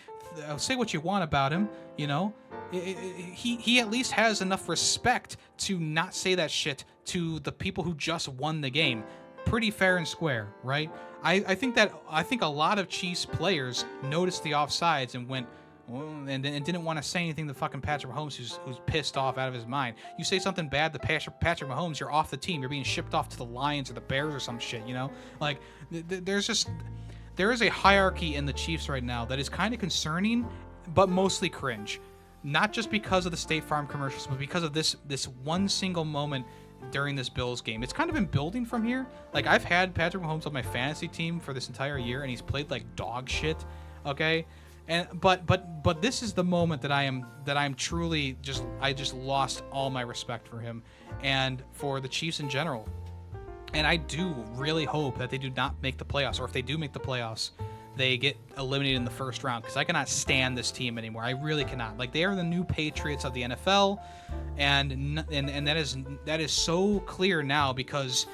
say what you want about him, you know, he at least has enough respect to not say that shit to the people who just won the game. Pretty fair and square, right? I think a lot of Chiefs players noticed the offsides and went and didn't want to say anything to fucking Patrick Mahomes, who's pissed off out of his mind. You say something bad to Patrick Mahomes, you're off the team. You're being shipped off to the Lions or the Bears or some shit, you know? Like, there is a hierarchy in the Chiefs right now that is kind of concerning, but mostly cringe. Not just because of the State Farm commercials, but because of this one single moment during this Bills game. It's kind of been building from here. Like, I've had Patrick Mahomes on my fantasy team for this entire year, and he's played like dog shit. Okay, and but this is the moment that I'm truly I just lost all my respect for him and for the Chiefs in general. And I do really hope that they do not make the playoffs, or if they do make the playoffs, they get eliminated in the first round, because I cannot stand this team anymore. I really cannot. Like, they are the new Patriots of the NFL, and that is so clear now, because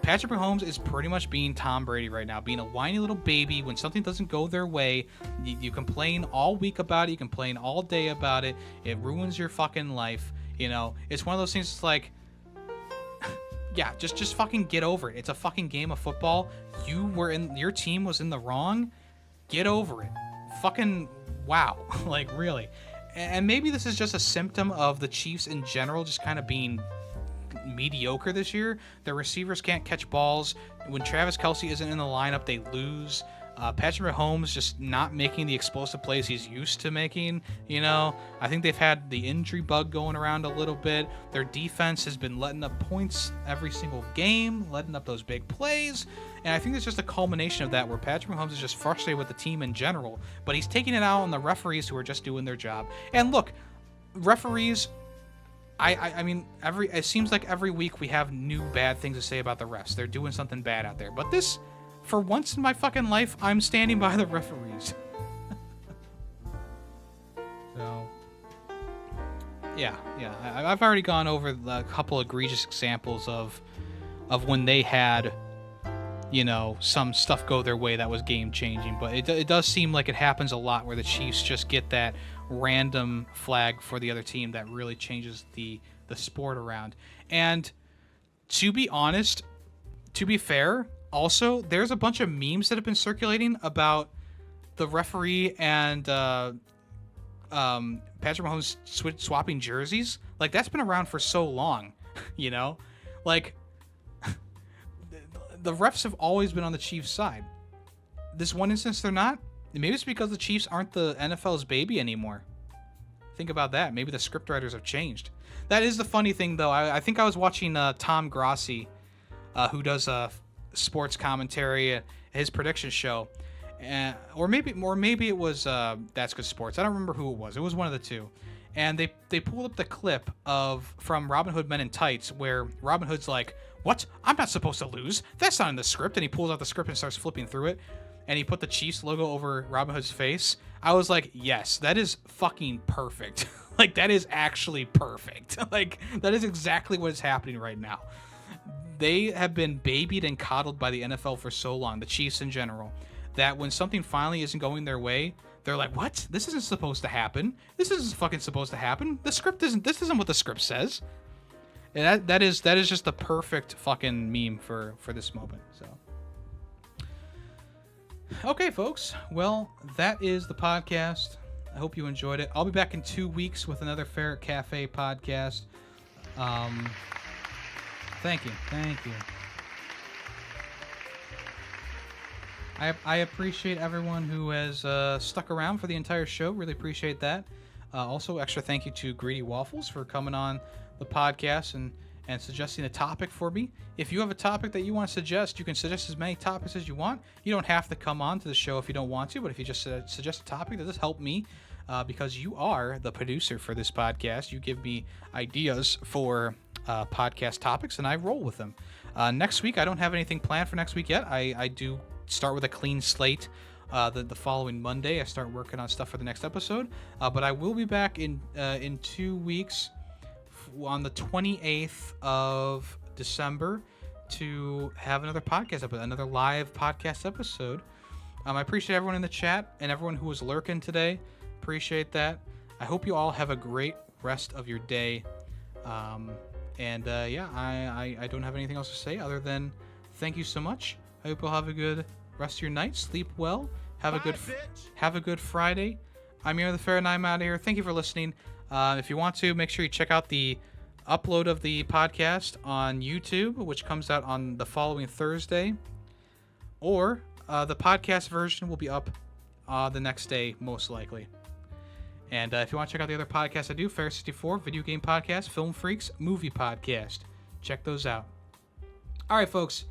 Patrick Mahomes is pretty much being Tom Brady right now, being a whiny little baby. When something doesn't go their way, you complain all week about it, you complain all day about it. It ruins your fucking life. You know, it's one of those things. It's like, yeah, just fucking get over it. It's a fucking game of football. Your team was in the wrong. Get over it. Fucking wow. Like, really. And maybe this is just a symptom of the Chiefs in general just kind of being mediocre this year. Their receivers can't catch balls. When Travis Kelce isn't in the lineup, they lose. Patrick Mahomes just not making the explosive plays he's used to making. You know, I think they've had the injury bug going around a little bit. Their defense has been letting up points every single game, letting up those big plays. And I think it's just a culmination of that, where Patrick Mahomes is just frustrated with the team in general, but he's taking it out on the referees who are just doing their job. And look, referees, I mean, it seems like every week we have new bad things to say about the refs. They're doing something bad out there. But this, for once in my fucking life, I'm standing by the referees. So, yeah. I've already gone over a couple egregious examples of when they had, you know, some stuff go their way that was game-changing. But it does seem like it happens a lot where the Chiefs just get that random flag for the other team that really changes the sport around. And to be honest, to be fair, Also, there's a bunch of memes that have been circulating about the referee and Patrick Mahomes swapping jerseys. Like, that's been around for so long, you know? Like, the refs have always been on the Chiefs' side. This one instance, they're not. Maybe it's because the Chiefs aren't the NFL's baby anymore. Think about that. Maybe the scriptwriters have changed. That is the funny thing, though. I think I was watching Tom Grossi, who does sports commentary at his prediction show, or maybe it was That's Good Sports. I don't remember who it was. It was one of the two, and they pulled up the clip from Robin Hood Men in Tights where Robin Hood's like, "What? I'm not supposed to lose. That's not in the script." And he pulls out the script and starts flipping through it, and he put the Chiefs logo over Robin Hood's face. I was like, yes, that is fucking perfect. Like, that is actually perfect. Like, that is exactly what is happening right now. They have been babied and coddled by the NFL for so long, the Chiefs in general, that when something finally isn't going their way, they're like, what? This isn't supposed to happen. This isn't fucking supposed to happen. This isn't what the script says. And that is just the perfect fucking meme for this moment. So, okay, folks. Well, that is the podcast. I hope you enjoyed it. I'll be back in 2 weeks with another Ferret Cafe podcast. Thank you. I appreciate everyone who has stuck around for the entire show. Really appreciate that. Also, extra thank you to GreedyWaffles for coming on the podcast and suggesting a topic for me. If you have a topic that you want to suggest, you can suggest as many topics as you want. You don't have to come on to the show if you don't want to, but if you just suggest a topic, that does help me because you are the producer for this podcast. You give me ideas for podcast topics, and I roll with them. Next week, I don't have anything planned for next week yet. I do start with a clean slate. The following Monday, I start working on stuff for the next episode. But I will be back in 2 weeks on the 28th of December to have another podcast episode, another live podcast episode. I appreciate everyone in the chat and everyone who was lurking today. Appreciate that. I hope you all have a great rest of your day. I don't have anything else to say other than thank you so much. I hope you'll have a good rest of your night. Sleep well. Have a good Friday. I'm Yemmy the Ferret, and I'm out of here. Thank you for listening. If you want to, make sure you check out the upload of the podcast on YouTube, which comes out on the following Thursday. Or the podcast version will be up the next day, most likely. And if you want to check out the other podcasts I do, Ferret 64, Video Game Podcast, Film Freaks, Movie Podcast. Check those out. All right, folks.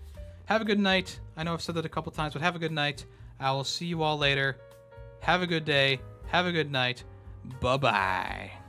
Have a good night. I know I've said that a couple times, but have a good night. I will see you all later. Have a good day. Have a good night. Bye-bye.